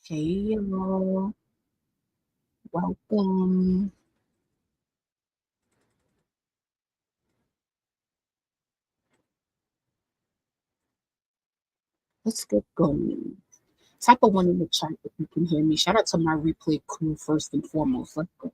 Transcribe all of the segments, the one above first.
Hey y'all, welcome. Let's get going. Type a one in the chat if you can hear me. Shout out to my replay crew first and foremost. Let's go.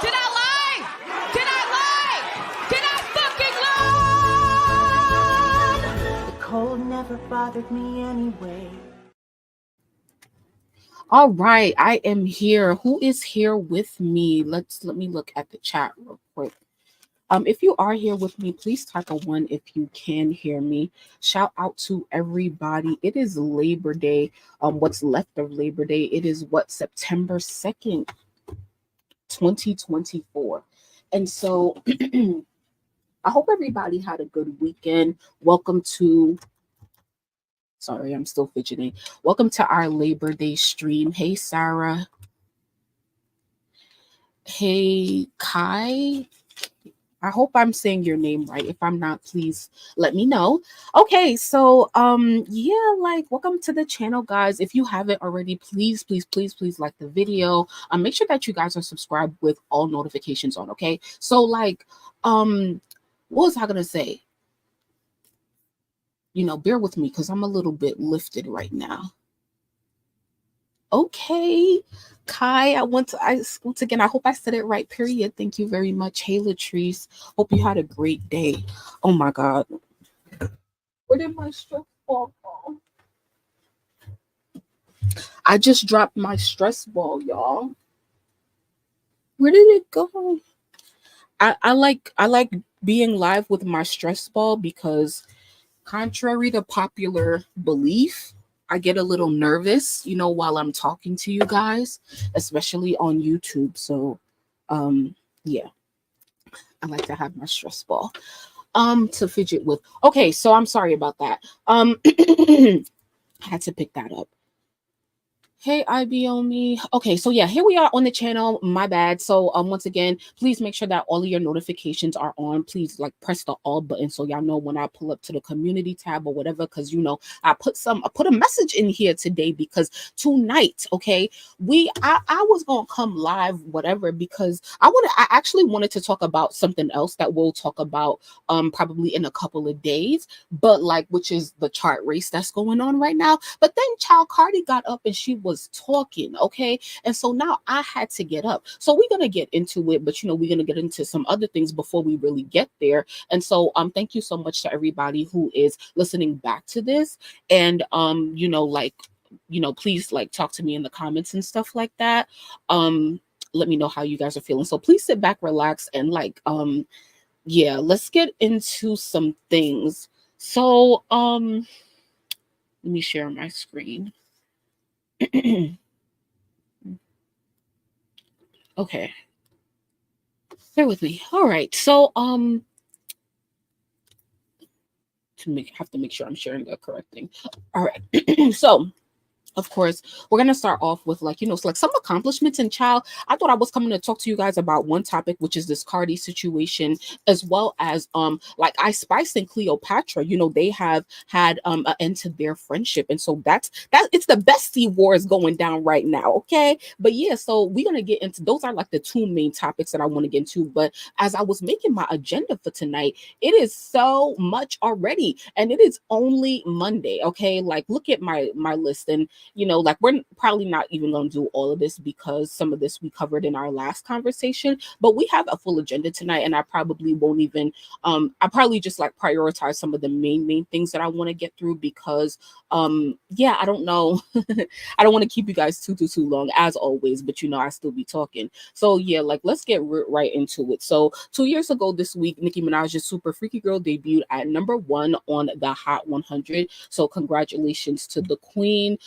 Did I lie? Did I lie? Did I fucking lie? The cold never bothered me anyway. All right, I am here. Who is here with me? Let me look at the chat real quick. If you are here with me, please type a one if you can hear me. Shout out to everybody. It is Labor Day. What's left of Labor Day? It is September 2nd, 2024. And so I hope everybody had a good weekend. Welcome to Sorry, I'm still fidgeting. Welcome to our Labor Day stream. Hey, Sarah. Hey, Kai. I hope I'm saying your name right. If I'm not, please let me know. Okay, so yeah, like welcome to the channel, guys. If you haven't already, please like the video. Make sure that you guys are subscribed with all notifications on, okay? So like what was I gonna say? Bear with me because I'm a little bit lifted right now. Okay, Kai, once again, I hope I said it right, period. Thank you very much. Hey, Latrice, hope you had a great day. Oh my God. Where did my stress ball go? I just dropped my stress ball, y'all. Where did it go? I like being live with my stress ball because contrary to popular belief, I get a little nervous, while I'm talking to you guys, especially on YouTube. So, yeah, I like to have my stress ball, to fidget with. Okay, so I'm sorry about that. I had to pick that up. Hey, IBOME. Okay, so yeah, here we are on the channel. My bad. So once again, please make sure that all of your notifications are on. Please like press the all button so y'all know when I pull up to the community tab or whatever. Because I put a message in here today because tonight, okay, I was gonna come live, whatever, because I actually wanted to talk about something else that we'll talk about probably in a couple of days, but like which is the chart race that's going on right now. But then child Cardi got up and she was talking, okay, and so now I had to get up. So we're gonna get into it, but we're gonna get into some other things before we really get there. And so thank you so much to everybody who is listening back to this, and please like talk to me in the comments and stuff like that. Let me know how you guys are feeling. So please sit back, relax, and like yeah, let's get into some things. So let me share my screen. Okay, bear with me. All right, so have to make sure I'm sharing the correct thing. All right. So of course, we're going to start off with like some accomplishments. And child, I thought I was coming to talk to you guys about one topic, which is this Cardi situation, as well as like Spice and Cleopatra, they have had an end to their friendship. And so it's the bestie wars going down right now. Okay. But yeah, so we're going to get into those are like the two main topics that I want to get into. But as I was making my agenda for tonight, it is so much already. And it is only Monday. Okay. Like look at my list. And you know, like we're probably not even going to do all of this because some of this we covered in our last conversation, but we have a full agenda tonight, and I probably won't even I probably just like prioritize some of the main things that I want to get through because yeah, I don't know. I don't want to keep you guys too long as always, but you know I still be talking. So yeah, like let's get right into it. So 2 years ago this week, Nicki Minaj's Super Freaky Girl debuted at #1 on the Hot 100. So congratulations to the queen.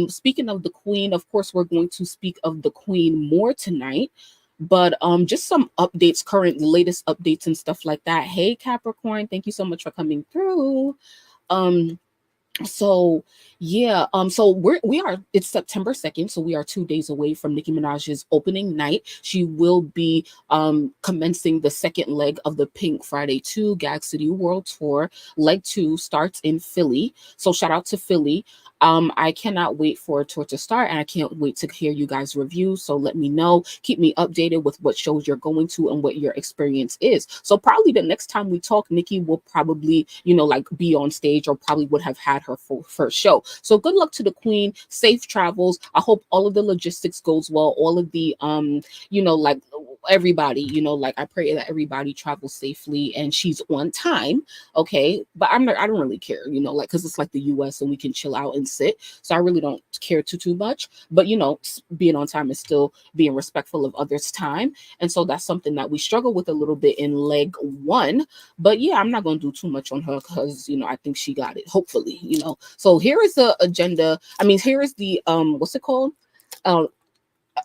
Speaking of the queen, of course we're going to speak of the queen more tonight. But just some updates, current latest updates and stuff like that. Hey Capricorn, thank you so much for coming through. So yeah, so we are it's September 2nd, so we are 2 days away from Nicki Minaj's opening night. She will be commencing the second leg of the Pink Friday 2 Gag City World Tour. Leg 2 starts in Philly, so shout out to Philly. I cannot wait for a tour to start, and I can't wait to hear you guys review. So let me know, keep me updated with what shows you're going to and what your experience is. So probably the next time we talk, Nicki will probably, you know, like be on stage or probably would have had her first show. So good luck to the queen, safe travels. I hope all of the logistics goes well, all of the you know, like everybody, you know, like I pray that everybody travels safely and she's on time. Okay, but I don't really care, you know, like because it's like the US and we can chill out and sit, so I really don't care too much. But you know, being on time is still being respectful of others' time, and so that's something that we struggle with a little bit in leg 1. But yeah, I'm not going to do too much on her because you know I think she got it, hopefully, you know. So here is the agenda. I mean, here is the what's it called,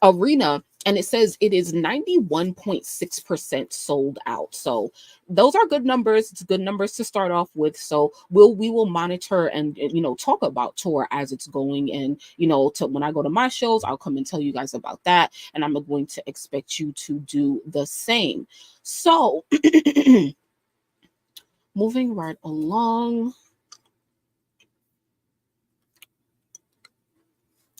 arena, and it says it is 91.6% sold out. So those are good numbers. It's good numbers to start off with. So we will monitor and you know talk about tour as it's going, and you know when I go to my shows, I'll come and tell you guys about that, and I'm going to expect you to do the same. So moving right along.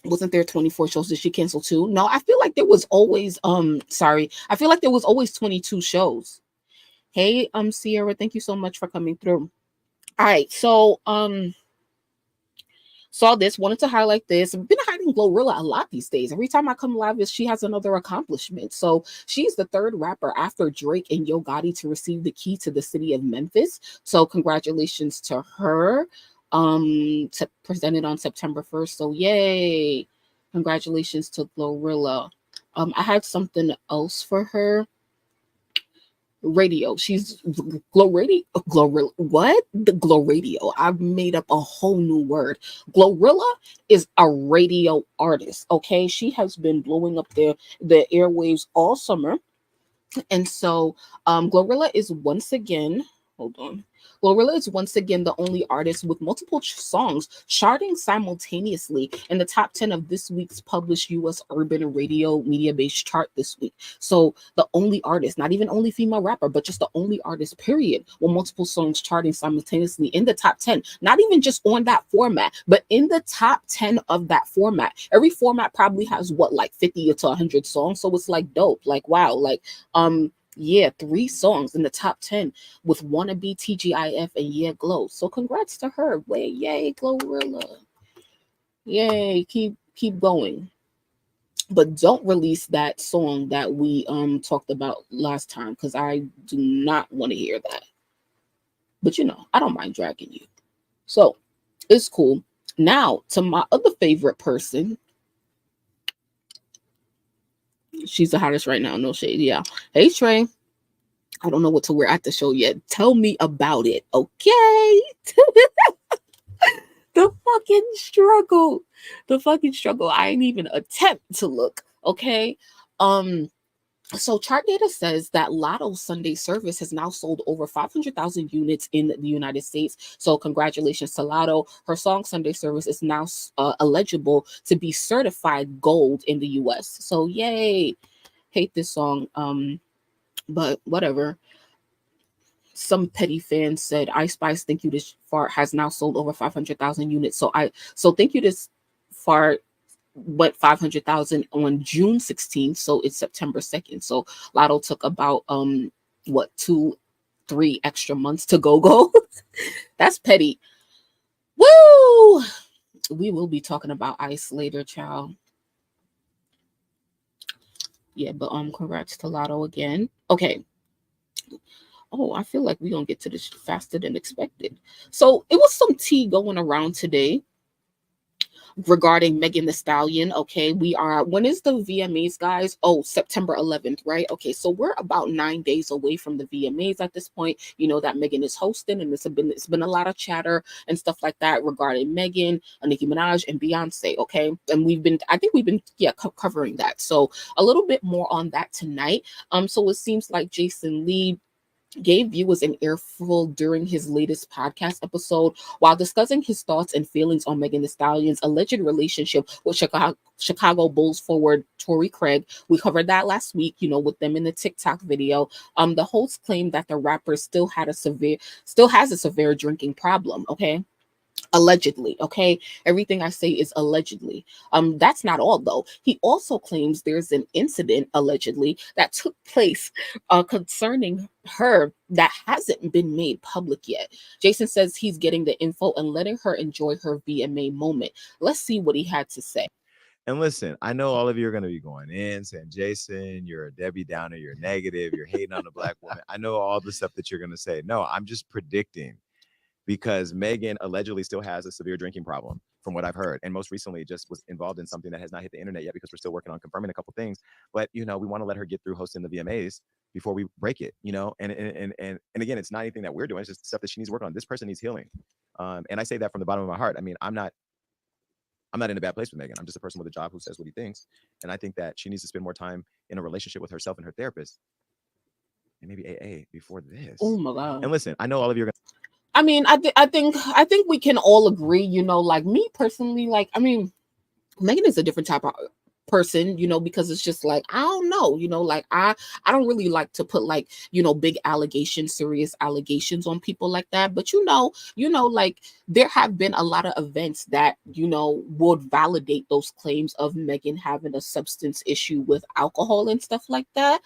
Wasn't there 24 shows? Did she cancel 2? No, I feel like there was always sorry. I feel like there was always 22 shows. Hey, Sierra, thank you so much for coming through. All right, so saw this, wanted to highlight this. I've been hiding GloRilla a lot these days. Every time I come live, she has another accomplishment. So she's the 3rd rapper after Drake and Yo Gotti to receive the key to the city of Memphis. So congratulations to her. To present it on September 1st. So yay. Congratulations to GloRilla. I had something else for her. Radio. She's GloRilla. What? The GloRadio. I've made up a whole new word. GloRilla is a radio artist. Okay. She has been blowing up the airwaves all summer. And so GloRilla is once again, hold on. GloRilla is once again the only artist with multiple songs charting simultaneously in the top 10 of this week's published U.S. urban radio media-based chart this week. So the only artist, not even only female rapper, but just the only artist, period, with multiple songs charting simultaneously in the top 10. Not even just on that format, but in the top 10 of that format. Every format probably has what, like 50 to 100 songs. So it's like dope. Like, wow. Like, yeah, 3 songs in the top 10 with Wannabe, TGIF, and Yeah Glow. So congrats to her. Way, yay, GloRilla. Yay, keep going. But don't release that song that we talked about last time, because I do not want to hear that. But you know, I don't mind dragging you. So it's cool. Now to my other favorite person. She's the hottest right now, no shade. Yeah. Hey Trey. I don't know what to wear at the show yet. Tell me about it, okay? The fucking struggle. I ain't even attempt to look, okay? So chart data says that Latto's Sunday service has now sold over 500,000 units in the United States. So congratulations to Latto. Her song Sunday service is now eligible to be certified gold in the US. So yay. Hate this song. But whatever. Some petty fan said, "Ice Spice, Thank You This Far has now sold over 500,000 units." So Thank You This Far went 500,000 on June 16th. So it's September 2nd. So Latto took about 2-3 extra months to go. That's petty. Woo! We will be talking about ice later, child. Yeah, but congrats to Lotto again. Okay. Oh, I feel like we're gonna get to this faster than expected. So it was some tea going around today regarding Megan the Stallion. Okay, we are, when is the VMAs, guys? Oh, September 11th, right? Okay, so we're about 9 days away from the VMAs at this point. You know that Megan is hosting, and it's been a lot of chatter and stuff like that regarding Megan, Nicki Minaj, and Beyonce. Okay, and I think we've been covering that. So a little bit more on that tonight. So it seems like Jason Lee gave viewers an earful during his latest podcast episode while discussing his thoughts and feelings on Megan Thee Stallion's alleged relationship with Chicago Bulls forward Torrey Craig. We covered that last week, with them in the TikTok video. The host claimed that the rapper still has a severe drinking problem. Okay, allegedly. Okay, everything I say is allegedly. That's not all though. He also claims there's an incident allegedly that took place concerning her that hasn't been made public yet. Jason says he's getting the info and letting her enjoy her VMA moment. Let's see what he had to say. And listen, I know all of you are going to be going in saying, Jason, you're a Debbie Downer, you're negative, you're hating on a black woman. I know all the stuff that you're going to say. No, I'm just predicting, because Megan allegedly still has a severe drinking problem, from what I've heard. And most recently just was involved in something that has not hit the internet yet, because we're still working on confirming a couple things. But, we want to let her get through hosting the VMAs before we break it, and again, it's not anything that we're doing. It's just stuff that she needs to work on. This person needs healing. And I say that from the bottom of my heart. I mean, I'm not in a bad place with Megan. I'm just a person with a job who says what he thinks. And I think that she needs to spend more time in a relationship with herself and her therapist, and maybe AA before this. Oh my God. And listen, I know all of you are going to. I mean, I think we can all agree, like me personally, like, I mean, Megan is a different type of person, because it's just like, I don't know, like I don't really like to put like, big allegations, serious allegations on people like that. But like there have been a lot of events that, would validate those claims of Megan having a substance issue with alcohol and stuff like that.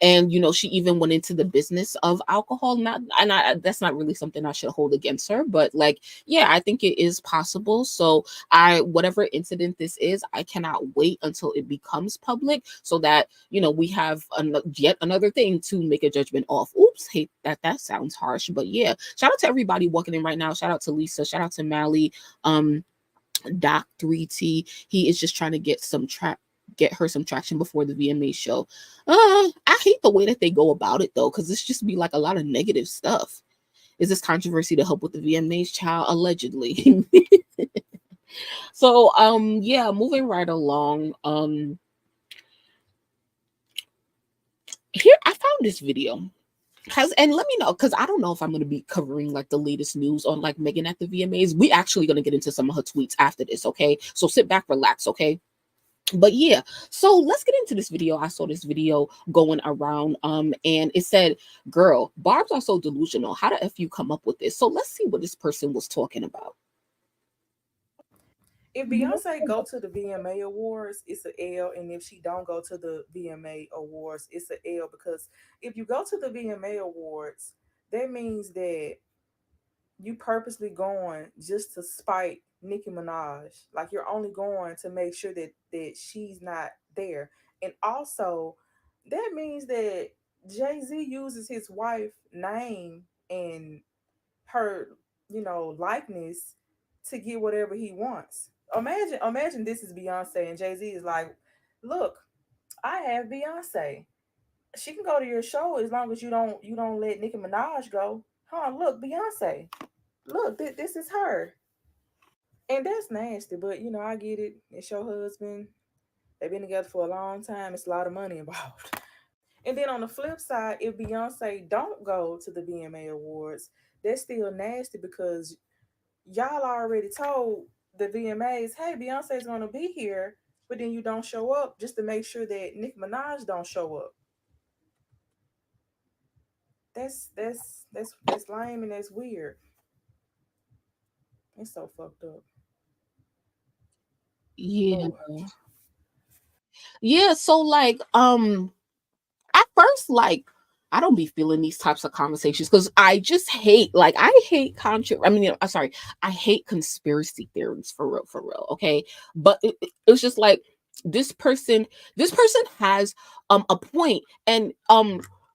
And she even went into the business of alcohol. That's not really something I should hold against her, but like, yeah, I think it is possible. So whatever incident this is, I cannot wait until it becomes public so that, we have yet another thing to make a judgment off. Oops, hate that sounds harsh, but yeah, shout out to everybody walking in right now. Shout out to Lisa, shout out to Mally, Doc 3T. He is just trying to get her some traction before the VMA show. I hate the way that they go about it though, because it's just be like a lot of negative stuff. Is this controversy to help with the VMAs, child? Allegedly. So yeah, moving right along. Here I found this video. And let me know, because I don't know if I'm going to be covering like the latest news on like Megan at the VMAs. We actually going to get into some of her tweets after this, okay? So sit back, relax, okay? But yeah, so let's get into this video. I saw this video going around, and it said, girl, barbs are so delusional. How the F you come up with this? So let's see what this person was talking about. If Beyonce go to the VMA Awards, it's an L, and if she don't go to the VMA Awards, it's an L, because if you go to the VMA Awards, that means that you purposely going just to spite Nicki Minaj. Like, you're only going to make sure that she's not there. And also, that means that Jay-Z uses his wife name and her, likeness to get whatever he wants. Imagine this is Beyonce and Jay-Z is like, look, I have Beyonce. She can go to your show as long as you don't let Nicki Minaj go. Huh? Look, Beyonce. Look, this is her. And that's nasty, but I get it. It's your husband. They've been together for a long time. It's a lot of money involved. And then on the flip side, if Beyonce don't go to the VMA Awards, that's still nasty, because y'all already told the VMAs, hey, Beyonce's gonna be here, but then you don't show up just to make sure that Nicki Minaj don't show up. That's lame, and that's weird. It's so fucked up. Yeah. Lord. Yeah, so like at first, like I don't be feeling these types of conversations because I just hate, like, I hate I'm sorry, I hate conspiracy theories for real. Okay, but it's just like this person, has a point, and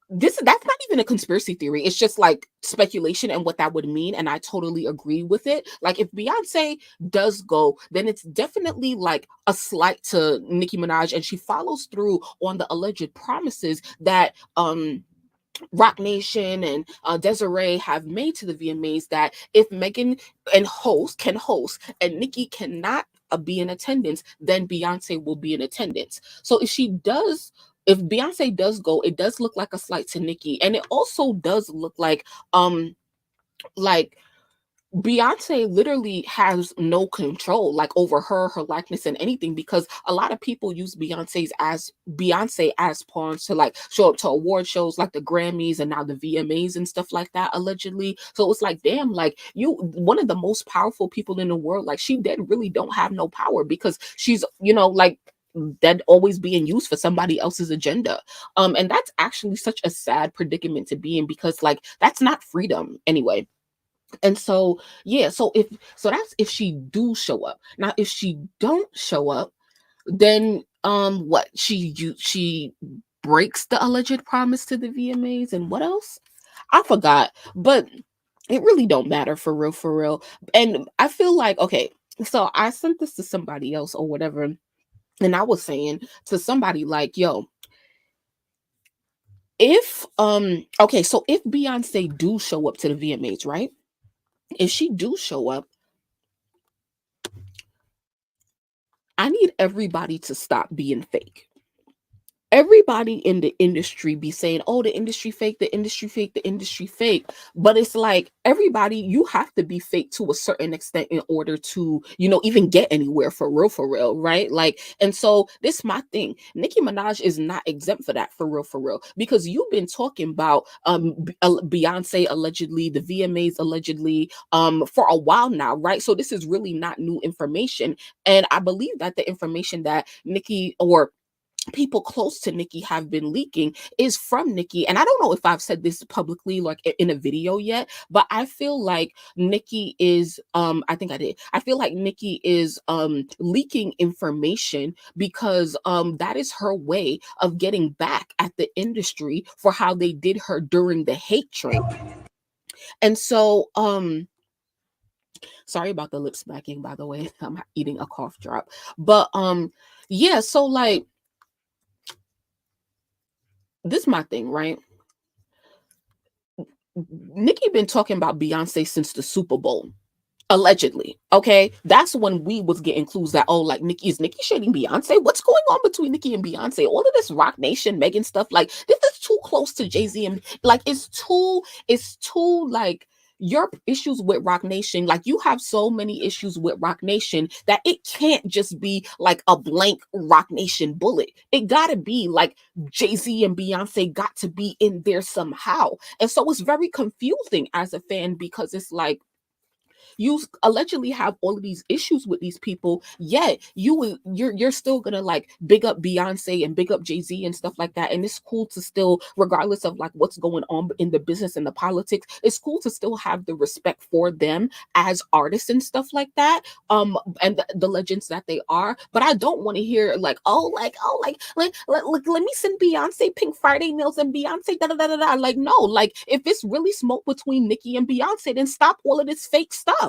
that's not even a conspiracy theory. It's just like speculation and what that would mean, and I totally agree with it. Like if Beyonce does go, then it's definitely like a slight to Nicki Minaj, and she follows through on the alleged promises that Rock Nation and Desiree have made to the VMAs, that if Megan can host and Nicki cannot be in attendance, then Beyonce will be in attendance. So if Beyonce does go, it does look like a slight to Nicki, and it also does look like Beyonce literally has no control like over her likeness and anything, because a lot of people use Beyonce as pawns to like show up to award shows like the Grammys and now the VMAs and stuff like that, allegedly. So it's like, damn, like you, one of the most powerful people in the world, like she dead really don't have no power, because she's, like that always being used for somebody else's agenda. And that's actually such a sad predicament to be in, because like that's not freedom anyway. And so yeah, so that's if she do show up. Now if she don't show up, then what, she breaks the alleged promise to the VMAs, and what else I forgot, but it really don't matter for real. And I feel like, okay, so I sent this to somebody else or whatever, and I was saying to somebody like, yo, if okay, so if Beyonce do show up to the VMAs, right, if she do show up, I need everybody to stop being fake. Everybody in the industry be saying, oh, the industry fake, the industry fake, the industry fake. But it's like, everybody, you have to be fake to a certain extent in order to, even get anywhere for real, right? Like, and so this is my thing. Nicki Minaj is not exempt for that for real, because you've been talking about Beyonce allegedly, the VMAs allegedly, for a while now, right? So this is really not new information. And I believe that the information that Nicki or people close to Nicki have been leaking is from Nicki. And I don't know if I've said this publicly, like in a video yet, but I feel like Nicki is, I think I did. I feel like Nicki is leaking information because that is her way of getting back at the industry for how they did her during the hate train. And so, sorry about the lip smacking, by the way. I'm eating a cough drop. But yeah, so like, this is my thing, right? Nicki been talking about Beyonce since the Super Bowl, allegedly. Okay, that's when we was getting clues that, oh, like is Nicki shading Beyonce? What's going on between Nicki and Beyonce? All of this Rock Nation, Megan stuff, like this is too close to Jay-Z, and like it's too like your issues with Rock Nation, like you have so many issues with Rock Nation that it can't just be like a blank Rock Nation bullet. It gotta be like Jay-Z and Beyonce got to be in there somehow. And so it's very confusing as a fan, because it's like, you allegedly have all of these issues with these people, yet you're still gonna like big up Beyonce and big up Jay-Z and stuff like that. And it's cool to still, regardless of like what's going on in the business and the politics, it's cool to still have the respect for them as artists and stuff like that, and the legends that they are. But I don't want to hear like, let me send Beyonce Pink Friday nails and Beyonce da da da da. Like, no, like if it's really smoke between Nicki and Beyonce, then stop all of this fake stuff.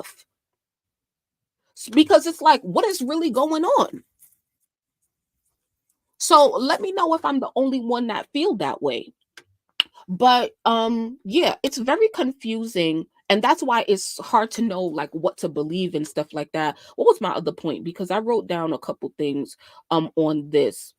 Because it's like, what is really going on? So let me know if I'm the only one that feel that way. But yeah, it's very confusing, and that's why it's hard to know like what to believe and stuff like that. What was my other point? Because I wrote down a couple things on this.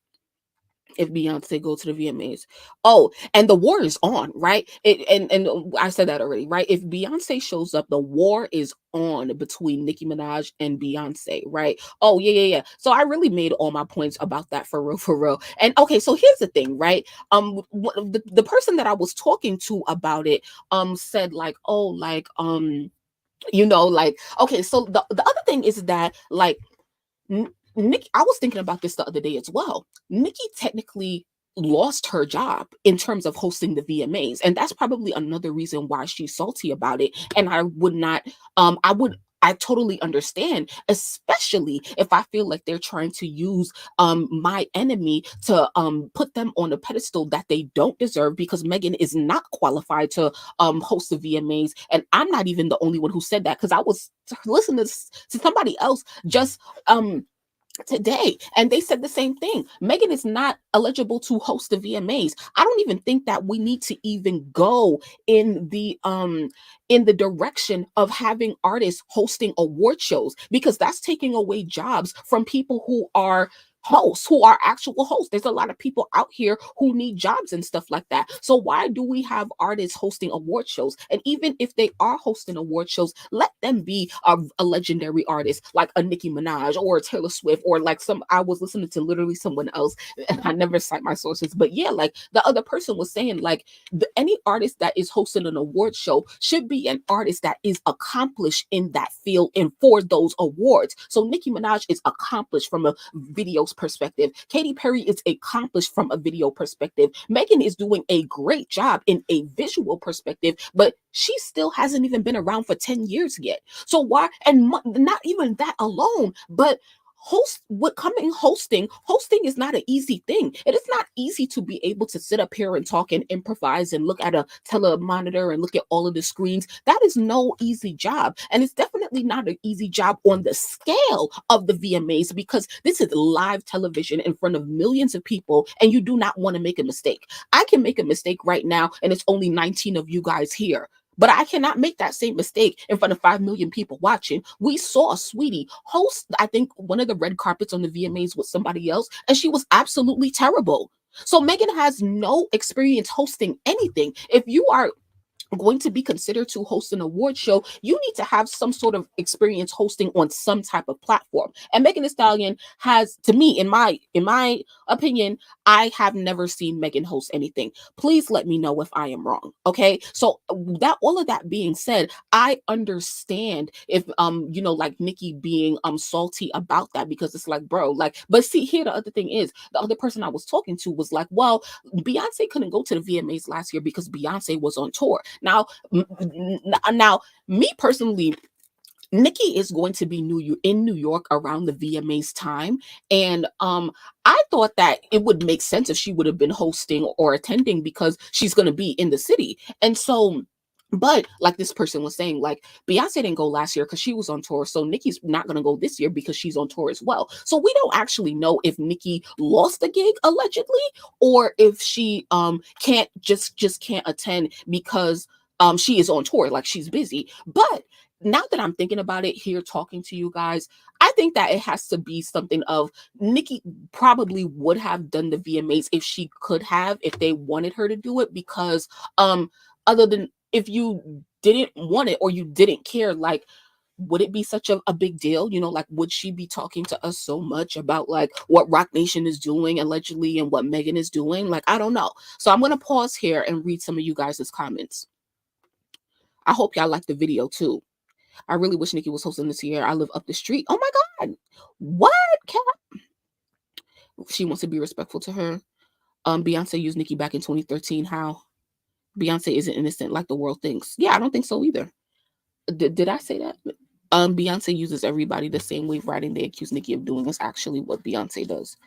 If Beyonce go to the VMAs. Oh, and the war is on, right? And I said that already, right? If Beyonce shows up, the war is on between Nicki Minaj and Beyonce, right? Oh, yeah. So I really made all my points about that for real. And okay, so here's the thing, right? The person that I was talking to about it said like, oh, like like, okay, so the other thing is that like Nicki, I was thinking about this the other day as well. Nicki technically lost her job in terms of hosting the VMAs. And that's probably another reason why she's salty about it. And I would not, I totally understand, especially if I feel like they're trying to use my enemy to put them on a pedestal that they don't deserve, because Megan is not qualified to host the VMAs. And I'm not even the only one who said that, because I was listening to somebody else just today, and they said the same thing. Megan is not eligible to host the VMAs. I don't even think that we need to even go in the direction of having artists hosting award shows, because that's taking away jobs from people who are hosts, who are actual hosts. There's a lot of people out here who need jobs and stuff like that. So why do we have artists hosting award shows? And even if they are hosting award shows, let them be a legendary artist like a Nicki Minaj or a Taylor Swift, or like I was listening to literally someone else, and I never cite my sources, but yeah, like the other person was saying, like any artist that is hosting an award show should be an artist that is accomplished in that field and for those awards. So Nicki Minaj is accomplished from a video perspective. Katy Perry is accomplished from a video perspective. Megan is doing a great job in a visual perspective, but she still hasn't even been around for 10 years yet. So why? And not even that alone, but hosting is not an easy thing. It is not easy to be able to sit up here and talk and improvise and look at a telemonitor and look at all of the screens. That is no easy job, and it's definitely not an easy job on the scale of the VMAs, because this is live television in front of millions of people, and you do not want to make a mistake. I can make a mistake right now, and it's only 19 of you guys here, but I cannot make that same mistake in front of 5 million people watching. We saw Sweetie host, I think, one of the red carpets on the VMAs with somebody else, and she was absolutely terrible. So Megan has no experience hosting anything. If you are going to be considered to host an award show, you need to have some sort of experience hosting on some type of platform. And Megan Thee Stallion has, to me, in my opinion, I have never seen Megan host anything. Please let me know if I am wrong. Okay. So that, all of that being said, I understand if like Nicki being salty about that, because it's like, bro, like, but see, here the other thing is, the other person I was talking to was like, well, Beyonce couldn't go to the VMAs last year because Beyonce was on tour. Now, me personally, Nicki is going to be in New York around the VMAs time, and I thought that it would make sense if she would have been hosting or attending, because she's going to be in the city. And so, but like this person was saying, like Beyonce didn't go last year because she was on tour, so Nicki's not going to go this year because she's on tour as well. So we don't actually know if Nicki lost the gig allegedly, or if she can't attend because she is on tour, like she's busy. But now that I'm thinking about it here, talking to you guys, I think that it has to be something of Nicki probably would have done the VMAs if she could have, if they wanted her to do it, because other than if you didn't want it or you didn't care, like, would it be such a big deal? Like, would she be talking to us so much about like what Rock Nation is doing allegedly and what Megan is doing? Like, I don't know. So I'm going to pause here and read some of you guys' comments. I hope y'all like the video too. I really wish Nicki was hosting this year. I live up the street. Oh my God. What? Cap? She wants to be respectful to her. Beyonce used Nicki back in 2013. How? Beyonce isn't innocent like the world thinks. Yeah, I don't think so either. Did I say that? Beyonce uses everybody the same wave riding they accuse Nicki of doing is actually what Beyonce does.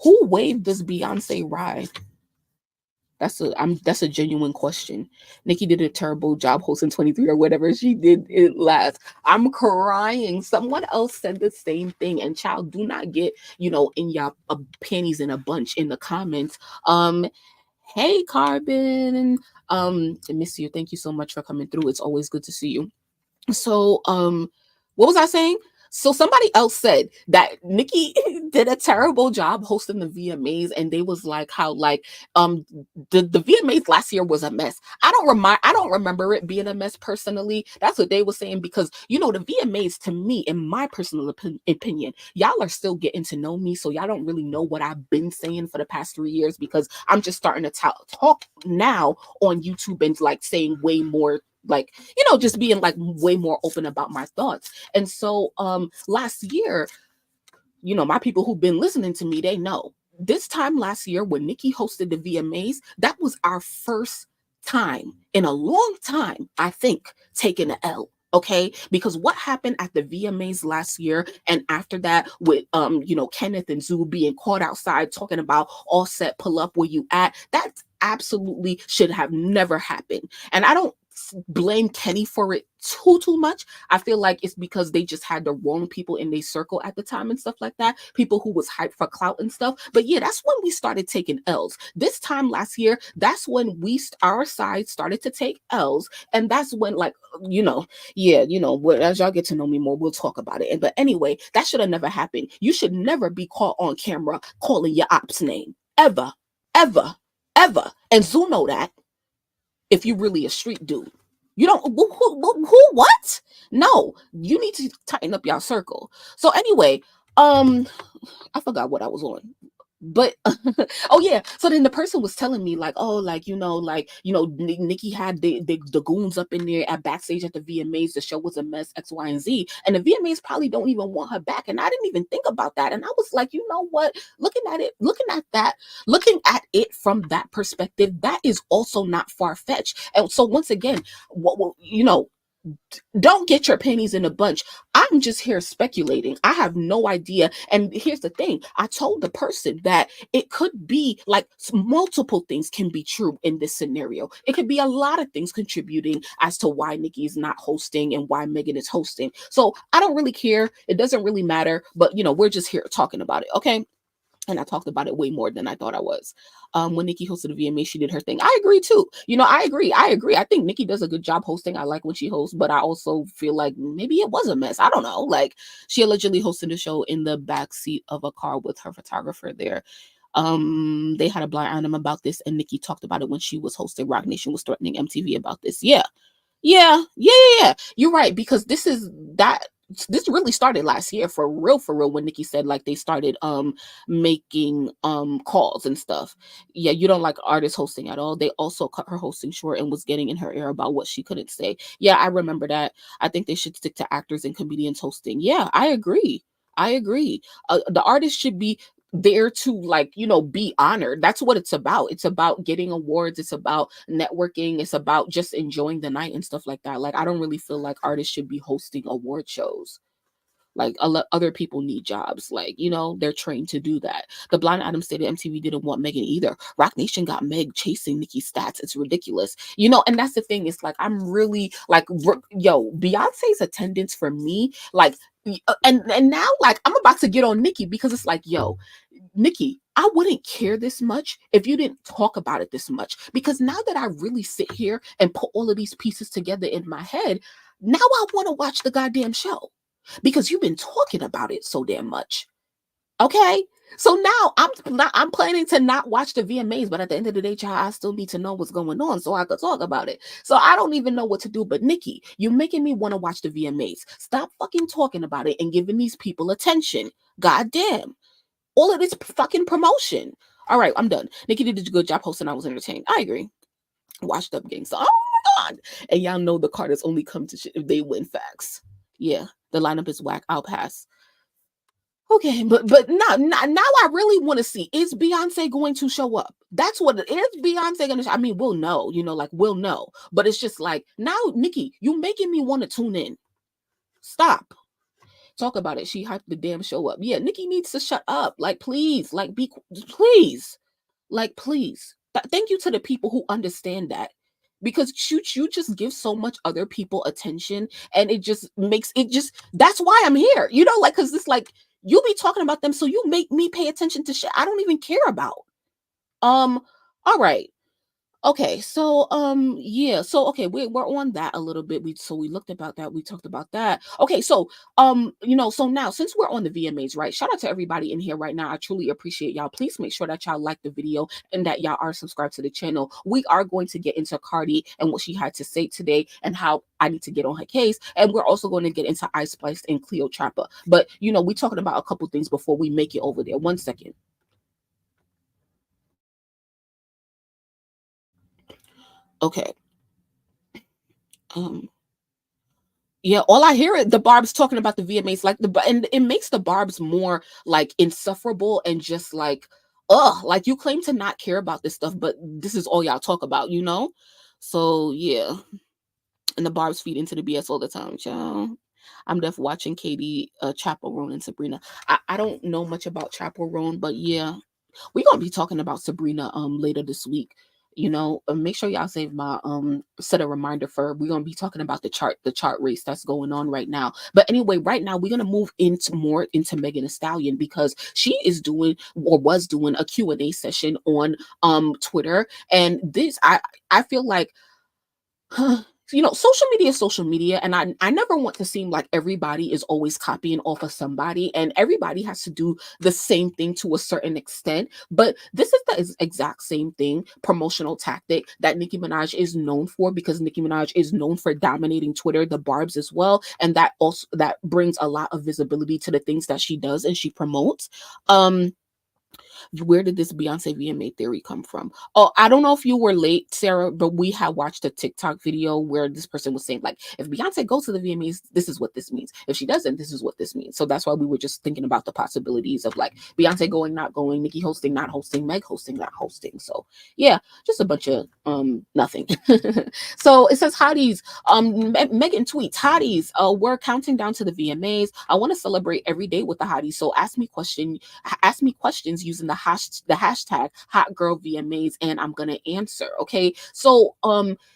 Who wave does Beyonce ride? That's a genuine question. Nicki did a terrible job hosting 23 or whatever she did it last. I'm crying. Someone else said the same thing. And child, do not get, in your panties in a bunch in the comments. Hey Carbon, I miss you. Thank you so much for coming through. It's always good to see you. So, what was I saying? So somebody else said that Nicki did a terrible job hosting the VMAs, and they was like how like the VMAs last year was a mess. I don't remember it being a mess personally. That's what they were saying, because the VMAs, to me, in my personal opinion, y'all are still getting to know me, so y'all don't really know what I've been saying for the past 3 years, because I'm just starting to talk now on YouTube and like saying way more, like, just being like way more open about my thoughts. And so last year, my people who've been listening to me, they know this time last year when Nicki hosted the VMAs, that was our first time in a long time, I think, taking an L. Okay, because what happened at the VMAs last year and after that with Kenneth and Zoo being caught outside talking about all set, pull up where you at, that absolutely should have never happened. And I don't blame Kenny for it too much. I feel like it's because they just had the wrong people in their circle at the time and stuff like that, people who was hyped for clout and stuff. But yeah, that's when we started taking L's. This time last year, that's when our side started to take L's, and that's when, like, as y'all get to know me more, we'll talk about it. But anyway, that should have never happened. You should never be caught on camera calling your ops name, ever, ever, ever. And Zoo know that. If you really a street dude, you don't who what? No, you need to tighten up your circle. So anyway, I forgot what I was on. But oh yeah, so then the person was telling me like, oh, Nicki had the goons up in there at backstage at the VMAs. The show was a mess, X, Y, and Z, and the VMAs probably don't even want her back. And I didn't even think about that. And I was like, you know what? Looking at it from that perspective, that is also not far fetched. And so once again, don't get your panties in a bunch. I'm just here speculating. I have no idea. And here's the thing. I told the person that it could be like multiple things can be true in this scenario. It could be a lot of things contributing as to why Nicki is not hosting and why Megan is hosting. So I don't really care. It doesn't really matter. But, we're just here talking about it. Okay. And I talked about it way more than I thought I was. When Nicki hosted the VMA, she did her thing. I agree too. I agree. I think Nicki does a good job hosting. I like when she hosts, but I also feel like maybe it was a mess. I don't know. Like, she allegedly hosted the show in the backseat of a car with her photographer there. They had a blind item about this, and Nicki talked about it when she was hosting. Roc Nation was threatening MTV about this. Yeah. You're right, because this really started last year for real, when Nicki said like they started making calls and stuff. Yeah, you don't like artists hosting at all. They also cut her hosting short and was getting in her ear about what she couldn't say. Yeah, I remember that. I think they should stick to actors and comedians hosting. Yeah, I agree. The artist should be there to be honored. That's what it's about. It's about getting awards. It's about networking. It's about just enjoying the night and stuff like that. Like, I don't really feel like artists should be hosting award shows. Like, other people need jobs. Like, they're trained to do that. The blind item stated MTV didn't want Megan either. Roc Nation got Meg chasing Nicki's stats. It's ridiculous. And that's the thing. It's like, I'm really like, Beyonce's attendance for me, like, and now, like, I'm about to get on Nicki because it's like, Nicki, I wouldn't care this much if you didn't talk about it this much. Because now that I really sit here and put all of these pieces together in my head, now I want to watch the goddamn show. Because you've been talking about it so damn much. Okay? So now I'm planning to not watch the VMAs, but at the end of the day, child, I still need to know what's going on so I could talk about it. So I don't even know what to do. But Nicki, you're making me want to watch the VMAs. Stop fucking talking about it and giving these people attention. Goddamn. All of this fucking promotion. All right, I'm done. Nicki did a good job hosting. I was entertained. I agree. Washed up gangsta. Oh my God. And y'all know the Carters only come to shit if they win. Facts. Yeah, the lineup is whack. I'll pass. Okay, but now I really want to see, is Beyonce going to show up? That's what it is. Beyonce going to I mean, we'll know, we'll know. But it's just like, now, Nicki, you making me want to tune in. Stop. Talk about it. She hyped the damn show up. Yeah, Nicki needs to shut up. Like, please. Like, please. Like, please. Thank you to the people who understand that. Because you just give so much other people attention, and it just makes that's why I'm here. Because it's like, you be talking about them, so you make me pay attention to shit I don't even care about. All right. Okay, so yeah, so okay, we're on that a little bit. We looked about that, we talked about that. Okay, so so now, since we're on the VMAs, right? Shout out to everybody in here right now. I truly appreciate y'all. Please make sure that y'all like the video and that y'all are subscribed to the channel. We are going to get into Cardi and what she had to say today and how I need to get on her case, and we're also going to get into Spice and Cleotrapa. But we talking about a couple things before we make it over there. 1 second. Okay. Yeah, all I hear is the Barb's talking about the VMAs, like and it makes the Barb's more like insufferable and just like like you claim to not care about this stuff, but this is all y'all talk about, you know? So yeah. And the barbs feed into the BS all the time, child. I'm def watching Katie, Chaperone, and Sabrina. I don't know much about Chaperone, but yeah, we're gonna be talking about Sabrina later this week. You know, make sure y'all save my set a reminder for we're gonna be talking about the chart race that's going on right now. But anyway, right now we're gonna move into more into Megan Thee Stallion because she is doing or was doing a Q&A session on Twitter, and this I feel like you know, social media is social media, and I never want to seem like everybody is always copying off of somebody, and everybody has to do the same thing to a certain extent. But this is the exact same thing, promotional tactic that Nicki Minaj is known for, because Nicki Minaj is known for dominating Twitter, the barbs as well, and that also that brings a lot of visibility to the things that she does and she promotes. Where did this Beyonce VMA theory come from? Oh, I don't know if you were late, Sarah, but we had watched a TikTok video where this person was saying, like, if Beyonce goes to the VMAs, this is what this means. If she doesn't, this is what this means. So that's why we were just thinking about the possibilities of like Beyonce going, not going, Nicki hosting, not hosting, Meg hosting, not hosting. So yeah, just a bunch of nothing. So it says hotties. Megan tweets, hotties, we're counting down to the VMAs. I want to celebrate every day with the hotties. So ask me questions using the hashtag hot girl VMAs, and I'm gonna answer. Okay, so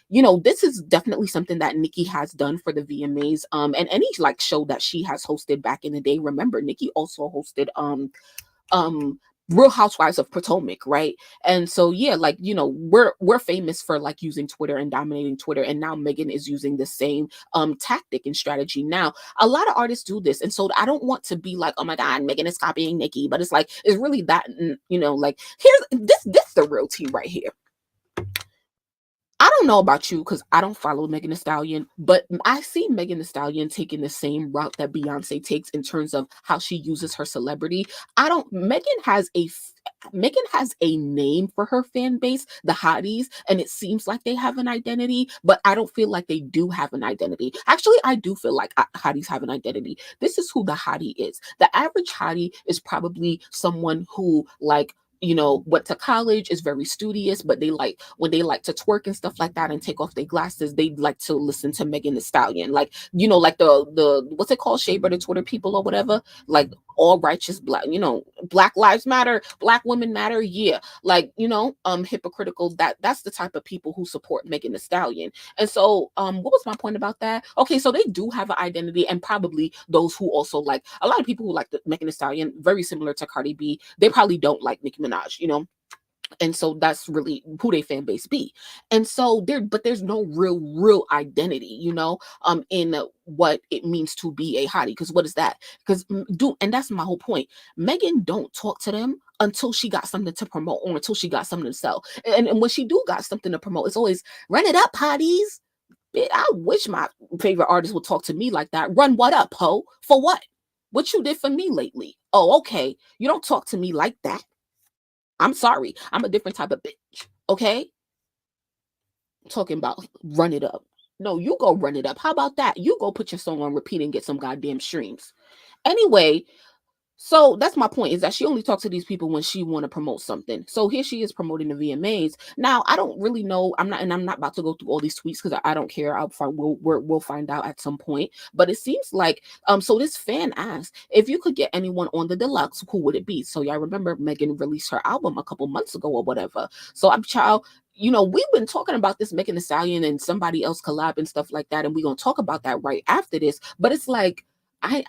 you know, this is definitely something that Nicki has done for the VMAs, and any like show that she has hosted back in the day. Remember, Nicki also hosted Real Housewives of Potomac, right? And so yeah, like, you know, we're famous for like using Twitter and dominating Twitter, and now Megan is using the same tactic and strategy. Now a lot of artists do this, and so I don't want to be like, oh my god, Megan is copying Nicki, but it's like, it's really that, you know, like, here's this the real tea right here. I don't know about you because I don't follow Megan Thee Stallion, but I see Megan Thee Stallion taking the same route that Beyonce takes in terms of how she uses her celebrity. I don't. Megan has a name for her fan base, the hotties, and it seems like they have an identity, but I don't feel like they do have an identity. Actually, I do feel like hotties have an identity. This is who the hottie is. The average hottie is probably someone who, like, you know, went to college, is very studious, but they like, when they like to twerk and stuff like that and take off their glasses, they like to listen to Megan Thee Stallion. Like, you know, like the what's it called, Shea Butter Twitter people or whatever, like all righteous black, you know, Black Lives Matter, Black women matter, yeah, like, you know, hypocritical, that's the type of people who support Megan Thee Stallion. And so what was my point about that? Okay, so they do have an identity, and probably those who also, like, a lot of people who like the Megan Thee Stallion, very similar to Cardi B, they probably don't like Nicki Minaj, you know. And so that's really who they fan base be. And so there's no real identity, you know, in what it means to be a hottie. Because what is that? Because and that's my whole point. Megan don't talk to them until she got something to promote, or until she got something to sell. And when she do got something to promote, it's always run it up, hotties. I wish my favorite artist would talk to me like that. Run what up, ho? For what? What you did for me lately? Oh, okay. You don't talk to me like that. I'm sorry. I'm a different type of bitch. Okay? Talking about run it up. No, you go run it up. How about that? You go put your song on repeat and get some goddamn streams. Anyway, so that's my point, is that she only talks to these people when she want to promote something. So here she is promoting the VMAs. Now, I don't really know. I'm not about to go through all these tweets because I don't care. We'll find out at some point. But it seems like so this fan asked, if you could get anyone on the deluxe, who would it be? So y'all remember Megan released her album a couple months ago or whatever. So I'm child. You know, we've been talking about this Megan Thee Stallion and somebody else collab and stuff like that, and we're gonna talk about that right after this. But it's like I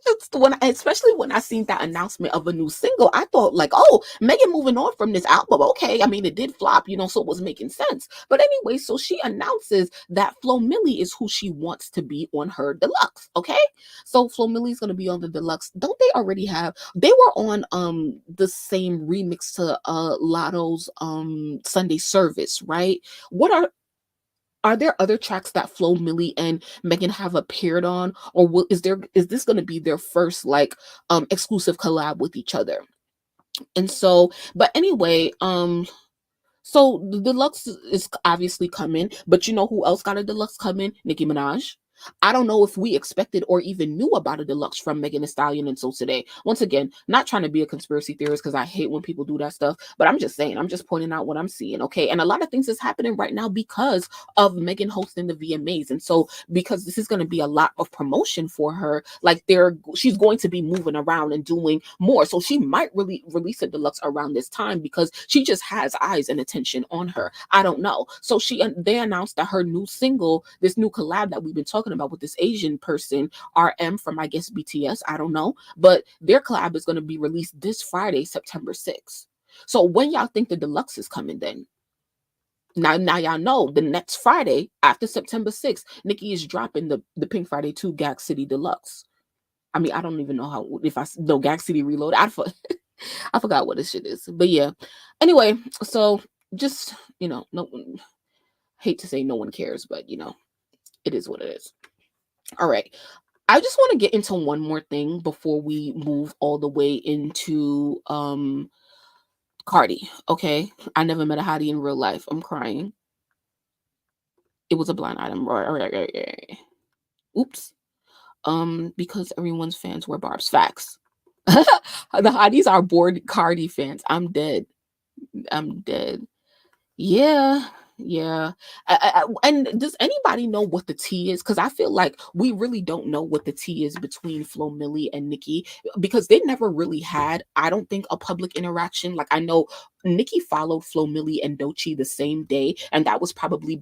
just, especially when I seen that announcement of a new single, I thought like, oh, Megan moving on from this album. Okay, I mean, it did flop, you know, so it was making sense. But anyway, so she announces that Flo Milli is who she wants to be on her deluxe. Okay, so Flo Milli's gonna be on the deluxe. Don't they already have? They were on the same remix to Latto's Sunday Service, right? What are there other tracks that Flo Milli and Megan have appeared on, or is this going to be their first like exclusive collab with each other? And so, but anyway, so the deluxe is obviously coming, but you know who else got a deluxe coming? Nicki Minaj. I don't know if we expected or even knew about a deluxe from Megan Thee Stallion until today. Once again, not trying to be a conspiracy theorist because I hate when people do that stuff, but I'm just saying, I'm just pointing out what I'm seeing, okay? And a lot of things is happening right now because of Megan hosting the VMAs. And so because this is going to be a lot of promotion for her, like she's going to be moving around and doing more. So she might really release a deluxe around this time because she just has eyes and attention on her. I don't know. So they announced that her new single, this new collab that we've been talking about with this Asian person, RM from, I guess, BTS, I don't know, but their collab is going to be released this Friday, September 6th. So when y'all think the deluxe is coming then? Now y'all know the next Friday after September 6th, Nicki is dropping the Pink Friday 2 Gag City Deluxe. I mean, I don't even know how, if I know Gag City Reload. I forgot what this shit is. But yeah. Anyway, so just, no, hate to say no one cares, but it is what it is. All right. I just want to get into one more thing before we move all the way into Cardi. Okay. I never met a hottie in real life. I'm crying. It was a blind item. Right. Oops. Because everyone's fans were Barb's. Facts. The hotties are bored Cardi fans. I'm dead. Yeah. And does anybody know what the tea is? Because I feel like we really don't know what the tea is between Flo Milli and Nicki, because they never really had, I don't think, a public interaction. Like, I know Nicki followed Flo Milli and Doechii the same day, and that was probably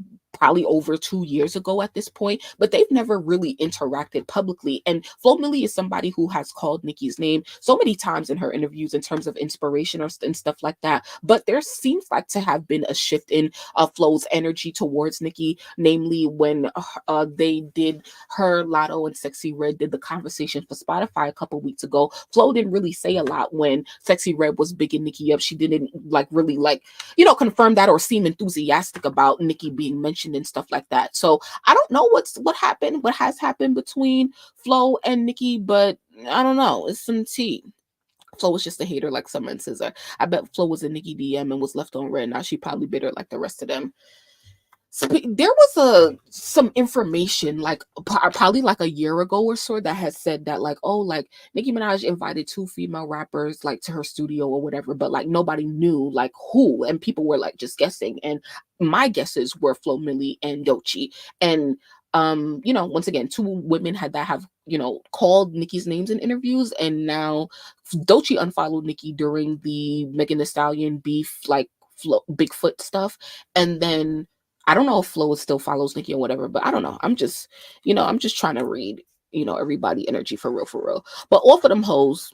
over 2 years ago at this point, but they've never really interacted publicly. And Flo Milli is somebody who has called Nicki's name so many times in her interviews in terms of inspiration and stuff like that. But there seems like to have been a shift in Flo's energy towards Nicki, namely when they did her, Latto, and Sexy Red did the conversation for Spotify a couple weeks ago. Flo didn't really say a lot when Sexy Red was bigging Nicki up. She didn't really confirm that or seem enthusiastic about Nicki being mentioned and stuff like that. So I don't know what has happened between Flo and Nicki, but I don't know. It's some tea. Flo was just a hater like Summer and Scissor. I bet Flo was a Nicki DM and was left on red. Now she probably bitter like the rest of them. So there was some information like probably like a year ago or so that has said that Nicki Minaj invited 2 female rappers like to her studio or whatever, but like nobody knew like who, and people were like just guessing. And my guesses were Flo Milli and Doechii. And once again, 2 women have called Nicki's names in interviews, and now Doechii unfollowed Nicki during the Megan Thee Stallion beef, like Bigfoot stuff, and then I don't know if Flo still follows Nicki or whatever, but I don't know. I'm just trying to read, everybody energy for real. But off of them hoes,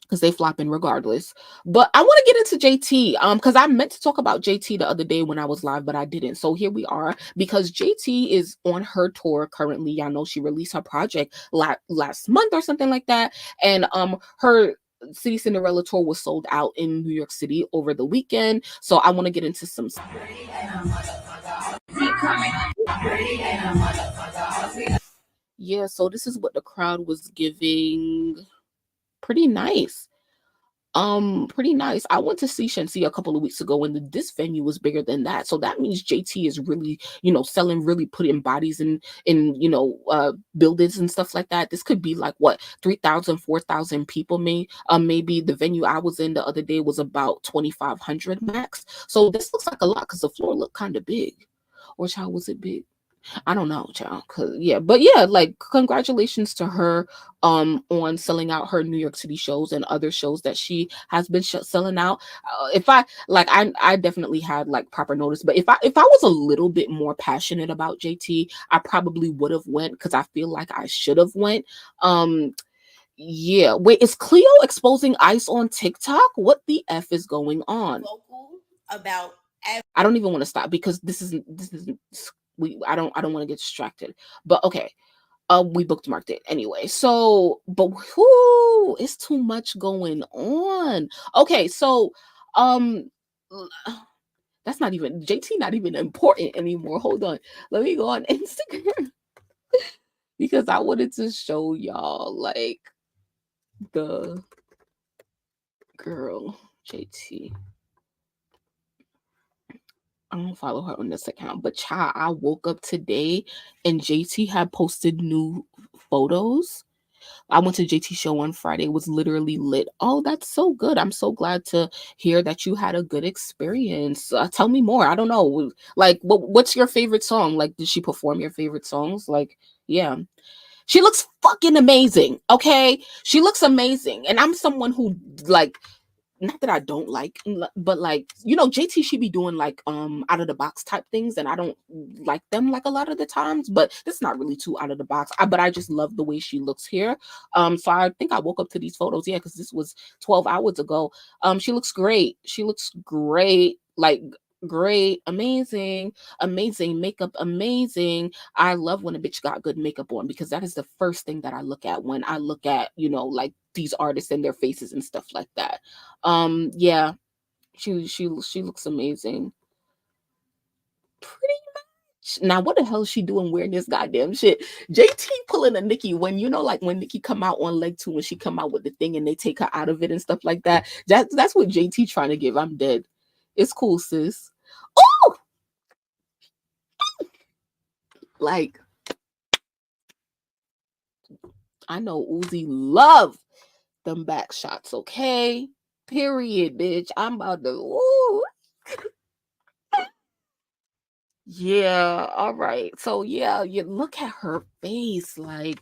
because they flopping regardless. But I want to get into JT, because I meant to talk about JT the other day when I was live, but I didn't. So here we are, because JT is on her tour currently. Y'all know she released her project last month or something like that, and her City Cinderella tour was sold out in New York City over the weekend. So I want to get into some. Yeah, so this is what the crowd was giving. Pretty nice. Pretty nice. I went to see Shensi a couple of weeks ago, and this venue was bigger than that. So that means JT is really, selling, really putting bodies in buildings and stuff like that. This could be like what, 3,000, 4,000 people. Maybe the venue I was in the other day was about 2,500 max. So this looks like a lot because the floor looked kind of big. Or child, was it big? I don't know, child. But like congratulations to her on selling out her New York City shows and other shows that she has been selling out. If I definitely had like proper notice, but if I was a little bit more passionate about JT, I probably would have went, because I feel like I should have went. Yeah. Wait, is Cleo exposing Ice on TikTok? What the F is going on? About I don't even want to stop because this isn't I don't want to get distracted. But okay. We bookmarked it anyway. So, but whoo, it's too much going on. Okay, so that's not even JT, not even important anymore. Hold on. Let me go on Instagram because I wanted to show y'all like the girl JT. I don't follow her on this account, but child, I woke up today and JT had posted new photos. I went to JT show on Friday. It was literally lit. Oh, that's so good. I'm so glad to hear that you had a good experience. Tell me more. I don't know. Like, what's your favorite song? Like, did she perform your favorite songs? Like, yeah. She looks fucking amazing. Okay. She looks amazing. And I'm someone who, like, not that I don't like, but like, you know, JT should be doing like out of the box type things, and I don't like them like a lot of the times, but this is not really too out of the box. But I just love the way she looks here. So I think I woke up to these photos, yeah, because this was 12 hours ago. She looks great. She looks great, like great, amazing, amazing makeup, amazing. I love when a bitch got good makeup on, because that is the first thing that I look at when I look at, you know, like these artists and their faces and stuff like that. Yeah, she looks amazing. Pretty much. Now, what the hell is she doing wearing this goddamn shit? JT pulling a Nicki, when, you know, like when Nicki come out on leg 2, when she come out with the thing and they take her out of it and stuff like that. That's what JT trying to give. I'm dead. It's cool, sis. Oh, like, I know Uzi love them back shots, okay? Period, bitch. I'm about to. Ooh. Yeah, all right. So yeah, you look at her face, like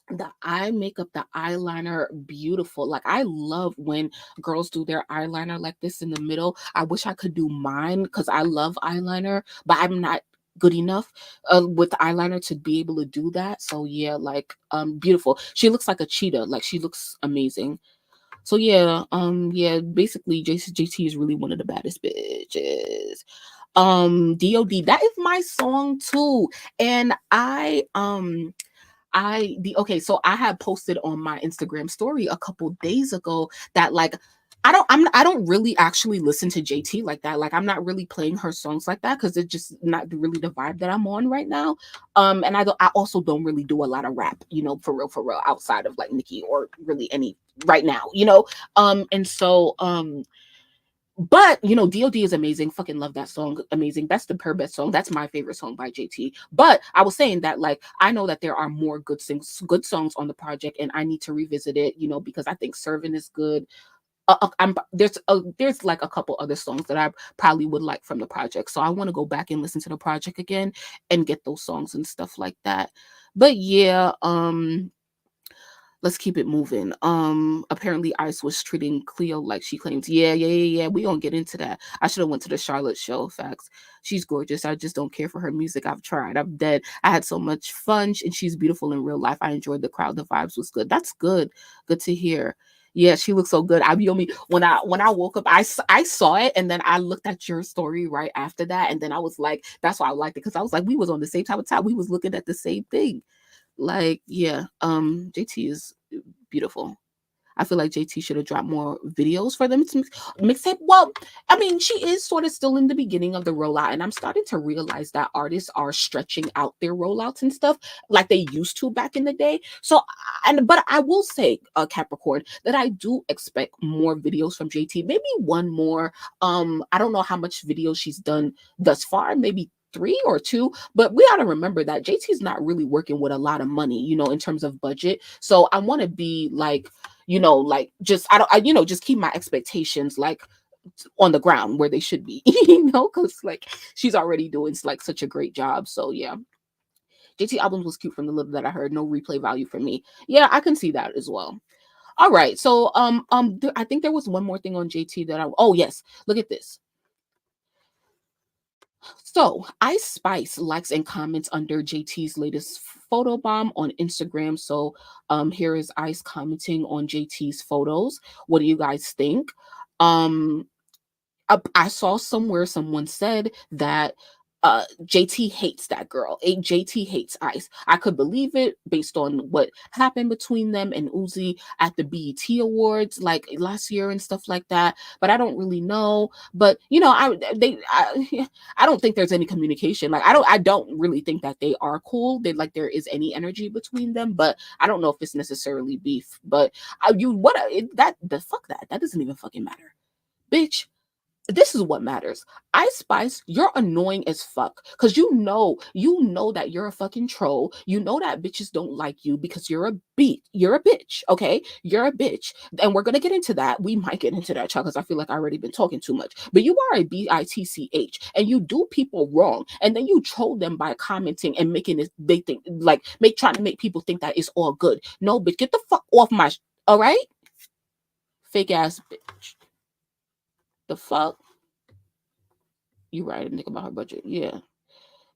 the eye makeup, the eyeliner, beautiful. Like, I love when girls do their eyeliner like this in the middle. I wish I could do mine because I love eyeliner, but I'm not good enough with eyeliner to be able to do that. So yeah, like beautiful. She looks like a cheetah. Like, she looks amazing. So yeah, yeah, basically JT is really one of the baddest bitches. DOD, that is my song too. And okay, so I had posted on my Instagram story a couple days ago that, like, I don't really actually listen to JT like that. Like, I'm not really playing her songs like that because it's just not really the vibe that I'm on right now. And I also don't really do a lot of rap, you know, for real, outside of like Nicki or really any right now, you know. And so but you know, DOD is amazing. Fucking love that song. Amazing. That's her best song. That's my favorite song by JT. But I was saying that, like, I know that there are more good songs on the project, and I need to revisit it, you know, because I think Serving is good. There's like a couple other songs that I probably would like from the project. So I want to go back and listen to the project again and get those songs and stuff like that. But yeah, let's keep it moving. Apparently Ice was treating Cleo like she claims. Yeah. We gonna get into that. I should have went to the Charlotte show. Facts. She's gorgeous. I just don't care for her music. I've tried. I'm dead. I had so much fun, and she's beautiful in real life. I enjoyed the crowd. The vibes was good. That's good. Good to hear. Yeah, she looks so good. You know me, when I woke up, I saw it, and then I looked at your story right after that, and then I was like, that's why I liked it, because I was like, we was on the same type of time. We was looking at the same thing. Like, yeah, JT is beautiful. I feel like JT should have dropped more videos for them to mix it. Well, I mean, she is sort of still in the beginning of the rollout, and I'm starting to realize that artists are stretching out their rollouts and stuff like they used to back in the day. So, but I will say, Capricorn, that I do expect more videos from JT. Maybe one more. I don't know how much videos she's done thus far. Maybe 3 or 2, but we got to remember that JT's not really working with a lot of money, you know, in terms of budget. So I want to be like, you know, like, just you know, just keep my expectations like on the ground where they should be, you know, because like she's already doing like such a great job. So yeah, JT albums was cute from the little that I heard. No replay value for me. Yeah, I can see that as well. All right, so I think there was one more thing on JT that oh yes, look at this. So, Ice Spice likes and comments under JT's latest photo bomb on Instagram. So, here is Ice commenting on JT's photos. What do you guys think? I saw somewhere someone said that JT hates that girl. JT hates Ice. I could believe it based on what happened between them and Uzi at the BET Awards like last year and stuff like that. But I don't really know. But you know, I don't think there's any communication. Like I don't really think that they are cool. They like there is any energy between them. But I don't know if it's necessarily beef. But fuck that. That doesn't even fucking matter, bitch. this is what matters. Ice Spice, you're annoying as fuck. Cause you know that you're a fucking troll. You know that bitches don't like you because you're a beat. You're a bitch. Okay. You're a bitch. And we're gonna get into that. We might get into that, child, because I feel like I already been talking too much. But you are a bitch and you do people wrong. And then you troll them by commenting and making it they think like trying to make people think that it's all good. No, bitch, get the fuck off my all right? Fake ass bitch. The fuck? You right, a nigga about her budget. Yeah.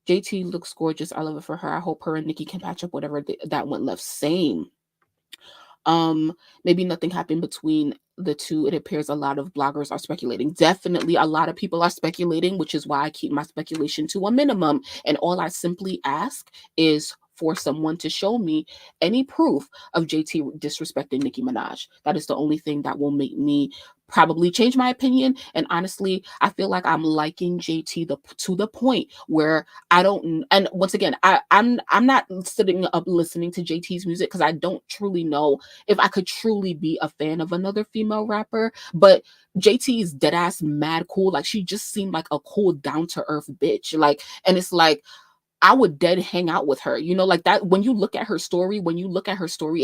JT looks gorgeous. I love it for her. I hope her and Nicki can patch up whatever that went left. Same. Maybe nothing happened between the two. It appears a lot of bloggers are speculating. Definitely a lot of people are speculating, which is why I keep my speculation to a minimum. And all I simply ask is for someone to show me any proof of JT disrespecting Nicki Minaj. That is the only thing that will make me probably change my opinion. And honestly, I feel like I'm liking JT to the point where I don't. And once again, I'm not sitting up listening to JT's music because I don't truly know if I could truly be a fan of another female rapper. But JT is dead ass mad cool. Like she just seemed like a cool, down to earth bitch. Like, and it's like I would dead hang out with her, you know, like that. When you look at her story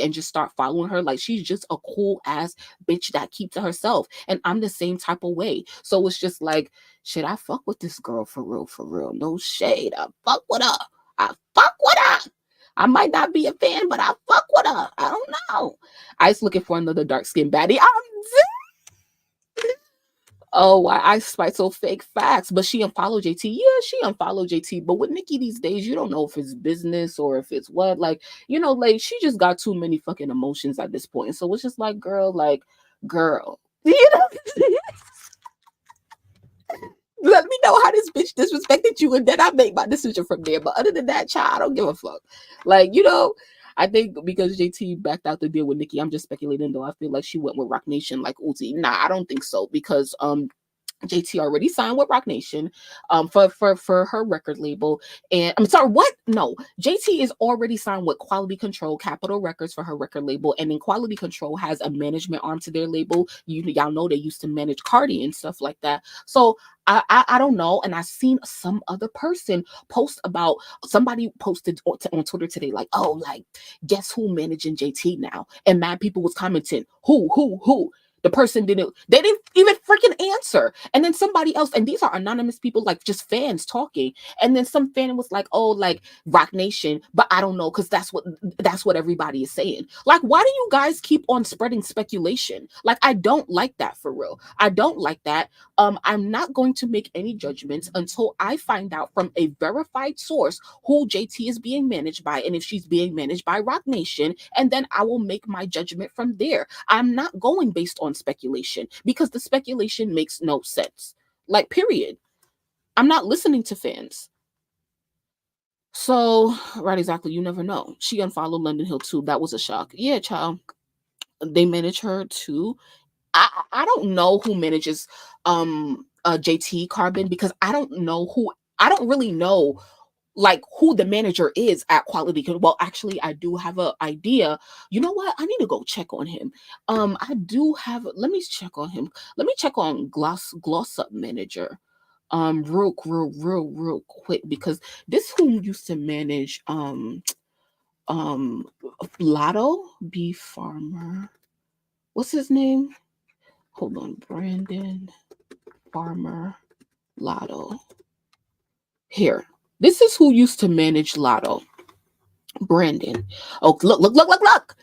and just start following her, like she's just a cool ass bitch that keeps to herself. And I'm the same type of way. So it's just like, should I fuck with this girl for real? For real. No shade. I fuck with her. I fuck with her. I might not be a fan, but I fuck with her. I don't know. I was looking for another dark skinned baddie. Oh, I Spice so fake facts, but she unfollowed JT. Yeah, she unfollowed JT. But with Nicki these days, you don't know if it's business or if it's what. Like, you know, like she just got too many fucking emotions at this point. So it's just like, girl, you know. Let me know how this bitch disrespected you, and then I make my decision from there. But other than that, child, I don't give a fuck. Like, you know, I think because JT backed out the deal with Nicki, I'm just speculating though. I feel like she went with Roc Nation like Uzi. Nah, I don't think so because JT already signed with Roc Nation for her record label. And I'm sorry, what? No, JT is already signed with Quality Control Capitol Records for her record label. And then Quality Control has a management arm to their label. Y'all know they used to manage Cardi and stuff like that. So I don't know. And I seen some other person post about, somebody posted on Twitter today, like, oh, like, guess who managing JT now? And mad people was commenting, who? The person they didn't even freaking answer. And then somebody else, and these are anonymous people, like just fans talking. And then some fan was like, oh, like Roc Nation, but I don't know, because that's what everybody is saying. Like, why do you guys keep on spreading speculation? Like, I don't like that, for real. I don't like that. I'm not going to make any judgments until I find out from a verified source who JT is being managed by, and if she's being managed by Roc Nation, and then I will make my judgment from there. I'm not going based on speculation because the speculation makes no sense. Like, period. I'm not listening to fans. So, right, exactly. You never know. She unfollowed London Hill too. That was a shock. Yeah, child. They manage her too. I don't know who manages JT Carbon, because I don't really know like who the manager is at Quality Control. Well, actually, I do have an idea. You know what? I need to go check on him. I do have. Let me check on him. Let me check on Gloss Up Manager. Real quick, because this who used to manage Latto B Farmer. What's his name? Hold on, Brandon Farmer Latto. Here. This is who used to manage Latto. Brandon. Oh, look.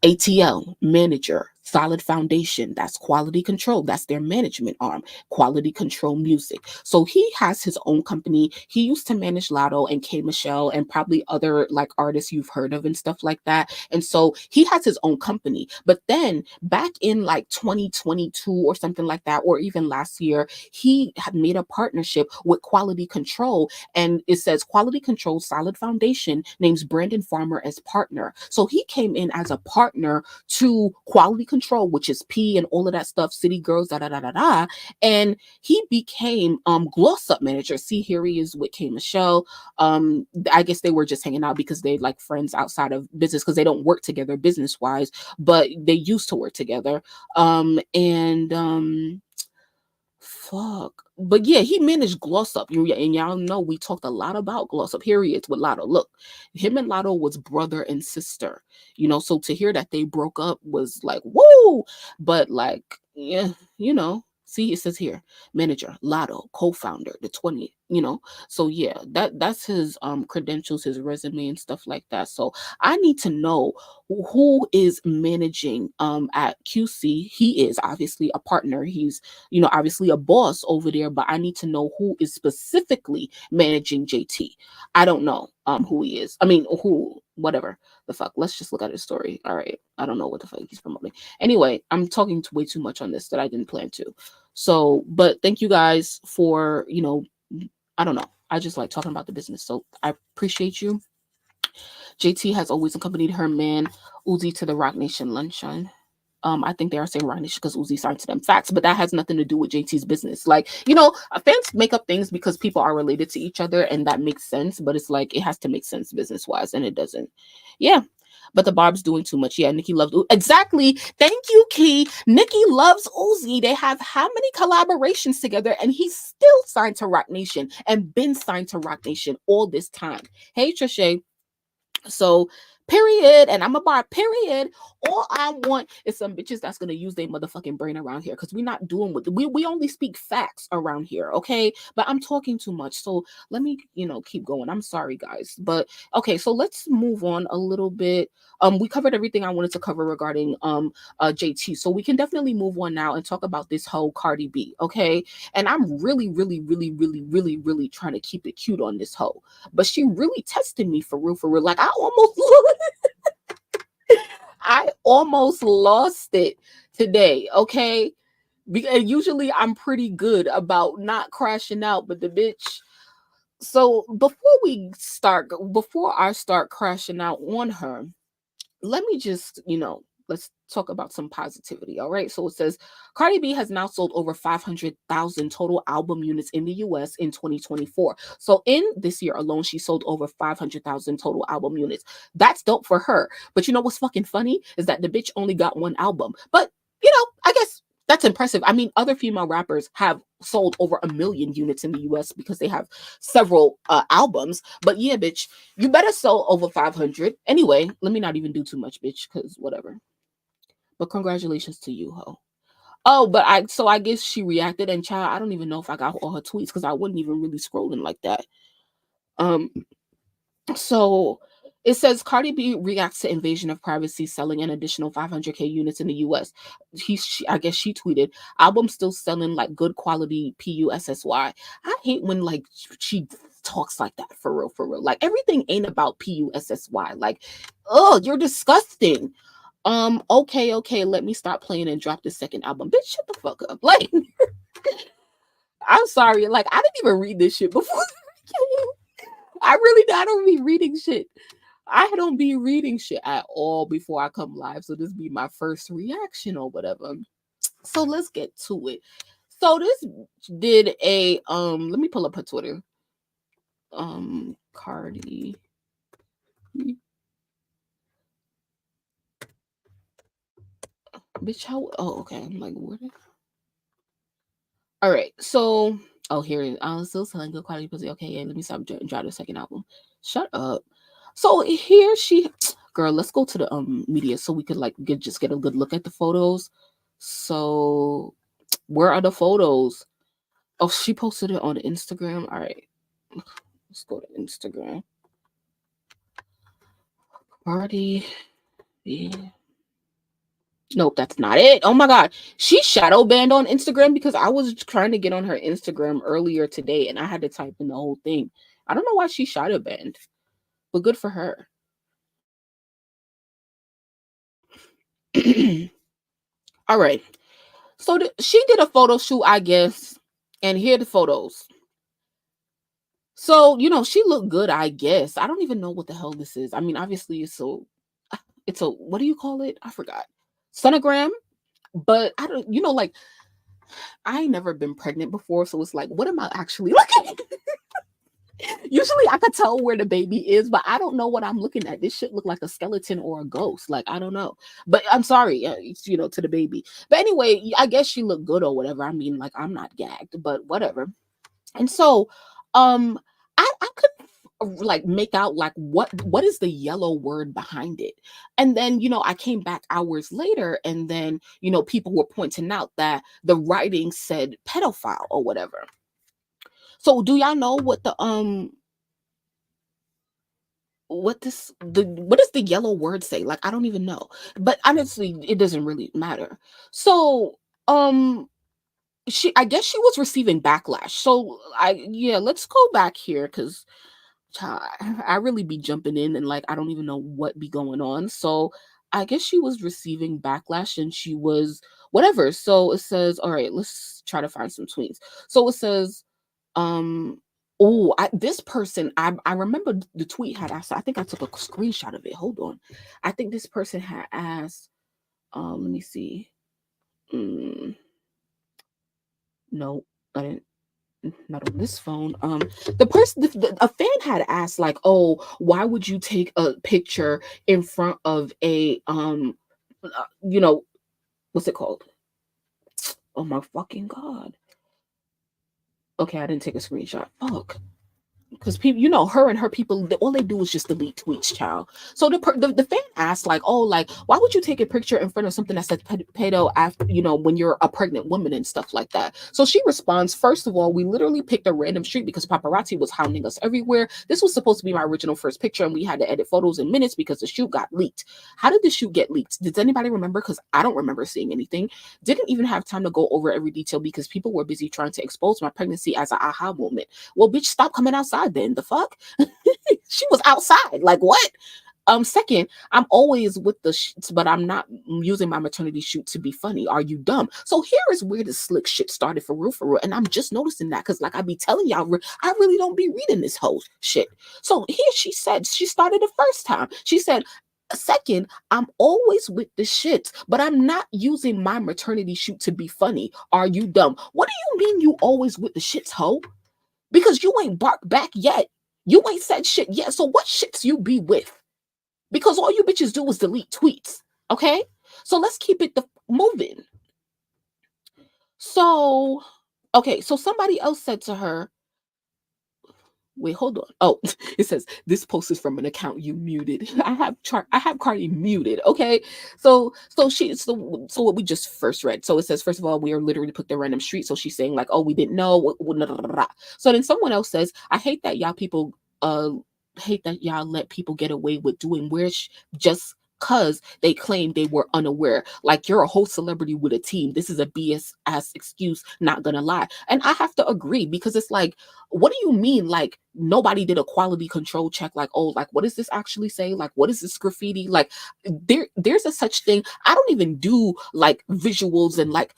ATL manager, Solid Foundation. That's Quality Control. That's their management arm, Quality Control Music. So he has his own company. He used to manage Latto and K Michelle and probably other like artists you've heard of and stuff like that. And so he has his own company. But then back in like 2022 or something like that, or even last year, he had made a partnership with Quality Control, and it says Quality Control Solid Foundation names Brandon Farmer as partner. So he came in as a partner to Quality Control, which is P and all of that stuff, City Girls, and he became Gloss Up Manager. See, here he is with K Michelle. I guess they were just hanging out because they like friends outside of business, because they don't work together business wise, but they used to work together. Fuck. But yeah, he managed Gloss Up. And y'all know we talked a lot about Gloss Up. Here he is with Latto. Look, him and Latto was brother and sister. So to hear that they broke up was like, woo! But like, yeah, see, it says here, manager, Latto, co-founder, the 20th, So yeah, that's his credentials, his resume and stuff like that. So I need to know who is managing at QC. He is obviously a partner. He's obviously a boss over there, but I need to know who is specifically managing JT. I don't know who he is. I mean, whatever the fuck. Let's just look at his story. All right. I don't know what the fuck he's promoting. Anyway, I'm talking way too much on this that I didn't plan to. So, but thank you guys for, I don't know. I just like talking about the business. So I appreciate you. JT has always accompanied her man Uzi to the Rock Nation luncheon. I think they are saying Rock Nation because Uzi signed to them. Facts, but that has nothing to do with JT's business. Like, fans make up things because people are related to each other, and that makes sense. But it's like it has to make sense business wise, and it doesn't. Yeah. But the Barb's doing too much. Yeah, Nicki loves exactly. Thank you, Key. Nicki loves Uzi. They have how many collaborations together, and he's still signed to Rock Nation and been signed to Rock Nation all this time. Hey, Trisha. So, period. And I'm a bar, period. All I want is some bitches that's gonna use their motherfucking brain around here, because we're not doing what we only speak facts around here, okay? But I'm talking too much, so let me keep going. I'm sorry, guys, but okay. So let's move on a little bit. We covered everything I wanted to cover regarding JT, so we can definitely move on now and talk about this whole Cardi B, okay? And I'm really, really, really, really, really, really trying to keep it cute on this hoe, but she really tested me for real, for real. Like I almost lost it today, okay? Because usually I'm pretty good about not crashing out, but the bitch. So before I start crashing out on her, let me just, let's talk about some positivity. All right. So it says Cardi B has now sold over 500,000 total album units in the US in 2024. So in this year alone, she sold over 500,000 total album units. That's dope for her. But you know what's fucking funny is that the bitch only got one album. But, I guess that's impressive. I mean, other female rappers have sold over 1 million units in the US because they have several albums. But yeah, bitch, you better sell over 500. Anyway, let me not even do too much, bitch, because whatever. But congratulations to you, ho. Oh, but I guess she reacted, and child, I don't even know if I got all her tweets because I wasn't even really scrolling like that. So it says Cardi B reacts to invasion of privacy, selling an additional 500K units in the US. I guess she tweeted, album still selling like good quality PUSSY. I hate when like she talks like that, for real, for real. Like everything ain't about PUSSY. Like, oh, you're disgusting. Okay, let me stop playing and drop the second album. Bitch, shut the fuck up. Like, I'm sorry. Like, I didn't even read this shit before. I don't be reading shit. I don't be reading shit at all before I come live. So this be my first reaction or whatever. So let's get to it. So this did a let me pull up her Twitter. Cardi. Bitch, how okay. I'm like, what? All right, so here it is. I'm still selling good quality pussy. Okay, yeah, let me stop drop the second album. Shut up. So here she, girl, let's go to the media so we could like just get a good look at the photos. So where are the photos? Oh, she posted it on Instagram. All right, let's go to Instagram. Cardi B. Nope, that's not it. Oh my god, she shadow banned on Instagram because I was trying to get on her Instagram earlier today and I had to type in the whole thing. I don't know why she shadow banned, but good for her. All right, so she did a photo shoot, I guess, and here are the photos. So she looked good, I guess. I don't even know what the hell this is. I mean, obviously it's a what do you call it? I forgot. Sonogram. But I don't, like, I ain't never been pregnant before, so it's like, what am I actually looking at? Usually I could tell where the baby is, but I don't know what I'm looking at. This shit look like a skeleton or a ghost. Like, I don't know. But I'm sorry, it's, to the baby. But anyway, I guess she looked good or whatever. I mean, like, I'm not gagged, but whatever. And so, I could like make out like what is the yellow word behind it. And then, I came back hours later, and then, people were pointing out that the writing said pedophile or whatever. So do y'all know what what does the yellow word say? Like, I don't even know. But honestly, it doesn't really matter. So I guess she was receiving backlash. So let's go back here, because I really be jumping in, and like I don't even know what be going on. So I guess she was receiving backlash, and she was whatever. So it says, all right, let's try to find some tweets. So it says, this person, I remember the tweet had asked, I think I took a screenshot of it. Hold on. I think this person had asked, let me see. No, I didn't. Not on this phone. The person, a fan had asked, like, oh, why would you take a picture in front of a what's it called? Oh my fucking god. Okay, I didn't take a screenshot. Fuck. Because people, her and her people, all they do is just delete tweets, child. So the fan asked, like, oh, like, why would you take a picture in front of something that says pedo after, when you're a pregnant woman and stuff like that? So she responds, first of all, we literally picked a random street because paparazzi was hounding us everywhere. This was supposed to be my original first picture, and we had to edit photos in minutes because the shoot got leaked. How did the shoot get leaked? Does anybody remember? Because I don't remember seeing anything. Didn't even have time to go over every detail because people were busy trying to expose my pregnancy as an aha moment. Well, bitch, stop coming outside then. The fuck? She was outside. Like, what? Second, I'm always with the shits, but I'm not using my maternity shoot to be funny. Are you dumb? So here is where the slick shit started for real. And I'm just noticing that because, like, I be telling y'all, I really don't be reading this whole shit. So here she said, she started the first time. She said, second, I'm always with the shits, but I'm not using my maternity shoot to be funny. Are you dumb? What do you mean you always with the shits, ho? Because you ain't barked back yet. You ain't said shit yet. So what shits you be with? Because all you bitches do is delete tweets. Okay? So let's keep it moving. So, okay. So somebody else said to her, wait, hold on. Oh, it says this post is from an account you muted. I have Cardi muted. Okay, so what we just first read. So it says, first of all, we are literally put the random street. So she's saying like, oh, we didn't know. So then someone else says, I hate that y'all people let people get away with doing weird just because they claim they were unaware. Like, you're a whole celebrity with a team. This is a BS ass excuse, not gonna lie. And I have to agree, because it's like, what do you mean? Like, nobody did a quality control check? Like, oh, like, what does this actually say? Like, what is this graffiti? Like, there's a such thing. I don't even do like visuals and like,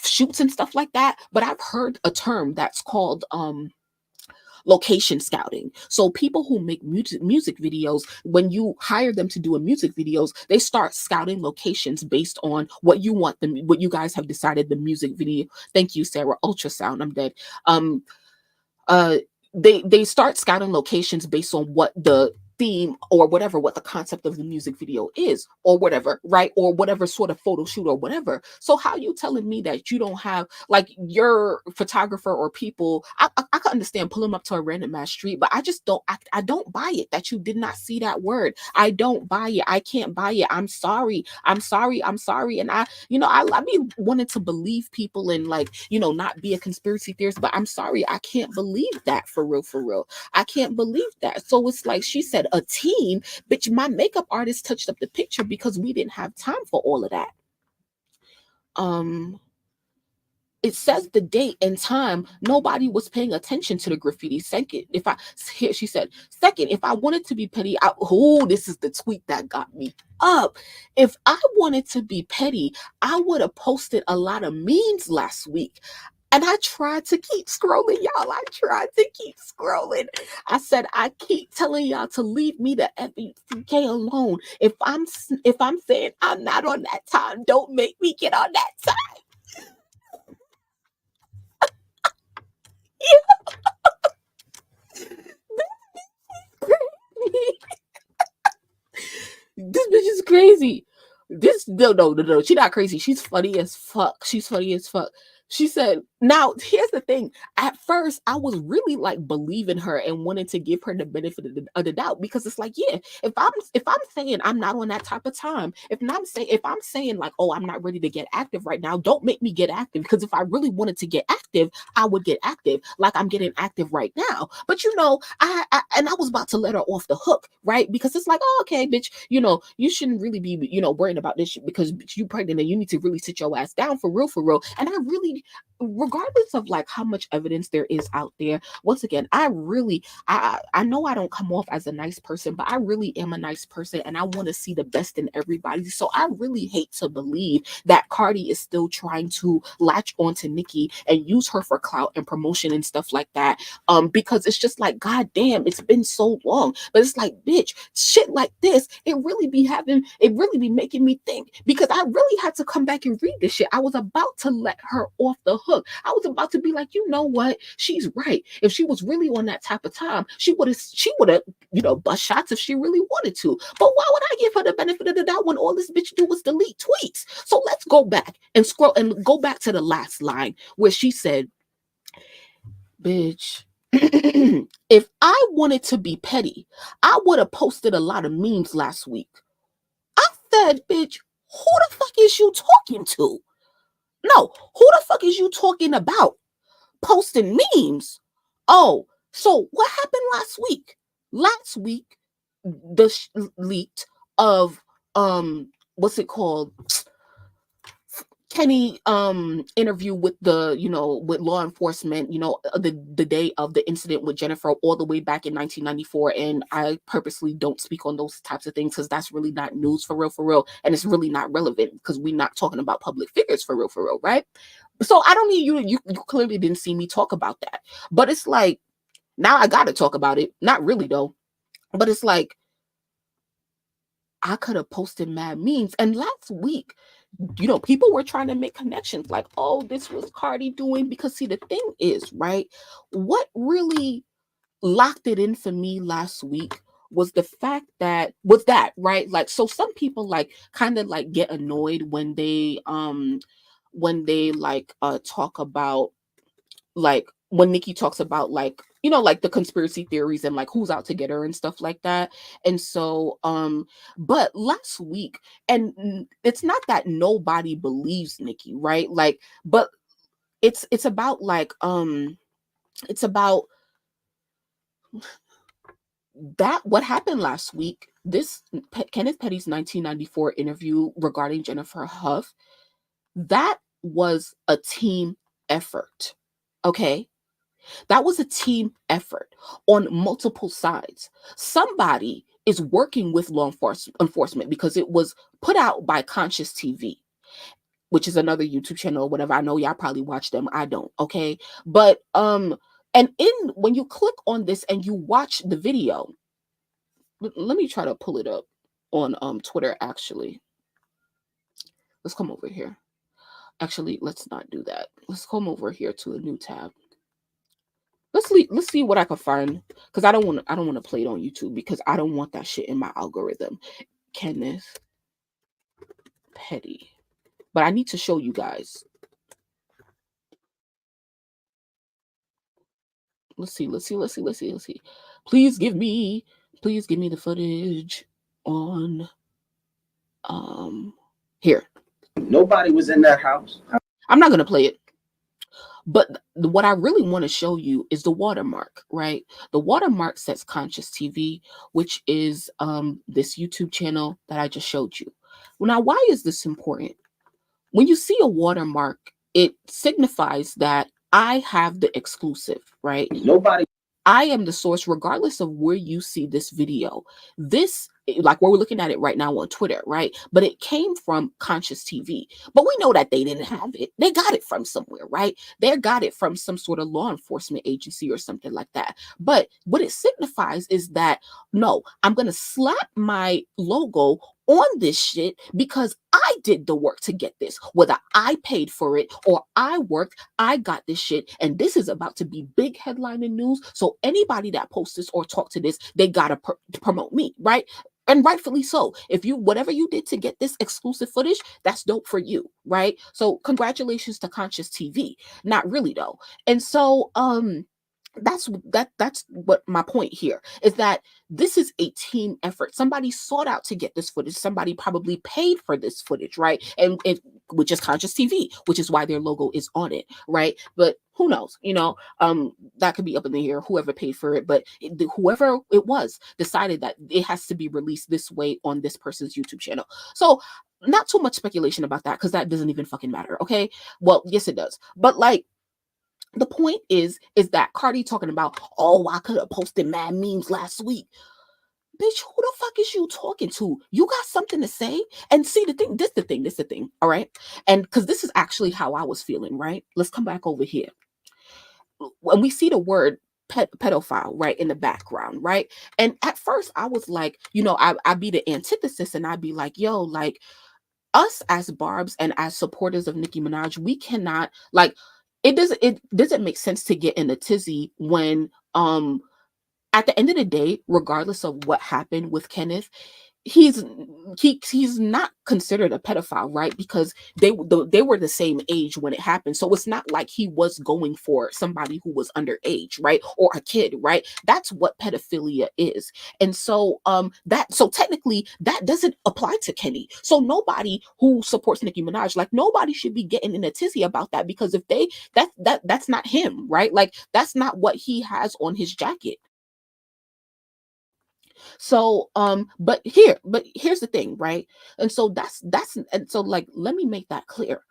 shoots and stuff like that. But I've heard a term that's called location scouting. So people who make music videos, when you hire them to do a music videos, they start scouting locations based on what you want them, what you guys have decided the music video. Thank you, Sarah. Ultrasound. I'm dead. They start scouting locations based on what the theme or whatever, what the concept of the music video is, or whatever, right? Or whatever sort of photo shoot or whatever. So how you telling me that you don't have, like, your photographer or people, I can understand pulling up to a random ass street, but I just don't, I don't buy it that you did not see that word. I don't buy it. I can't buy it. I'm sorry. I'm sorry. And I be wanting to believe people and, like, not be a conspiracy theorist, but I'm sorry. I can't believe that for real. I can't believe that. So it's like she said, a team, bitch, my makeup artist touched up the picture because we didn't have time for all of that. It says the date and time. Nobody was paying attention to the graffiti. Second, she said, second, if I wanted to be petty, this is the tweet that got me up. If I wanted to be petty, I would have posted a lot of memes last week. And I tried to keep scrolling, y'all. I said, I keep telling y'all to leave me the FEK alone. If I'm saying I'm not on that time, don't make me get on that time. This bitch is crazy. No. She's not crazy. She's funny as fuck. She's funny as fuck. She said, now here's the thing. At first, I was really like believing her and wanting to give her the benefit of the doubt, because it's like, yeah, if I'm saying I'm not on that type of time, if I'm saying like, oh, I'm not ready to get active right now, don't make me get active, because if I really wanted to get active, I would get active like I'm getting active right now. But you know, I was about to let her off the hook, right? Because it's like, oh, okay, bitch, you know, you shouldn't really be, you know, worrying about this shit because bitch, you pregnant and you need to really sit your ass down for real, for real. And I really, regardless of like how much evidence there is out there, once again, I know I don't come off as a nice person, but I really am a nice person and I want to see the best in everybody. So I really hate to believe that Cardi is still trying to latch onto Nicki and use her for clout and promotion and stuff like that, because it's just like, god damn, it's been so long. But it's like, bitch, shit like this, it really be making me think, because I really had to come back and read this shit. I was about to let her off the hook. I was about to be like, you know what? She's right. If she was really on that type of time, she would have, you know, bust shots if she really wanted to. But why would I give her the benefit of the doubt when all this bitch do was delete tweets? So let's go back and scroll and go back to the last line where she said, bitch, if I wanted to be petty, I would have posted a lot of memes last week. I said, bitch, who the fuck is you talking to? No, who the fuck is you talking about? Posting memes. Oh, so what happened last week? Last week, the leaked of what's it called? Kenny interview with the, you know, with law enforcement, you know, the day of the incident with Jennifer all the way back in 1994. And I purposely don't speak on those types of things because that's really not news for real, and it's really not relevant because we're not talking about public figures for real, right? So I don't need you clearly didn't see me talk about that. But it's like, now I gotta talk about it. Not really though. But it's like, I could have posted mad memes. And last week, you know, people were trying to make connections like, oh, this was Cardi doing, because see, the thing is, right, what really locked it in for me last week was the fact that right, like, so some people like kind of like get annoyed when they like talk about, like, when Nicki talks about, like, you know, like the conspiracy theories and like who's out to get her and stuff like that. And so but last week, and it's not that nobody believes Nicki, right? Like, but it's about like it's about that what happened last week. This Kenneth Petty's 1994 interview regarding Jennifer Huff, that was a team effort. Okay, that was a team effort on multiple sides. Somebody is working with law enforcement because it was put out by Conscious TV, which is another YouTube channel or whatever. I know y'all probably watch them. I don't. Okay. But and when you click on this and you watch the video, let me try to pull it up on Twitter actually. Let's come over here. Actually, let's not do that. Let's come over here to a new tab. Let's see what I can find, because I don't want to play it on YouTube because I don't want that shit in my algorithm. Kenneth Petty, but I need to show you guys. Let's see. Please give me the footage on here. Nobody was in that house. I'm not gonna play it. But what I really want to show you is the watermark, right? The watermark says Conscious TV, which is this YouTube channel that I just showed you. Well, now, why is this important? When you see a watermark, it signifies that I have the exclusive, right? Nobody. I am the source, regardless of where you see this video. This, like where we're looking at it right now on Twitter, right? But it came from Conscious TV. But we know that they didn't have it. They got it from somewhere, right? They got it from some sort of law enforcement agency or something like that. But what it signifies is that, no, I'm going to slap my logo on this shit because I did the work to get this. Whether I paid for it or I worked, I got this shit. And this is about to be big headline in news. So anybody that posts this or talk to this, they gotta promote me, right? And rightfully so. If you, whatever you did to get this exclusive footage, that's dope for you, right? So congratulations to Conscious TV. Not really though. And so that's what my point here is, that this is a team effort. Somebody sought out to get this footage. Somebody probably paid for this footage, right? And it, which is Conscious TV, which is why their logo is on it, right? But who knows, that could be up in the air, whoever paid for it, but whoever it was decided that it has to be released this way on this person's YouTube channel. So not too much speculation about that, because that doesn't even fucking matter. Okay, well, yes it does, but like, the point is that Cardi talking about, oh, I could have posted mad memes last week. Bitch, who the fuck is you talking to? You got something to say? And see, this the thing, all right? And because this is actually how I was feeling, right? Let's come back over here. When we see the word pedophile, right, in the background, right? And at first I was like, I'd be the antithesis, and I'd be like, yo, like, us as Barbs and as supporters of Nicki Minaj, we cannot, like, it doesn't make sense to get in a tizzy when at the end of the day, regardless of what happened with Kenneth, he's not considered a pedophile, right? Because they were the same age when it happened. So it's not like he was going for somebody who was underage, right? Or a kid, right? That's what pedophilia is. And so so technically that doesn't apply to Kenny. So nobody who supports Nicki Minaj, like, nobody should be getting in a tizzy about that, because if that's not him, right? Like, that's not what he has on his jacket. So but here's the thing, right? And so and so, like, let me make that clear.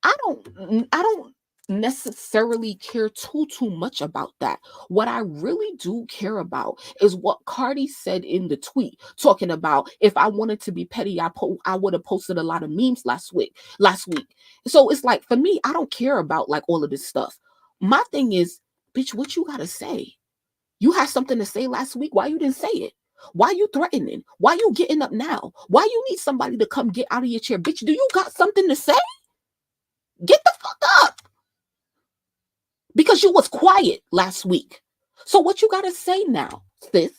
I don't necessarily care too much about that. What I really do care about is what Cardi said in the tweet, talking about, if I wanted to be petty, I would have posted a lot of memes last week. So it's like, for me, I don't care about like all of this stuff. My thing is, bitch, what you gotta say? You had something to say last week. Why you didn't say it? Why you threatening? Why you getting up now? Why you need somebody to come get out of your chair? Bitch, do you got something to say? Get the fuck up. Because you was quiet last week. So what you got to say now, sis?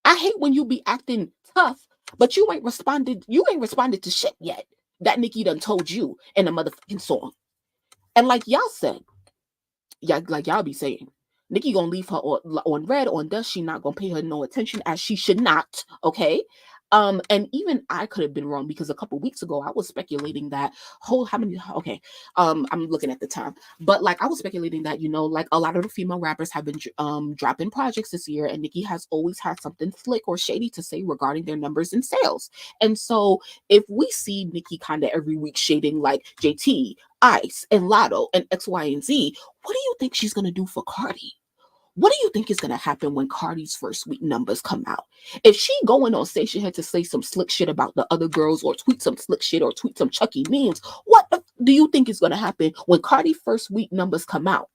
I hate when you be acting tough, but you ain't responded to shit yet that Nicki done told you in a motherfucking song. And like y'all said, like y'all be saying, Nicki gonna leave her on red, on dust. She not gonna pay her no attention, as she should not. Okay. And even I could have been wrong, because a couple weeks ago I was speculating that I'm looking at the time, but like, I was speculating that, like, a lot of the female rappers have been dropping projects this year, and Nicki has always had something slick or shady to say regarding their numbers and sales. And so if we see Nicki kind of every week shading like JT, Ice, and Latto, and X, Y, and Z, what do you think she's gonna do for Cardi? What do you think is going to happen when Cardi's first week numbers come out? If she going on station here to say some slick shit about the other girls, or tweet some slick shit, or tweet some Chucky memes, what do you think is going to happen when Cardi first week numbers come out?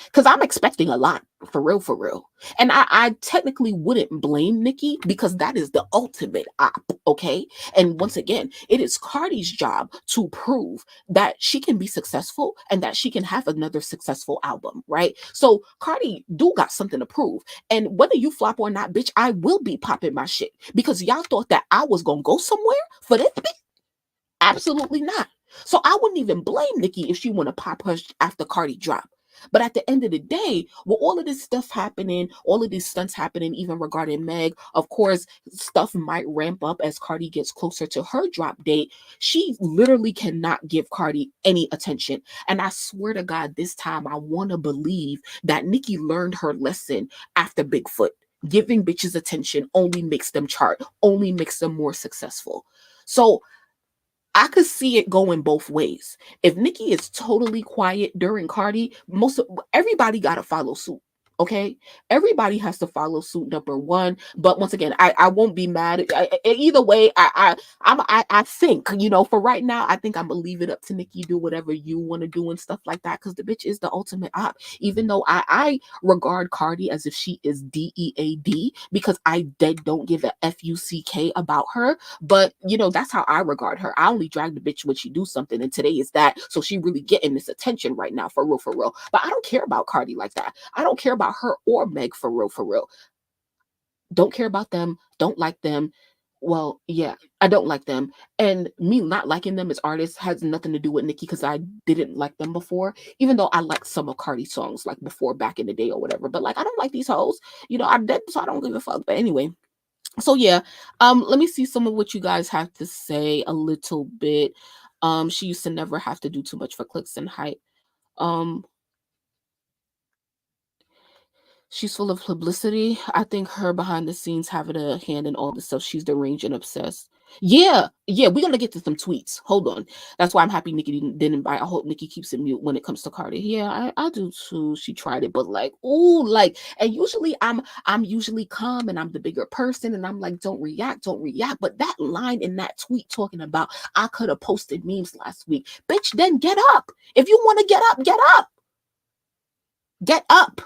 Because I'm expecting a lot, for real. And I technically wouldn't blame Nicki, because that is the ultimate op, okay? And once again, it is Cardi's job to prove that she can be successful and that she can have another successful album, right? So Cardi do got something to prove. And whether you flop or not, bitch, I will be popping my shit, because y'all thought that I was gonna go somewhere for this bitch? Absolutely not. So I wouldn't even blame Nicki if she want to pop her after Cardi drop. But at the end of the day, with all of this stuff happening, all of these stunts happening, even regarding Meg, of course, stuff might ramp up as Cardi gets closer to her drop date. She literally cannot give Cardi any attention. And I swear to God, this time I want to believe that Nicki learned her lesson after Bigfoot. Giving bitches attention only makes them chart, only makes them more successful. So I could see it going both ways. If Nicki is totally quiet during Cardi, everybody got to follow suit. Okay, everybody has to follow suit, number one. But once again, I won't be mad. Either way, I think, for right now, I think I'm gonna leave it up to Nicki. Do whatever you want to do and stuff like that, because the bitch is the ultimate op. Even though I regard Cardi as if she is DEAD, because I don't give a FUCK about her. But that's how I regard her. I only drag the bitch when she do something, and today is that. So she really getting this attention right now, for real. But I don't care about Cardi like that. I don't care about her or Meg, for real. don't care about them, don't like them. Well, yeah, I don't like them. And me not liking them as artists has nothing to do with Nicki because I didn't like them before, even though I liked some of Cardi's songs like before back in the day or whatever. But like, I don't like these hoes, you know, I'm dead, so I don't give a fuck. But anyway, so yeah, let me see some of what you guys have to say a little bit. She used to never have to do too much for clicks and hype. Um, She's full of publicity. I think her behind the scenes having a hand in all this stuff. She's deranged and obsessed. Yeah, yeah, we're gonna get to some tweets. Hold on. That's why I'm happy Nicki didn't buy. I hope Nicki keeps it mute when it comes to Cardi. Yeah, I do too. She tried it, but like, ooh, like, and usually I'm usually calm and I'm the bigger person, and I'm like, don't react, don't react. But that line in that tweet talking about I could have posted memes last week, bitch, then get up. If you want to get up, get up. Get up.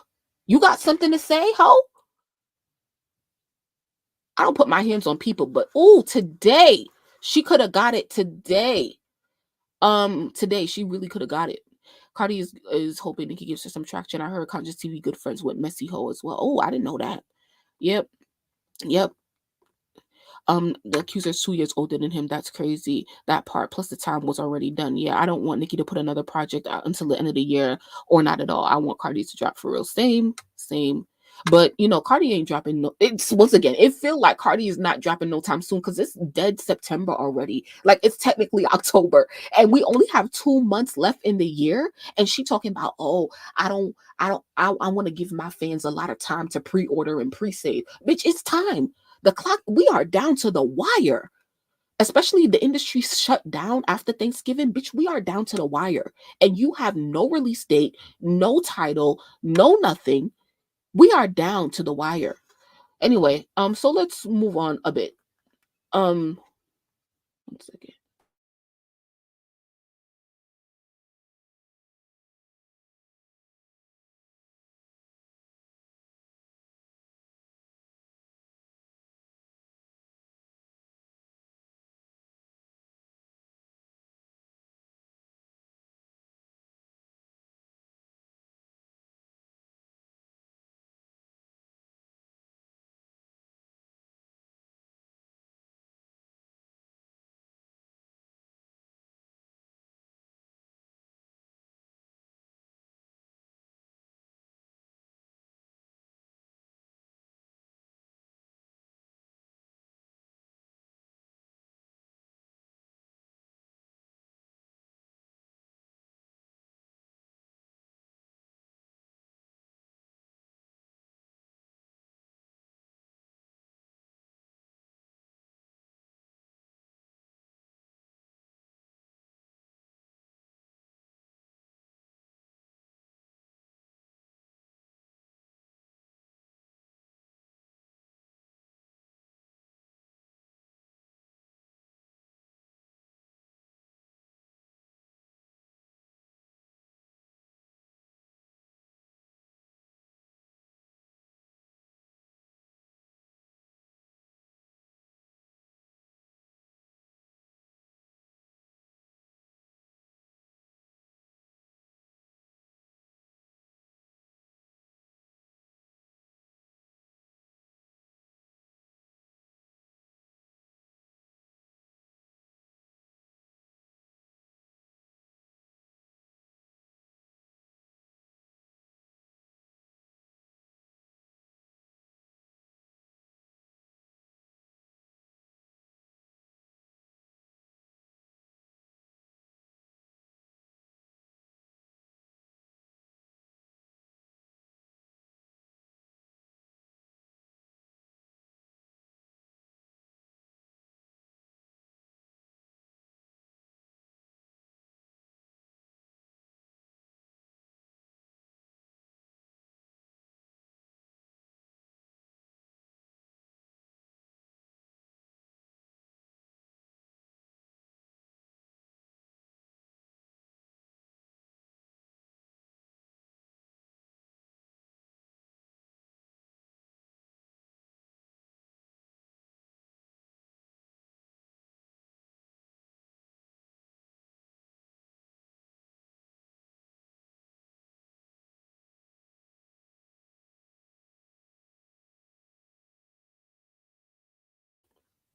You got something to say, ho? I don't put my hands on people, but ooh, today she could have got it today. Today she really could have got it. Cardi is hoping Nicki gives her some traction. I heard Conscious TV good friends with Messy Ho as well. Oh, I didn't know that. Yep, yep. The accuser's 2 years older than him. That's crazy. That part, plus the time was already done. Yeah, I don't want Nicki to put another project out until the end of the year or not at all. I want Cardi to drop for real. Same. But you know, Cardi ain't dropping no. It's once again, it feel like Cardi is not dropping no time soon because it's dead September already. Like it's technically October, and we only have 2 months left in the year. And she talking about, oh, I want to give my fans a lot of time to pre-order and pre-save. Bitch, it's time. The clock, we are down to the wire. Especially the industry shut down after Thanksgiving. Bitch, we are down to the wire. And you have no release date, no title, no nothing. We are down to the wire. Anyway, so let's move on a bit. 1 second.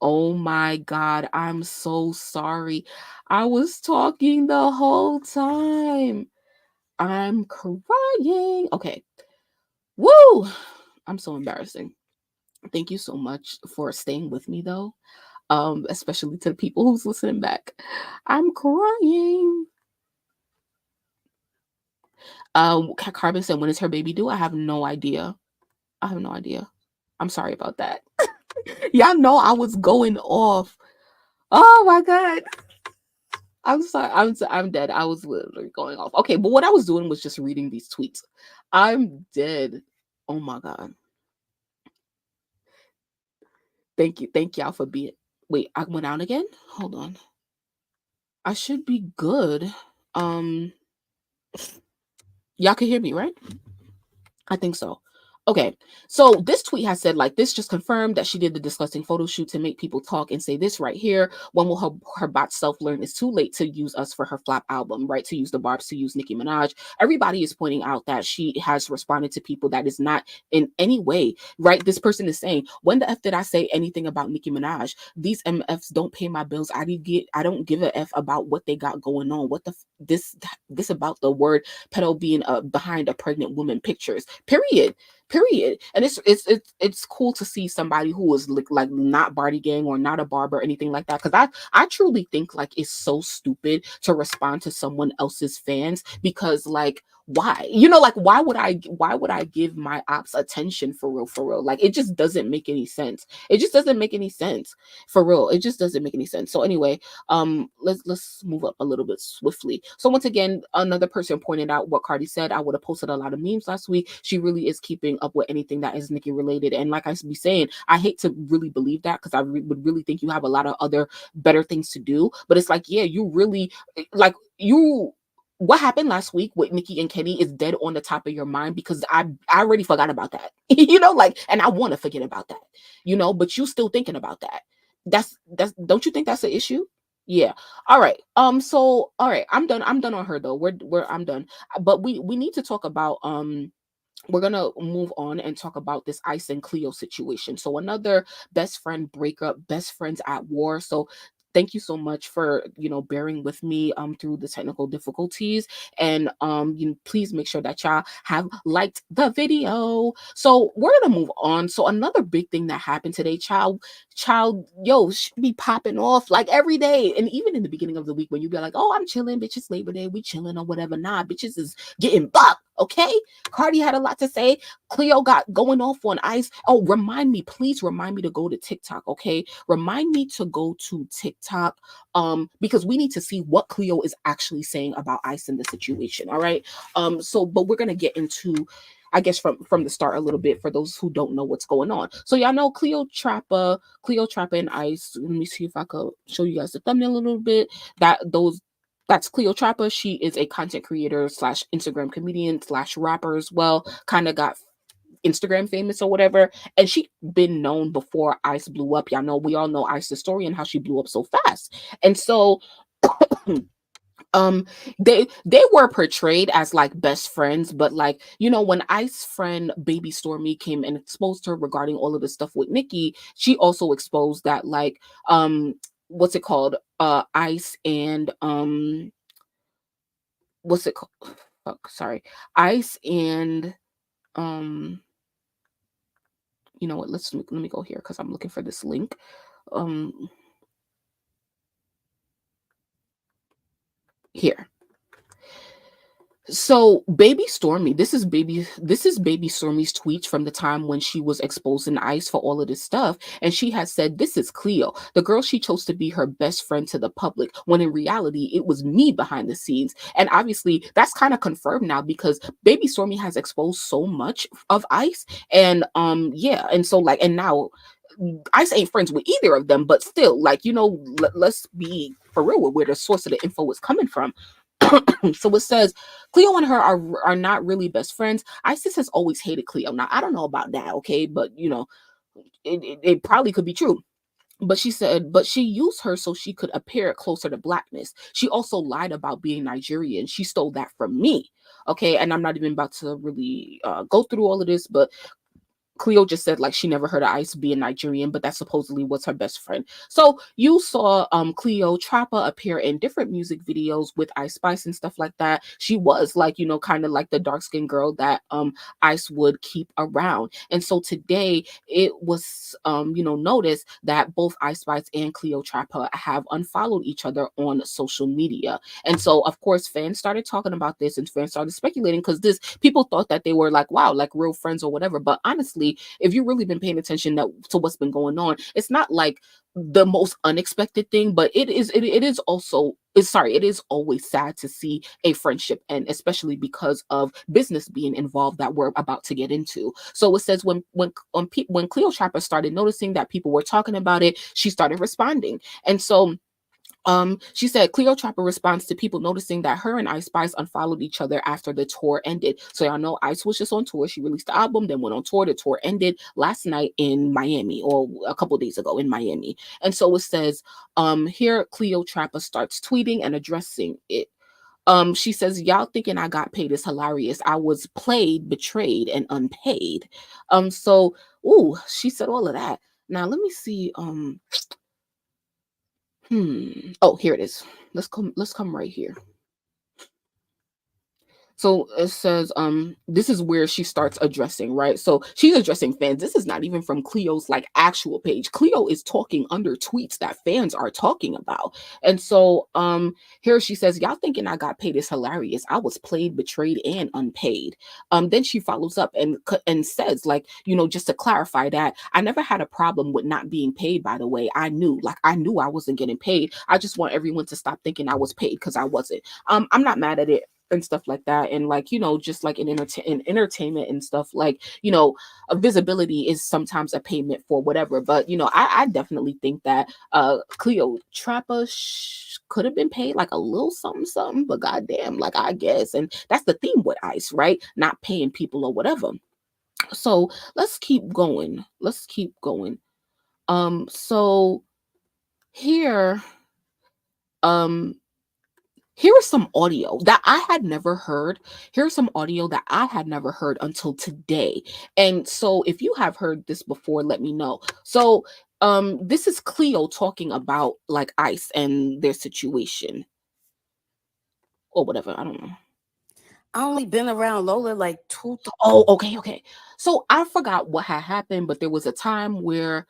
Oh my God, I'm so sorry. I was talking the whole time. I'm crying. Okay. Woo! I'm so embarrassing. Thank you so much for staying with me though. Especially to the people who's listening back. I'm crying. Carbon said, when is her baby due? I have no idea. I have no idea. I'm sorry about that. Y'all know I was going off. Oh my God. I'm sorry. I'm dead. I was literally going off. Okay, but what I was doing was just reading these tweets. I'm dead. Oh my God. Thank you. Thank y'all for being. Wait, I went out again? Hold on. I should be good. Um, y'all can hear me, right? I think so. Okay, so this tweet has said, like, this just confirmed that she did the disgusting photo shoot to make people talk and say this right here. When will her bot self learn it's too late to use us for her flop album, right? To use the barbs, to use Nicki Minaj. Everybody is pointing out that she has responded to people that is not in any way, right? This person is saying, when the F did I say anything about Nicki Minaj? These MFs don't pay my bills. I don't give a F about what they got going on. What the this about the word pedo being behind a pregnant woman pictures. Period. And it's cool to see somebody who is like not Barty gang or not a barber or anything like that, because I truly think like it's so stupid to respond to someone else's fans, because like, why, like, why would I give my ops attention for real? Like, it just doesn't make any sense. It just doesn't make any sense for real. It just doesn't make any sense. So anyway, let's move up a little bit swiftly. So once again, another person pointed out what Cardi said. I would have posted a lot of memes last week. She really is keeping up with anything that is Nicki related, and like I be saying, I hate to really believe that, because I would really think you have a lot of other better things to do. But it's like, yeah, you really like you. What happened last week with Nicki and Kenny is dead on the top of your mind, because I already forgot about that, like, and I want to forget about that, but you still thinking about that. That's don't you think that's an issue? Yeah. All right. So all right, I'm done on her though. I'm done. But we need to talk about we're gonna move on and talk about this Ice and Cleo situation. So another best friend breakup, best friends at war. So thank you so much for bearing with me through the technical difficulties, and please make sure that y'all have liked the video. So we're gonna move on. So another big thing that happened today, child, should be popping off like every day, and even in the beginning of the week when you be like, oh, I'm chilling, bitch, it's Labor Day, we chilling or whatever. Nah, bitches is getting bucked. Okay, Cardi had a lot to say. Cleo got going off on Ice. Oh, please remind me to go to TikTok. Okay, remind me to go to TikTok, because we need to see what Cleo is actually saying about Ice in the situation. All right, so but we're gonna get into, I guess, from the start a little bit for those who don't know what's going on. So y'all know Cleotrapa and Ice. Let me see if I could show you guys the thumbnail a little bit. That's Cleotrapa. She is a content creator / Instagram comedian / rapper as well. Kind of got Instagram famous or whatever. And she been known before Ice blew up. We all know Ice's story and how she blew up so fast. And so they were portrayed as like best friends, but like, when Ice friend Baby Stormy came and exposed her regarding all of the stuff with Nicki, she also exposed that like what's it called, Ice and what's it called, sorry, Ice and you know what, let me go here because I'm looking for this link. Here. So Baby Stormy, this is Baby Stormy's tweets from the time when she was exposing Ice for all of this stuff. And she has said, this is Cleo, the girl she chose to be her best friend to the public, when in reality, it was me behind the scenes. And obviously that's kind of confirmed now, because Baby Stormy has exposed so much of Ice. And yeah, and so like, and now Ice ain't friends with either of them, but still, like, let's be for real with where the source of the info is coming from. So it says Cleo and her are not really best friends. Isis has always hated Cleo. Now I don't know about that, okay, but it probably could be true. But she said, but she used her so she could appear closer to blackness. She also lied about being Nigerian. She stole that from me. Okay, and I'm not even about to really go through all of this, but Cleo just said like she never heard of Ice being Nigerian, but that supposedly was her best friend. So you saw Cleotrapa appear in different music videos with Ice Spice and stuff like that. She was like, you know, kind of like the dark-skinned girl that Ice would keep around. And so today it was you know, noticed that both Ice Spice and Cleotrapa have unfollowed each other on social media. And so of course fans started talking about this and fans started speculating because this people thought that they were like, wow, like real friends or whatever. But honestly, if you've really been paying attention to what's been going on, it's not like the most unexpected thing, but it is always sad to see a friendship end, especially because of business being involved that we're about to get into. So it says when Cleotrapa started noticing that people were talking about it, she started responding. And so she said Cleotrapa responds to people noticing that her and Ice Spice unfollowed each other after the tour ended. So y'all know Ice was just on tour. She released the album, then went on tour. The tour ended last night in Miami, or a couple days ago in Miami. And so it says, here Cleotrapa starts tweeting and addressing it. She says, y'all thinking I got paid is hilarious. I was played, betrayed, and unpaid. So she said all of that. Now let me see. Oh, here it is. Let's come right here. So it says, this is where she starts addressing, right? So she's addressing fans. This is not even from Cleo's like actual page. Cleo is talking under tweets that fans are talking about. And so here she says, y'all thinking I got paid is hilarious. I was played, betrayed, and unpaid. Then she follows up and says, like, you know, just to clarify that I never had a problem with not being paid, by the way. I knew I wasn't getting paid. I just want everyone to stop thinking I was paid because I wasn't. I'm not mad at it and stuff like that. And like, you know, just like in entertainment and stuff, like, you know, a visibility is sometimes a payment for whatever. But you know, I definitely think that Cleotrapa could have been paid like a little something, but goddamn, like, I guess. And that's the theme with Ice, right? Not paying people or whatever. So let's keep going. So here here is some audio that I had never heard. Here's some audio that I had never heard until today. And so if you have heard this before, let me know. So this is Cleo talking about like Ice and their situation or whatever. I don't know. I only been around Lola like Oh, okay. So I forgot what had happened, but there was a time where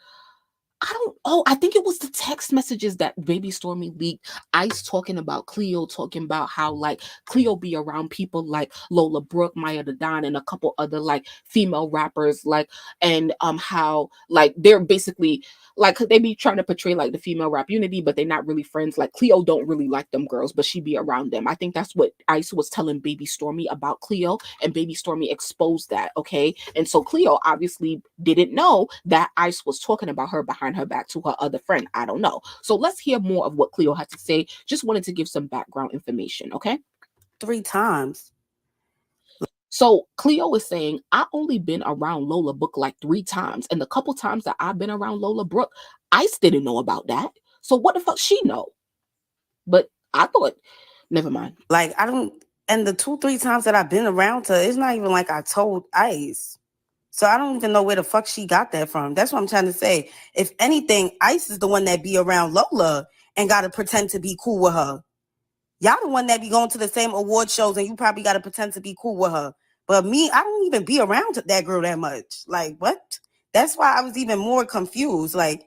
I think it was the text messages that Baby Stormy leaked. Ice talking about Cleo, talking about how like Cleo be around people like Lola Brooke, Maya the Don, and a couple other like female rappers, like, and how like they're basically like they be trying to portray like the female rap unity, but they're not really friends. Like Cleo don't really like them girls, but she be around them. I think that's what Ice was telling Baby Stormy about Cleo, and Baby Stormy exposed that. Okay, and so Cleo obviously didn't know that Ice was talking about her behind her back to her other friend. I don't know. So let's hear more of what Cleo had to say. Just wanted to give some background information. Okay, 3 times. so Cleo is saying, I only been around Lola Brooke like 3 times. And the couple times that I've been around Lola Brooke, Ice didn't know about that. So what the fuck she know? But I thought, never mind. Like, I don't, and the 2-3 times that I've been around her, it's not even like I told Ice. So I don't even know where the fuck she got that from. That's what I'm trying to say. If anything, Ice is the one that be around Lola and got to pretend to be cool with her. Y'all the one that be going to the same award shows and you probably got to pretend to be cool with her. But me, I don't even be around that girl that much. Like, what? That's why I was even more confused. Like,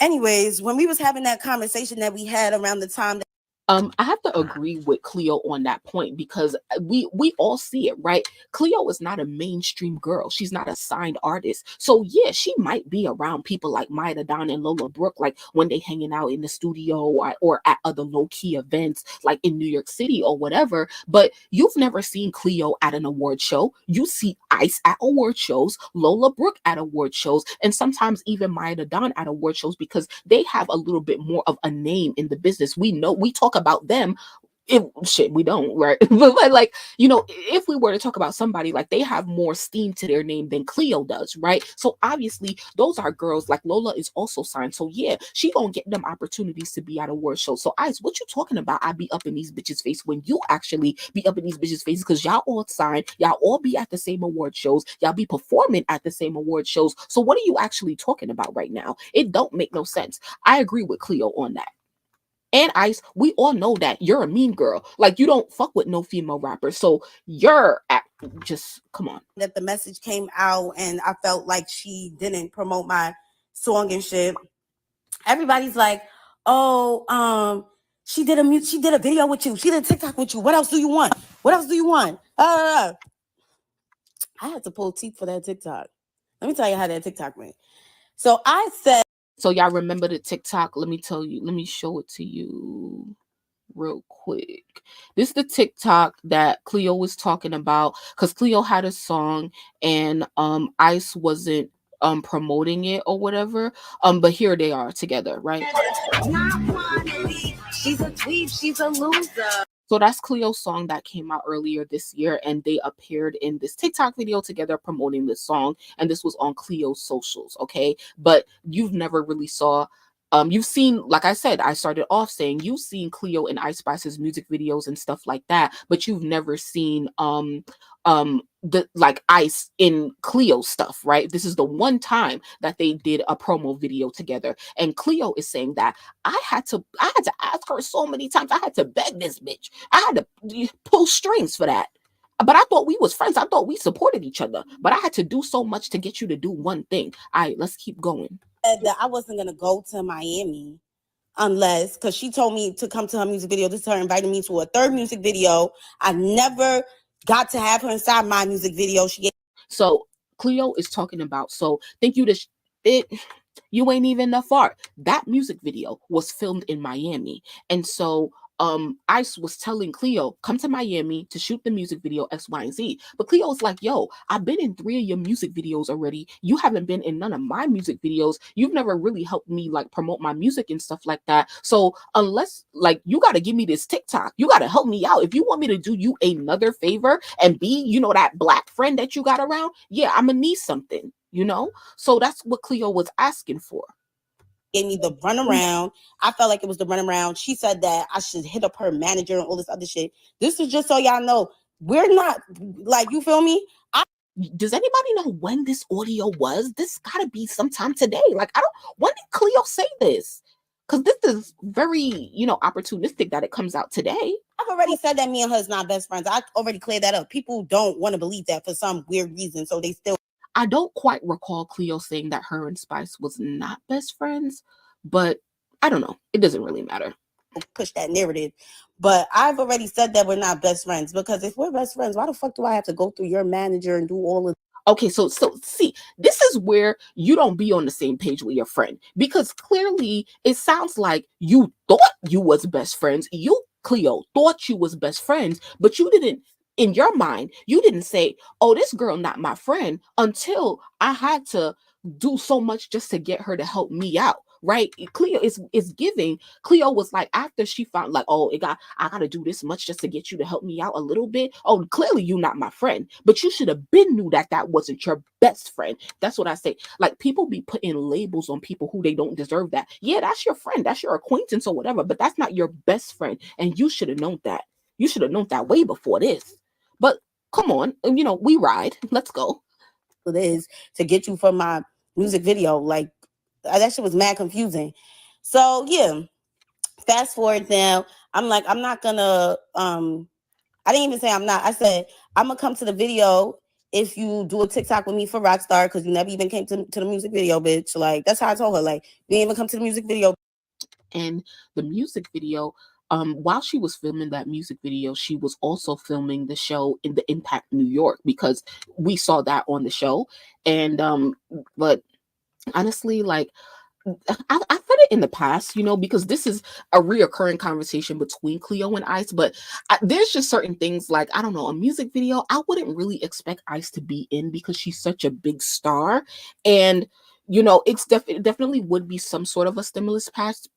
Anyways, when we was having that conversation that we had around the time that I have to agree with Cleo on that point because we all see it, right? Cleo is not a mainstream girl. She's not a signed artist. So yeah, she might be around people like Maya Don and Lola Brooke, like when they hanging out in the studio or at other low-key events like in New York City or whatever. But you've never seen Cleo at an award show. You see Ice at award shows, Lola Brooke at award shows, and sometimes even Maya Don at award shows because they have a little bit more of a name in the business. We know, we talk about them We don't, right? But like, you know, if we were to talk about somebody, like they have more steam to their name than Cleo does, right? So obviously those are girls. Like Lola is also signed, so yeah, she gonna get them opportunities to be at award shows. So Ice, what you talking about? I be up in these bitches' face when you actually be up in these bitches' faces, because y'all all signed, y'all all be at the same award shows, y'all be performing at the same award shows. So what are you actually talking about right now? It don't make no sense. I agree with Cleo on that. And Ice, we all know that you're a mean girl. Like you don't fuck with no female rappers. So you're just come on. That the message came out and I felt like she didn't promote my song and shit. Everybody's like, oh, she did a video with you. She did a TikTok with you. What else do you want? What else do you want? I had to pull teeth for that TikTok. Let me tell you how that TikTok went. So I said, so y'all remember the TikTok? Let me tell you. Let me show it to you real quick. This is the TikTok that Cleo was talking about, because Cleo had a song and Ice wasn't promoting it or whatever. But here they are together, right? She's a tweet, she's a loser. So that's Cleo's song that came out earlier this year, and they appeared in this TikTok video together promoting this song, and this was on Cleo's socials, okay? But you've never really saw, you've seen, like I said, I started off saying you've seen Cleo and Ice Spice's music videos and stuff like that, but you've never seen the like Ice in Cleo stuff, right? This is the one time that they did a promo video together, and Cleo is saying that I had to ask her so many times. I had to beg this bitch. I had to pull strings for that. But I thought we was friends. I thought we supported each other. But I had to do so much to get you to do one thing. All right, let's keep going. That I wasn't gonna go to Miami unless, because she told me to come to her music video. This is her inviting me to a third music video. I never got to have her inside my music video. So Cleo is talking about, so thank you you ain't even that far. That music video was filmed in Miami. And so Ice was telling Cleo, come to Miami to shoot the music video X, Y, and Z. But Cleo was like, yo, I've been in 3 of your music videos already. You haven't been in none of my music videos. You've never really helped me like promote my music and stuff like that. So unless like you got to give me this TikTok, you got to help me out. If you want me to do you another favor and be, you know, that black friend that you got around, yeah, I'm gonna need something, you know? So that's what Cleo was asking for. Gave me the runaround. I felt like it was the runaround. She said that I should hit up her manager and all this other shit. This is just so y'all know, we're not like, you feel me? Does anybody know when this audio was? This gotta be sometime today. Like, when did Cleo say this? Because this is very, you know, opportunistic that it comes out today. I've already said that me and her is not best friends. I already cleared that up. People don't want to believe that for some weird reason, so they still. I don't quite recall Cleo saying that her and Spice was not best friends, but I don't know. It doesn't really matter. Push that narrative. But I've already said that we're not best friends, because if we're best friends, why the fuck do I have to go through your manager and do all of? Okay, so see, this is where you don't be on the same page with your friend, because clearly it sounds like you thought you was best friends. You, Cleo, thought you was best friends, but you didn't. In your mind, you didn't say, oh, this girl not my friend, until I had to do so much just to get her to help me out, right? Cleo is giving. Cleo was like, after she found like, oh, I gotta do this much just to get you to help me out a little bit. Oh, clearly you not my friend, but you should have been knew that wasn't your best friend. That's what I say. Like, people be putting labels on people who they don't deserve that. Yeah, that's your friend, that's your acquaintance or whatever, but that's not your best friend, and you should have known that. You should have known that way before this. But come on, you know, we ride. Let's go. It is to get you from my music video. Like, that shit was mad confusing. So yeah, fast forward now. I'm like, I'm not gonna. I didn't even say I'm not. I said I'm gonna come to the video if you do a TikTok with me for Rockstar, because you never even came to the music video, bitch. Like, that's how I told her. Like, you didn't even come to the music video. And the music video. While she was filming that music video, she was also filming the show in the Impact New York, because we saw that on the show. And but honestly, like, I've said it in the past, you know, because this is a reoccurring conversation between Cleo and Ice, but there's just certain things, like, I don't know, a music video I wouldn't really expect Ice to be in, because she's such a big star. And you know, it's definitely would be some sort of a stimulus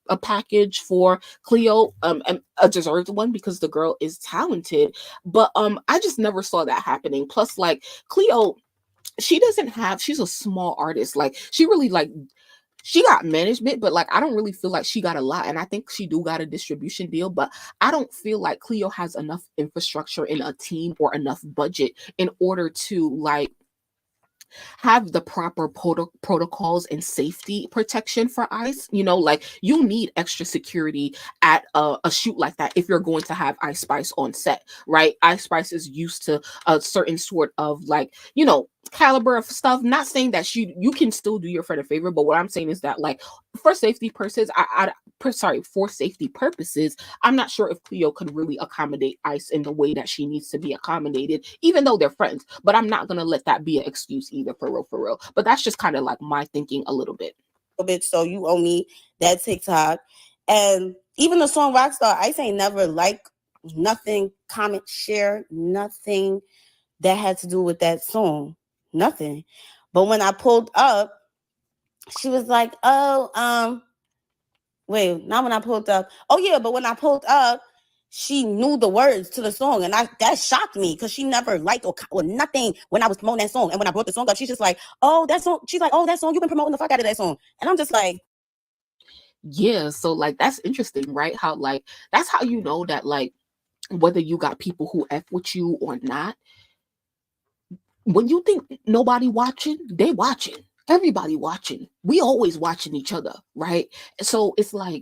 a package for Cleo, and a deserved one because the girl is talented. But I just never saw that happening. Plus, like Cleo, she's a small artist. Like she really like she got management, but like I don't really feel like she got a lot. And I think she do got a distribution deal, but I don't feel like Cleo has enough infrastructure in a team or enough budget in order to like have the proper protocols and safety protection for ICE. You know, like you need extra security at a shoot like that if you're going to have Ice Spice on set, right? Ice Spice is used to a certain sort of like, you know, caliber of stuff. Not saying that you can still do your friend a favor, but what I'm saying is that like for safety purposes, for safety purposes, I'm not sure if Cleo could really accommodate Ice in the way that she needs to be accommodated, even though they're friends. But I'm not gonna let that be an excuse either, for real, for real. But that's just kind of like my thinking a little bit. So you owe me that TikTok. And even the song Rockstar, Ice ain't never like nothing, comment, share, nothing that had to do with that song. Nothing. But when I pulled up, she was like, oh, wait, not when I pulled up. Oh yeah, but when I pulled up, she knew the words to the song, and that shocked me because she never liked or nothing when I was promoting that song. And when I brought the song up, she's just like, "Oh, that song." She's like, "Oh, that song. You've been promoting the fuck out of that song," and I'm just like, yeah. So like that's interesting, right? How like that's how you know that like whether you got people who F with you or not. When you think nobody watching, they watching. Everybody watching. We always watching each other, right? So it's like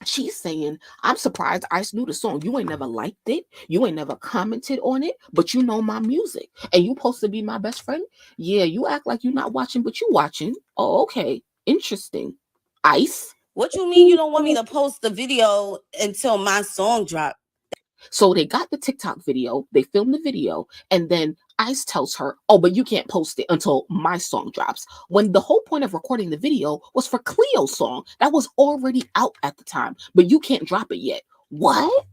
she's saying, I'm surprised Ice knew the song. You ain't never liked it. You ain't never commented on it, but you know my music. And you supposed to be my best friend? Yeah, you act like you're not watching, but you watching. Oh, okay. Interesting. Ice. what you mean you don't want me to post the video until my song drop? So they got the TikTok video, they filmed the video, and then Ice tells her, oh, but you can't post it until my song drops. When the whole point of recording the video was for Cleo's song that was already out at the time, but you can't drop it yet. What?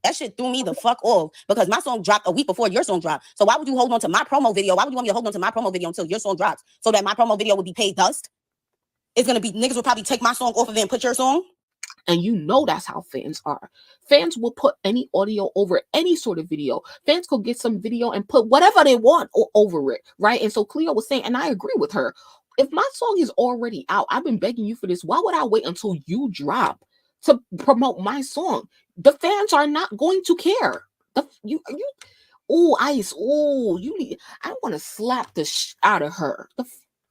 That shit threw me the fuck off because my song dropped a week before your song dropped. So why would you hold on to my promo video? Why would you want me to hold on to my promo video until your song drops so that my promo video would be paid dust? It's going to be, niggas will probably take my song off of it and put your song. And you know that's how fans are. Fans will put any audio over any sort of video. Fans could get some video and put whatever they want over it, right? And so Cleo was saying, and I agree with her, if my song is already out, I've been begging you for this. Why would I wait until you drop to promote my song? The fans are not going to care. Oh, Ice, oh, I want to slap the out of her.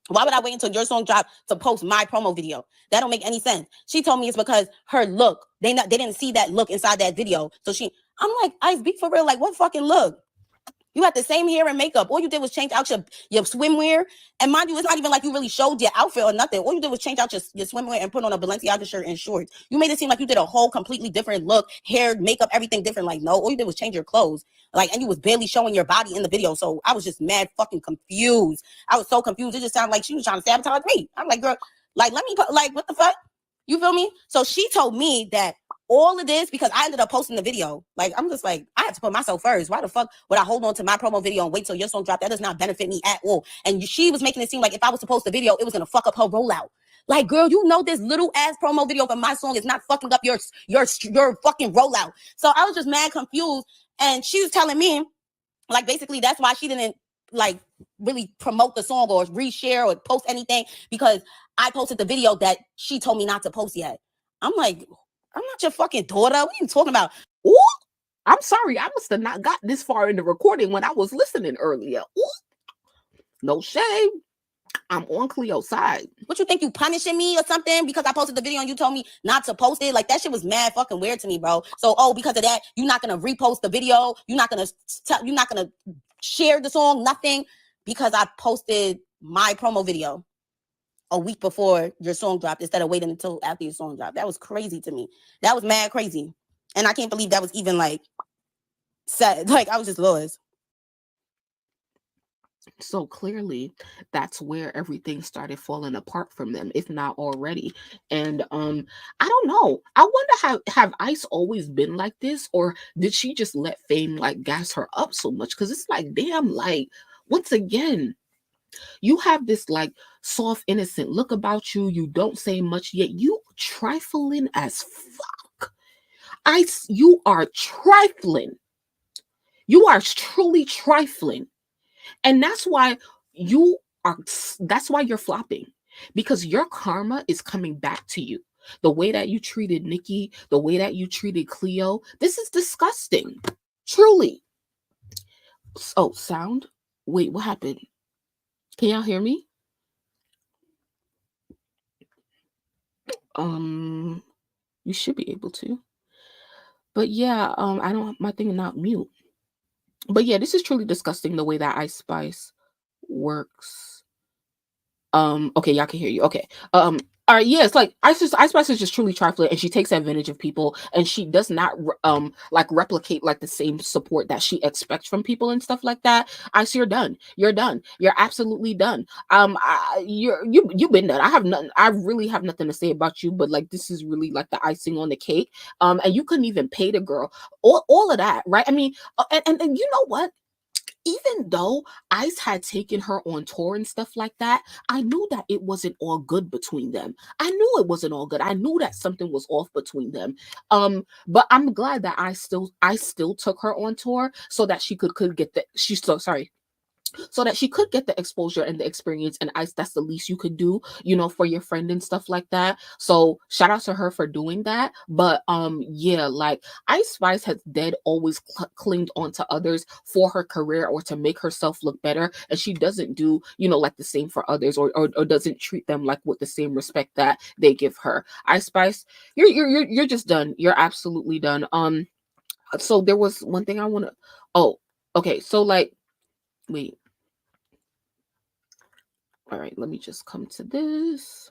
Why would I wait until your song dropped to post my promo video? That don't make any sense. She told me it's because her look, they didn't see that look inside that video. So I'm like, Ice, be for real. Like, what fucking look? You had the same hair and makeup. All you did was change out your swimwear. And mind you, it's not even like you really showed your outfit or nothing. All you did was change out your swimwear and put on a Balenciaga shirt and shorts. You made it seem like you did a whole completely different look, hair, makeup, everything different. Like, no, all you did was change your clothes. Like, and you was barely showing your body in the video. So I was just mad fucking confused. I was so confused. It just sounded like she was trying to sabotage me. I'm like, girl, like, let me put, like, what the fuck? You feel me? So she told me that all of this, because I ended up posting the video. Like, I'm just like, I have to put myself first. Why the fuck would I hold on to my promo video and wait till your song drop? That does not benefit me at all. And she was making it seem like if I was to post the video, it was going to fuck up her rollout. Like, girl, you know this little ass promo video for my song is not fucking up your fucking rollout. So I was just mad confused. And she was telling me, like, basically that's why she didn't like really promote the song or reshare or post anything, because I posted the video that she told me not to post yet. I'm like, I'm not your fucking daughter. What are you talking about? Ooh, I'm sorry. I must have not got this far in the recording when I was listening earlier. Ooh, no shame. I'm on Cleo's side. What you think, you punishing me or something because I posted the video and you told me not to post it? Like, that shit was mad fucking weird to me, bro. So, because of that, you're not gonna repost the video. You're not gonna share the song, nothing, because I posted my promo video a week before your song dropped instead of waiting until after your song dropped. That was crazy to me. That was mad crazy. And I can't believe that was even like said. Like, I was just lost. So clearly that's where everything started falling apart from them, if not already. And I don't know. I wonder have Ice always been like this, or did she just let fame like gas her up so much? Because it's like, damn, like, once again, you have this like soft, innocent look about you. You don't say much, yet you trifling as fuck. You are trifling. You are truly trifling. And that's why you're flopping, because your karma is coming back to you. The way that you treated Nicki, the way that you treated Cleo, this is disgusting. Truly. Oh, sound? Wait, what happened? Can y'all hear me? You should be able to. But yeah, I don't, my thing not mute. But yeah, this is truly disgusting, the way that Ice Spice works. Okay, y'all can hear you. Okay. All right, yeah, it's like Ice Spice is just truly trifling, and she takes advantage of people, and she does not like replicate like the same support that she expects from people and stuff like that. Ice, you're done. You're done. You're absolutely done. You've been done. I really have nothing to say about you, but like this is really like the icing on the cake. And you couldn't even pay the girl. All of that, right? I mean, and you know what? Even though Ice had taken her on tour and stuff like that, I knew that it wasn't all good between them. I knew it wasn't all good. I knew that something was off between them. But I'm glad that I still took her on tour so that she could get the so that she could get the exposure and the experience. And Ice, that's the least you could do, you know, for your friend and stuff like that. So shout out to her for doing that. But yeah, like Ice Spice has always clinged on to others for her career or to make herself look better, and she doesn't do, you know, like the same for others, or doesn't treat them like with the same respect that they give her. Ice Spice, you're just done. You're absolutely done. So there was one thing I want to. Oh, okay. So like, wait. All right, let me just come to this.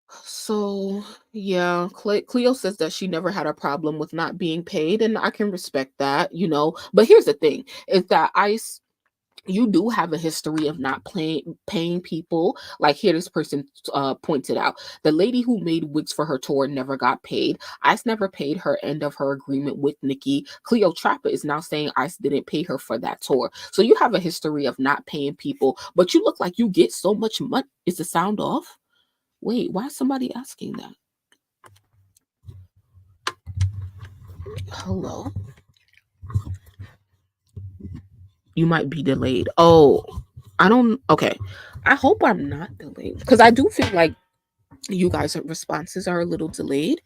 So, yeah, Cleo says that she never had a problem with not being paid, and I can respect that, you know. But here's the thing, is that Ice, you do have a history of not paying people. Like here, this person pointed out, the lady who made wigs for her tour never got paid. Ice never paid her end of her agreement with Nicki. Cleotrapa is now saying Ice didn't pay her for that tour. So you have a history of not paying people, but you look like you get so much money. Is the sound off? Wait, why is somebody asking that? Hello? You might be delayed. Oh, okay. I hope I'm not delayed, because I do feel like you guys' responses are a little delayed,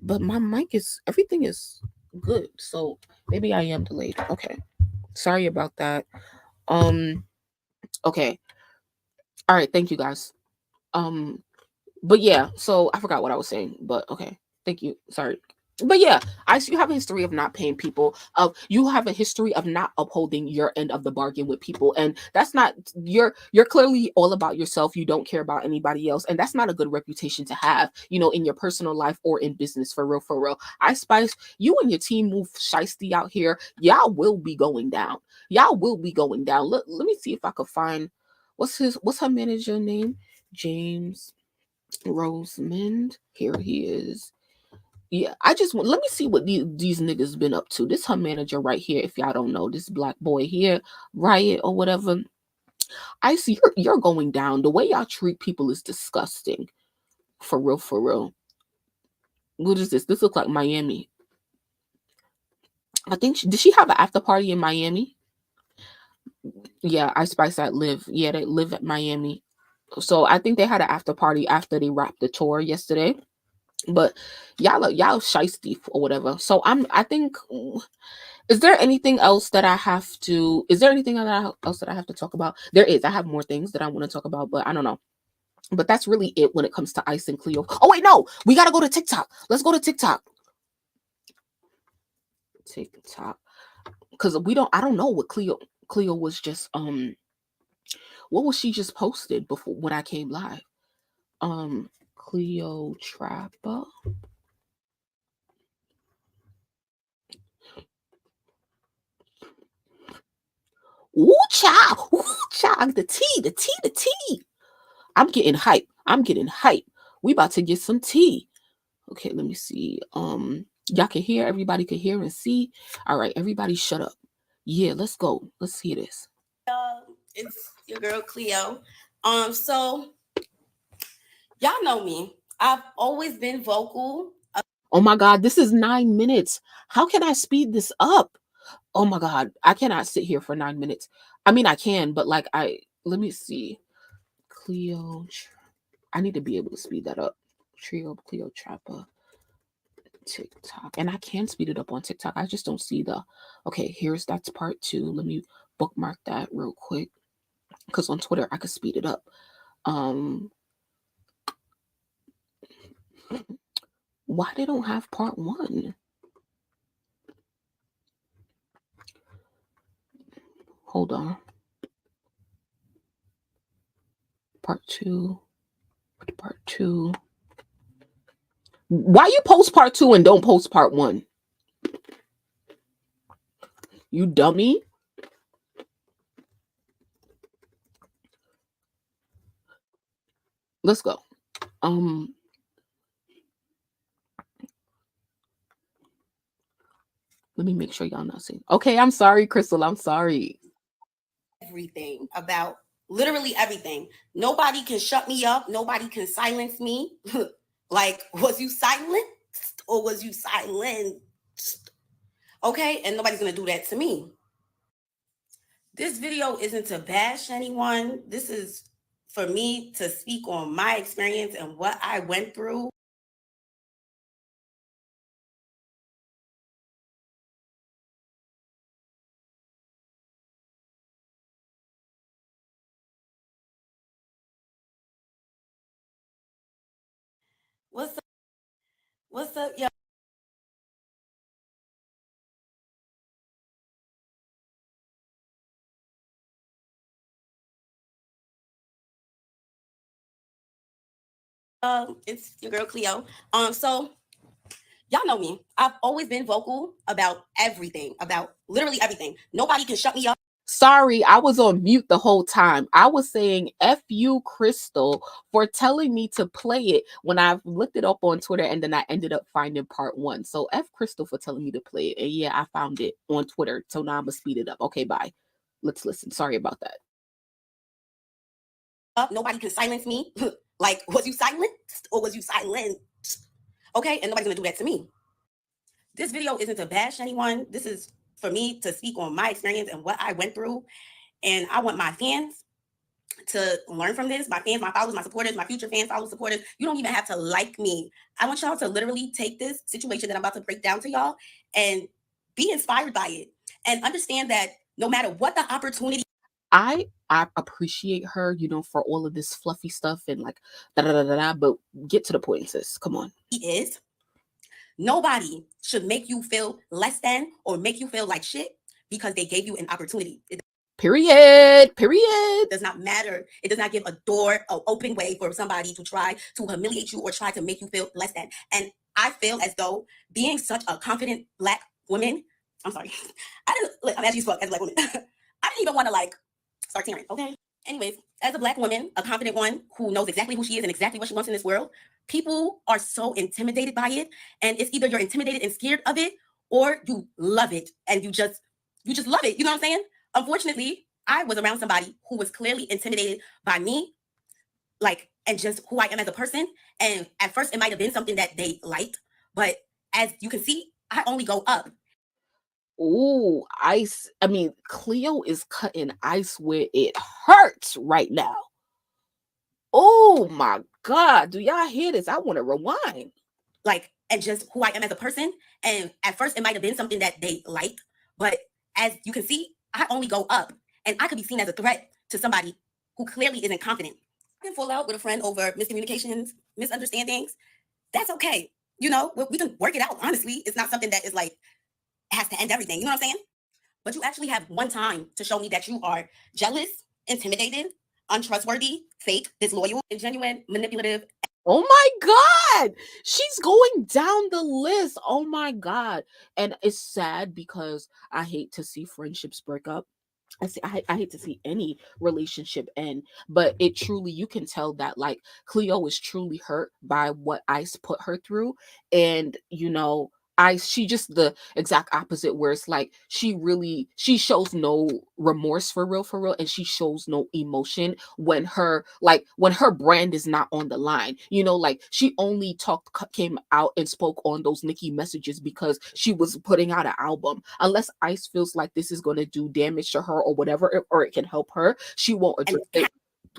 but my mic everything is good. So maybe I am delayed. Okay. Sorry about that. Okay. All right, thank you guys. But yeah, so I forgot what I was saying, but okay. Thank you. Sorry. But yeah, you have a history of not paying people. You have a history of not upholding your end of the bargain with people, and that's not, you're clearly all about yourself. You don't care about anybody else, and that's not a good reputation to have, you know, in your personal life or in business. For real, for real. Ice Spice, you and your team move shiesty out here. Y'all will be going down. Y'all will be going down. Let me see if I could find what's her manager name. James Rosemond. Here he is. Yeah, I just want, let me see what these niggas been up to. This her manager right here. If y'all don't know, this black boy here, Riot or whatever. I see you're going down. The way y'all treat people is disgusting. For real, for real. What is this? This looks like Miami. I think did she have an after party in Miami? Yeah, Ice Spice at Live. Yeah, they live at Miami. So I think they had an after party after they wrapped the tour yesterday. But y'all shiesty or whatever. So I think, is there anything else that I have to talk about? There is. I have more things that I want to talk about, but I don't know. But that's really it when it comes to Ice and Cleo. Oh wait, no, we gotta go to TikTok. Let's go to TikTok. Because I don't know what Cleo was just what was she just posted before when I came live? Cleotrapa. Ooh, child. Ooh, child. The tea. I'm getting hype. We about to get some tea. Okay, let me see. Y'all can hear. Everybody can hear and see. All right, everybody shut up. Yeah, let's go. Let's hear this. It's your girl Cleo. So y'all know me. I've always been vocal. Oh my God, this is 9 minutes. How can I speed this up? Oh my God, I cannot sit here for 9 minutes. I mean, I can, but like, let me see. Cleo, I need to be able to speed that up. Cleotrapa, TikTok, and I can speed it up on TikTok. I just don't see the. Okay, that's part 2. Let me bookmark that real quick because on Twitter I could speed it up. Why they don't have part 1? Hold on. Part 2. Part 2. Why you post part 2 and don't post part 1? You dummy. Let's go. Let me make sure y'all not seeing. Okay, I'm sorry, Crystal. I'm sorry. Everything about literally everything. Nobody can shut me up. Nobody can silence me. Like, was you silenced or was you silenced? Okay, and nobody's gonna do that to me. This video isn't to bash anyone. This is for me to speak on my experience and what I went through. What's up? What's up, y'all? It's your girl Cleo. So y'all know me. I've always been vocal about everything, about literally everything. Nobody can shut me up. Sorry, I was on mute the whole time. I was saying F you, Crystal, for telling me to play it when I looked it up on Twitter and then I ended up finding part 1. So F Crystal for telling me to play it. And yeah, I found it on Twitter. So now I'm going to speed it up. Okay, bye. Let's listen. Sorry about that. Nobody can silence me. Like, was you silenced or was you silenced? Okay, and nobody's gonna do that to me. This video isn't to bash anyone. This is for me to speak on my experience and what I went through. And I want my fans to learn from this. My fans, my followers, my supporters, my future fans, followers, supporters. You don't even have to like me. I want y'all to literally take this situation that I'm about to break down to y'all and be inspired by it and understand that no matter what the opportunity. I appreciate her, for all of this fluffy stuff and like but get to the point, sis. Come on. Is nobody should make you feel less than or make you feel like shit because they gave you an opportunity. Period. It does not matter. It does not give a door, an open way for somebody to try to humiliate you or try to make you feel less than. And I feel as though being such a confident Black woman, I'm sorry, I'm as you spoke as a Black woman. I didn't even want to start tearing, okay? Anyways, as a Black woman, a confident one who knows exactly who she is and exactly what she wants in this world, people are so intimidated by it. And it's either you're intimidated and scared of it or you love it and you just love it. You know what I'm saying? Unfortunately, I was around somebody who was clearly intimidated by me, and just who I am as a person. And at first, it might have been something that they liked. But as you can see, I only go up. Ooh, ice. I mean, Cleo is cutting ice where it hurts right now. Oh my God. Do y'all hear this? I want to rewind. And just who I am as a person. And at first, it might have been something that they liked. But as you can see, I only go up. And I could be seen as a threat to somebody who clearly isn't confident. I can fall out with a friend over miscommunications, misunderstandings. That's okay. We can work it out. Honestly, it's not something that is has to end everything. You know what I'm saying? But you actually have one time to show me that you are jealous, intimidated, untrustworthy, fake, disloyal, ingenuine, manipulative. Oh my God. She's going down the list. Oh my God. And it's sad because I hate to see friendships break up. I hate to see any relationship end, but it truly, you can tell that Cleo is truly hurt by what Ice put her through. And she just the exact opposite, where it's like she shows no remorse for real, and she shows no emotion when her brand is not on the line. You know, like she only came out and spoke on those Nicki messages because she was putting out an album. Unless Ice feels like this is going to do damage to her or whatever, or it can help her, she won't address it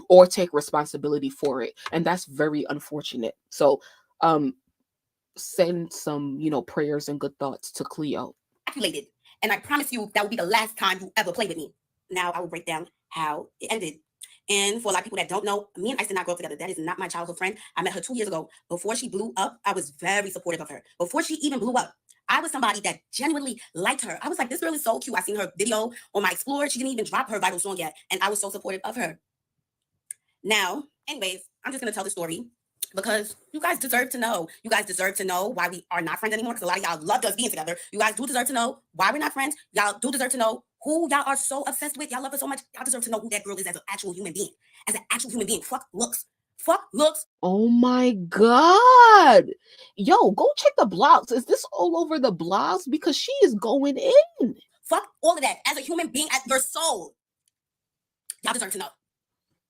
or take responsibility for it, and that's very unfortunate. So send some, prayers and good thoughts to Cleo. Calculated. And I promise you that will be the last time you ever play with me. Now I will break down how it ended. And for a lot of people that don't know, me and Ice did not grow up together. That is not my childhood friend. I met her 2 years ago. Before she blew up, I was very supportive of her. Before she even blew up, I was somebody that genuinely liked her. I was like, this girl is so cute. I seen her video on my Explore. She didn't even drop her viral song yet. And I was so supportive of her. Now, anyways, I'm just going to tell the story because you guys deserve to know. You guys deserve to know why we are not friends anymore, because a lot of y'all loved us being together. You guys do deserve to know why we're not friends. Y'all do deserve to know who y'all are so obsessed with. Y'all love her so much. Y'all deserve to know who that girl is as an actual human being. As an actual human being. Fuck looks. Fuck looks. Oh my God. Yo, go check the blogs. Is this all over the blogs? Because she is going in. Fuck all of that. As a human being, as your soul. Y'all deserve to know.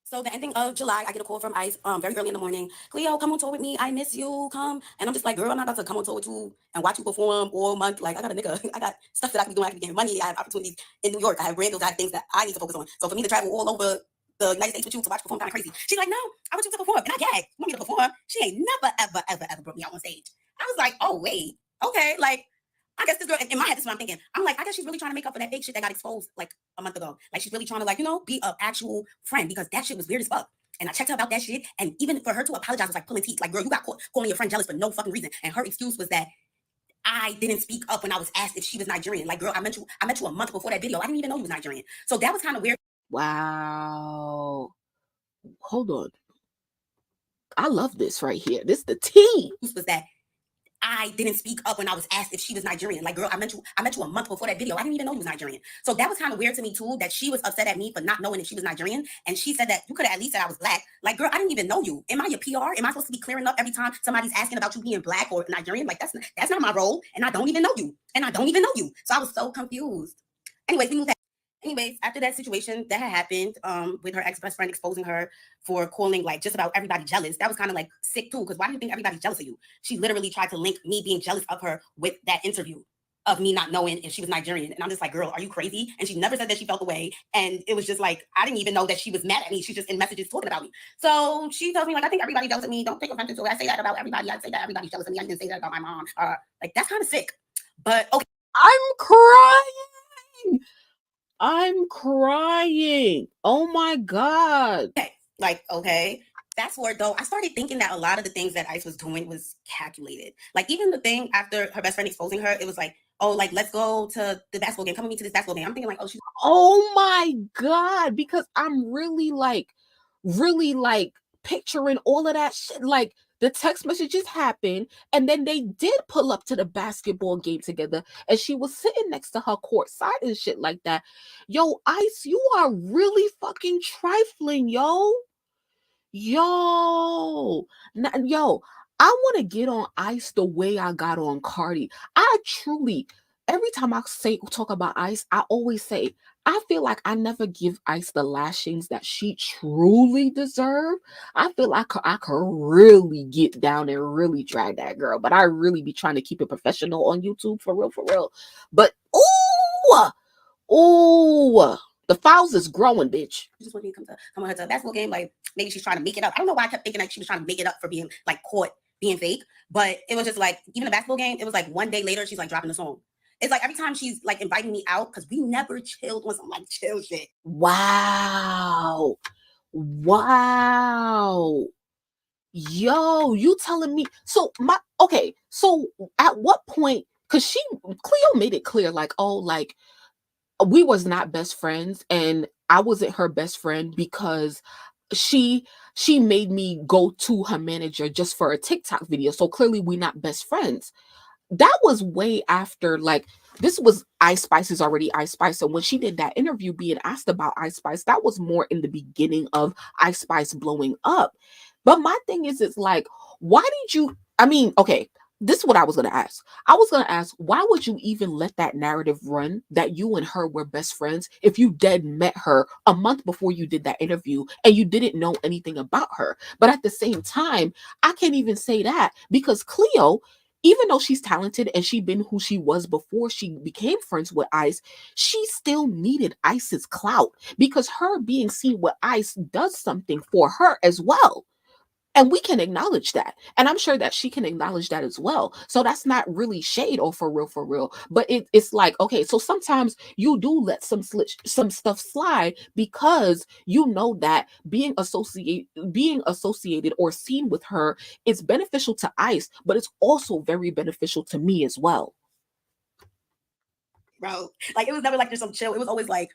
So the ending of July, I get a call from Ice very early in the morning. Cleo, come on tour with me. I miss you. Come. And I'm just like, girl, I'm not about to come on tour with you and watch you perform all month. Like, I got a nigga. I got stuff that I can be doing. I can be getting money. I have opportunities in New York. I have random. I have things that I need to focus on. So for me to travel all over the United States with you to watch perform kind of crazy. She's like, no, I want you to perform. And I gagged. You want me to perform? She ain't never, ever brought me out on stage. I was like, oh, wait. Okay. Like, I guess this girl, in my head, this is what I'm thinking. I'm like, I guess she's really trying to make up for that fake shit that got exposed like a month ago. Like, she's really trying to, like, be an actual friend, because that shit was weird as fuck. And I checked her about that shit. And even for her to apologize was like pulling teeth. Like, girl, you got calling your friend jealous for no fucking reason. And her excuse was that I didn't speak up when I was asked if she was Nigerian. Like, girl, I met you a month before that video. I didn't even know you was Nigerian. So that was kind of weird. Wow. Hold on. I love this right here. This the tea. Was that I didn't speak up when I was asked if she was Nigerian. Like, girl, I met you a month before that video. I didn't even know you was Nigerian. So that was kind of weird to me too, that she was upset at me for not knowing if she was Nigerian. And she said that you could have at least said I was black. Like, girl, I didn't even know you. Am I your PR? Am I supposed to be clearing up every time somebody's asking about you being black or Nigerian? Like, that's not my role. And I don't even know you. So I was so confused. Anyways, we moved that. Anyways, after that situation that had happened with her ex-best friend exposing her for calling like just about everybody jealous, that was kind of like sick too, because why do you think everybody's jealous of you? She literally tried to link me being jealous of her with that interview of me not knowing if she was Nigerian. And I'm just like, girl, are you crazy? And she never said that she felt the way. And it was just like, I didn't even know that she was mad at me. She's just in messages talking about me. So she tells me, like, I think everybody's jealous of me. Don't take offense to it. I say that about everybody. I say that everybody's jealous of me. I didn't say that about my mom. Like, that's kind of sick. But okay. I'm crying. Oh my God. Okay. Like, okay. Fast forward though, I started thinking that a lot of the things that Ice was doing was calculated. Like, even the thing after her best friend exposing her, it was like, oh, like, let's go to the basketball game. Come with me to this basketball game. I'm thinking like, oh my God, because I'm really picturing all of that shit. Like, the text messages happened, and then they did pull up to the basketball game together, and she was sitting next to her courtside and shit like that. Yo, Ice, you are really fucking trifling, yo. Yo, I want to get on Ice the way I got on Cardi. I truly, every time I talk about Ice, I always say, I feel like I never give Ice the lashings that she truly deserves. I feel like I could really get down and really drag that girl, but I really be trying to keep it professional on YouTube, for real. But, ooh, the files is growing, bitch. She just wanted me to come with her to a basketball game. Like, maybe she's trying to make it up. I don't know why I kept thinking like she was trying to make it up for being like caught being fake. But it was just like, even the basketball game, it was like one day later, she's like dropping the song. It's like every time she's like inviting me out, because we never chilled on some like chill shit. Wow. Yo, you telling me? So at what point? Because Cleo made it clear, like, oh, like, we was not best friends, and I wasn't her best friend because she made me go to her manager just for a TikTok video. So clearly we not best friends. That was way after, like, this was Ice Spice is already Ice Spice. And when she did that interview being asked about Ice Spice, that was more in the beginning of Ice Spice blowing up. But my thing is, it's like, why did you, I mean, okay, this is what I was going to ask. I was going to ask, why would you even let that narrative run that you and her were best friends if you dead met her a month before you did that interview and you didn't know anything about her? But at the same time, I can't even say that because Cleo, even though she's talented and she been who she was before she became friends with Ice, she still needed Ice's clout because her being seen with Ice does something for her as well. And we can acknowledge that. And I'm sure that she can acknowledge that as well. So that's not really shade or for real. But it's like, okay, so sometimes you do let some stuff slide because you know that being associated or seen with her is beneficial to Ice, but it's also very beneficial to me as well. Bro, like it was never like there's some chill. It was always like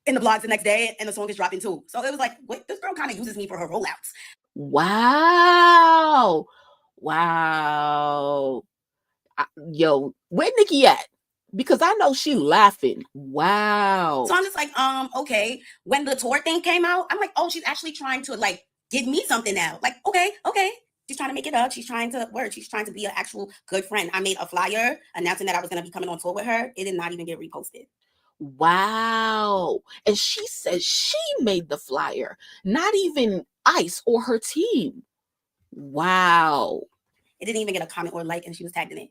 in the blogs the next day and the song is dropping too. So it was like, wait, this girl kind of uses me for her rollouts. Wow. Yo, where Nicki at? Because I know she laughing. Wow. So I'm just like, okay. When the tour thing came out, I'm like, oh, she's actually trying to like give me something now. Like, okay. She's trying to make it up. She's trying to work. She's trying to be an actual good friend. I made a flyer announcing that I was going to be coming on tour with her. It did not even get reposted. Wow. And she says she made the flyer, not even Ice or her team. Wow. It didn't even get a comment or a like, and she was tagged in it.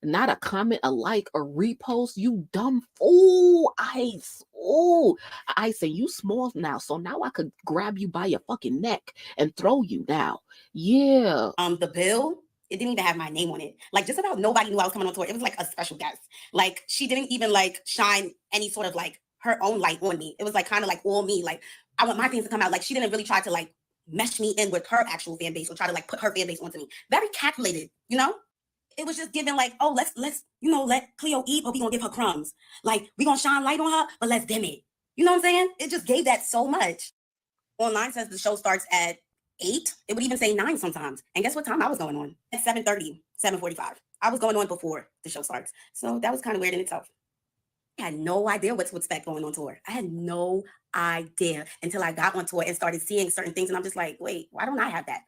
Not a comment, a like, a repost. You dumb fool, Ice. Oh, Ice, and you small now, so now I could grab you by your fucking neck and throw you now. Yeah. The bill, it didn't even have my name on it. Like just about nobody knew I was coming on tour. It was like a special guest. Like she didn't even like shine any sort of like her own light on me. It was like kind of like all me. Like I want my things to come out. Like she didn't really try to like mesh me in with her actual fan base or try to like put her fan base onto me. Very calculated, you know? It was just giving like, oh, let's let Cleo eat, but we gonna give her crumbs. Like we gonna shine light on her, but let's dim it. You know what I'm saying? It just gave that so much. Online says the show starts at 8. It would even say 9 sometimes. And guess what time I was going on? At 7:30, 7:45. I was going on before the show starts. So that was kind of weird in itself. I had no idea what to expect going on tour. I had no idea until I got on tour and started seeing certain things. And I'm just like, wait, why don't I have that?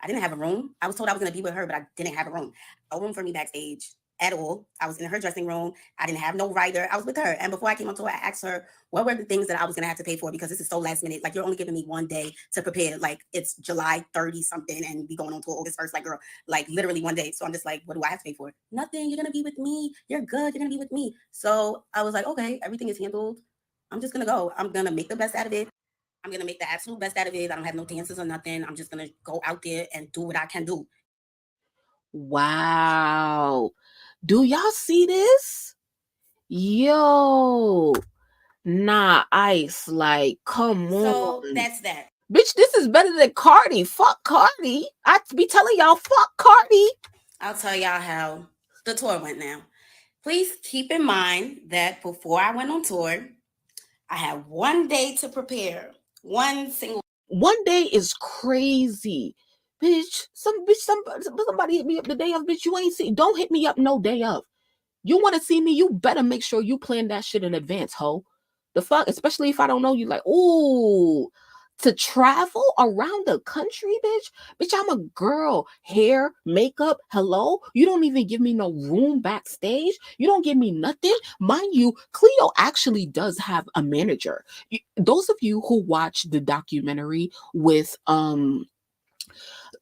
I didn't have a room. I was told I was going to be with her, but I didn't have a room. No room for me backstage at all. I was in her dressing room. I didn't have no writer. I was with her. And before I came on tour, I asked her what were the things that I was going to have to pay for because this is so last minute. Like you're only giving me one day to prepare. Like it's July 30 something and we going on tour August 1st. Like girl, like literally one day. So I'm just like, what do I have to pay for? Nothing. You're going to be with me. You're good. You're going to be with me. So I was like, okay, everything is handled. I'm just going to go. I'm going to make the best out of it. I'm going to make the absolute best out of it. I don't have no dances or nothing. I'm just going to go out there and do what I can do. Wow. Do y'all see this? Yo. Nah, Ice, like, come on. So that's that. Bitch, this is better than Cardi. Fuck Cardi. I be telling y'all, fuck Cardi. I'll tell y'all how the tour went now. Please keep in mind that before I went on tour, I had one day to prepare. One day is crazy. Bitch, somebody hit me up the day of, bitch, you ain't see. Don't hit me up no day of. You want to see me, you better make sure you plan that shit in advance, ho. The fuck, especially if I don't know you, like, ooh, to travel around the country, bitch, I'm a girl. Hair, makeup, hello. You don't even give me no room backstage. You don't give me nothing. Mind you, Cleo actually does have a manager. Those of you who watch the documentary with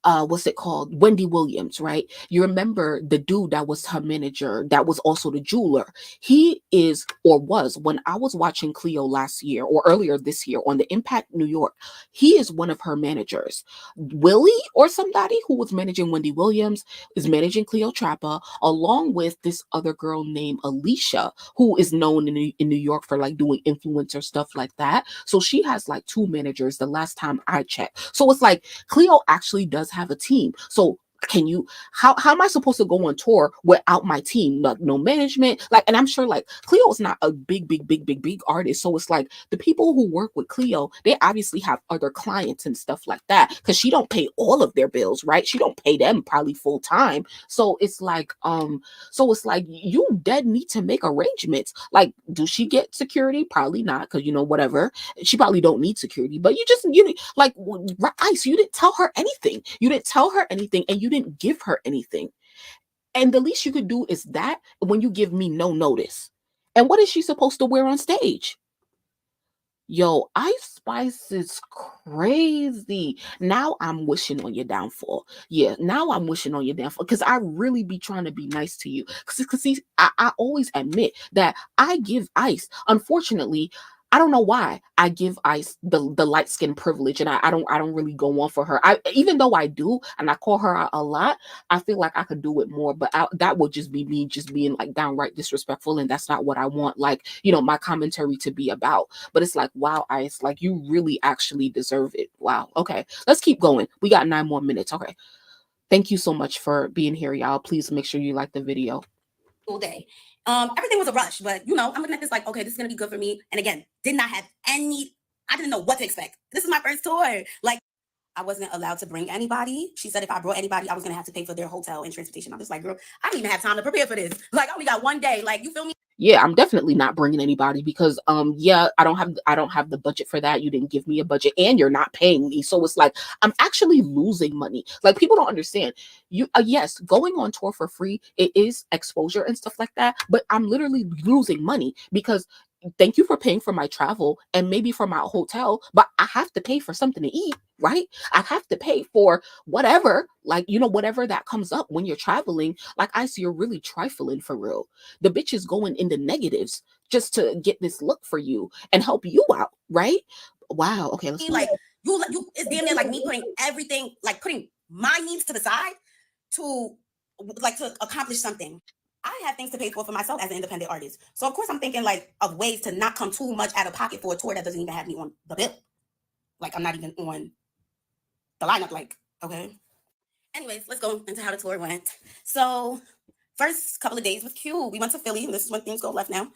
what's it called? Wendy Williams, right? You remember the dude that was her manager, that was also the jeweler. He is, or was, when I was watching Cleo last year or earlier this year on the Impact New York, he is one of her managers. Willie or somebody who was managing Wendy Williams is managing Cleotrapa, along with this other girl named Alicia, who is known in New York for like doing influencer stuff like that. So she has like 2 managers the last time I checked. So it's like Cleo actually does have a team. So can you, how am I supposed to go on tour without my team? Like no management, like, and I'm sure like Cleo is not a big artist. So it's like the people who work with Cleo, they obviously have other clients and stuff like that, because she don't pay all of their bills, right? She don't pay them probably full time. So it's like you dead need to make arrangements. Like, do she get security? Probably not, because whatever. She probably don't need security, but you like Ice, you didn't tell her anything. You didn't tell her anything, and you didn't give her anything. And the least you could do is that when you give me no notice. And what is she supposed to wear on stage? Yo, Ice Spice is crazy. Now I'm wishing on your downfall. Yeah, now I'm wishing on your downfall because I really be trying to be nice to you. Because see, I always admit that I give Ice, unfortunately, I don't know why I give Ice the light skin privilege, and I don't really go on for her. Even though I do, and I call her out a lot, I feel like I could do it more. But that would just be me just being like downright disrespectful, and that's not what I want. Like, you know, my commentary to be about. But it's like, wow, Ice, like you really actually deserve it. Wow. Okay, let's keep going. We got 9 more minutes. Okay. Thank you so much for being here, y'all. Please make sure you like the video. All day. Everything was a rush, but you know, I'm looking at this like, okay, this is gonna be good for me. And again, I didn't know what to expect. This is my first tour. Like, I wasn't allowed to bring anybody. She said if I brought anybody, I was gonna have to pay for their hotel and transportation. I'm just like, girl, I didn't even have time to prepare for this. Like, I only got 1 day. Like, you feel me? Yeah, I'm definitely not bringing anybody because yeah, I don't have the budget for that. You didn't give me a budget and you're not paying me. So it's like I'm actually losing money. Like, people don't understand. You yes, going on tour for free, it is exposure and stuff like that, but I'm literally losing money because thank you for paying for my travel and maybe for my hotel, but I have to pay for something to eat, right? I have to pay for whatever, like, you know, whatever that comes up when you're traveling. Like, I see you're really trifling for real. The bitch is going into negatives just to get this look for you and help you out, right? Wow. Okay, let's like you it's damn near like me putting everything, like putting my needs to the side to accomplish something. I have things to pay for myself as an independent artist. So of course I'm thinking like of ways to not come too much out of pocket for a tour that doesn't even have me on the bill. Like, I'm not even on the lineup, like, okay. Anyways, let's go into how the tour went. So first couple of days was cute. We went to Philly, and this is when things go left now.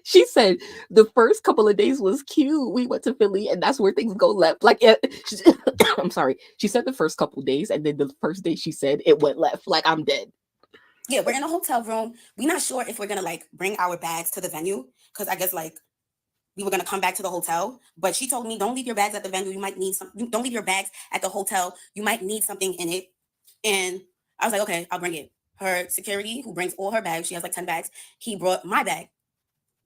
She said the first couple of days was cute. We went to Philly, and that's where things go left. Like, I'm sorry. She said the first couple of days, and then the first day she said it went left. Like, I'm dead. Yeah, we're in a hotel room. We're not sure if we're gonna like bring our bags to the venue because I guess like we were gonna come back to the hotel. But she told me, don't leave your bags at the venue. You might need some. Don't leave your bags at the hotel. You might need something in it. And I was like, okay, I'll bring it. Her security, who brings all her bags, she has like 10 bags. He brought my bag,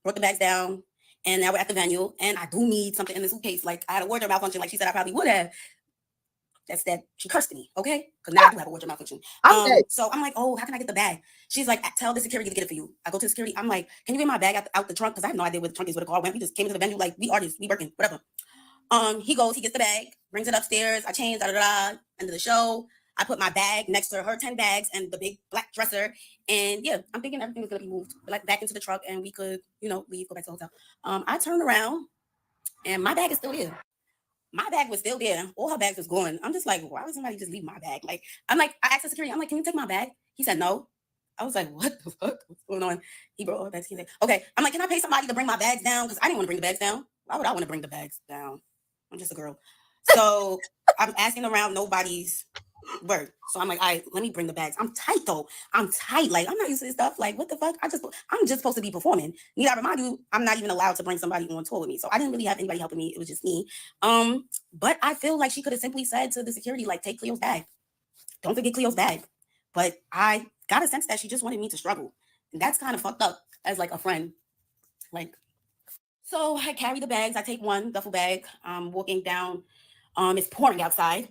brought the bags down, and now we're at the venue. And I do need something in the suitcase. Like, I had a wardrobe malfunction, like she said I probably would have. That's that. She cursed me, okay? Because now I do have a wardrobe malfunction. So I'm like, oh, how can I get the bag? She's like, tell the security to get it for you. I go to the security. I'm like, can you get my bag out the trunk? Because I have no idea where the trunk is, where the car went. We just came to the venue like, we artists, we working, whatever. He goes, he gets the bag, brings it upstairs. I change, end of the show. I put my bag next to her 10 bags and the big black dresser. And yeah, I'm thinking everything was going to be moved like back into the truck and we could, you know, leave, go back to the hotel. I turned around and my bag is still there. My bag was still there. All her bags was gone. I'm just like, why would somebody just leave my bag? Like, I asked the security, I'm like, can you take my bag? He said, no. I was like, what the fuck? What's going on? He brought all her bags. He's like, okay. I'm like, can I pay somebody to bring my bags down? Because I didn't want to bring the bags down. Why would I want to bring the bags down? I'm just a girl. So I'm asking around, nobody's word. So I'm like, all right, let me bring the bags. I'm tight though. I'm tight. Like, I'm not used to this stuff. Like, what the fuck? I'm just supposed to be performing. Need I remind you, I'm not even allowed to bring somebody on tour with me. So I didn't really have anybody helping me. It was just me. But I feel like she could have simply said to the security, like, take Cleo's bag. Don't forget Cleo's bag. But I got a sense that she just wanted me to struggle. And that's kind of fucked up as like a friend. Like, so I carry the bags. I take one duffel bag. I'm walking down. It's pouring outside.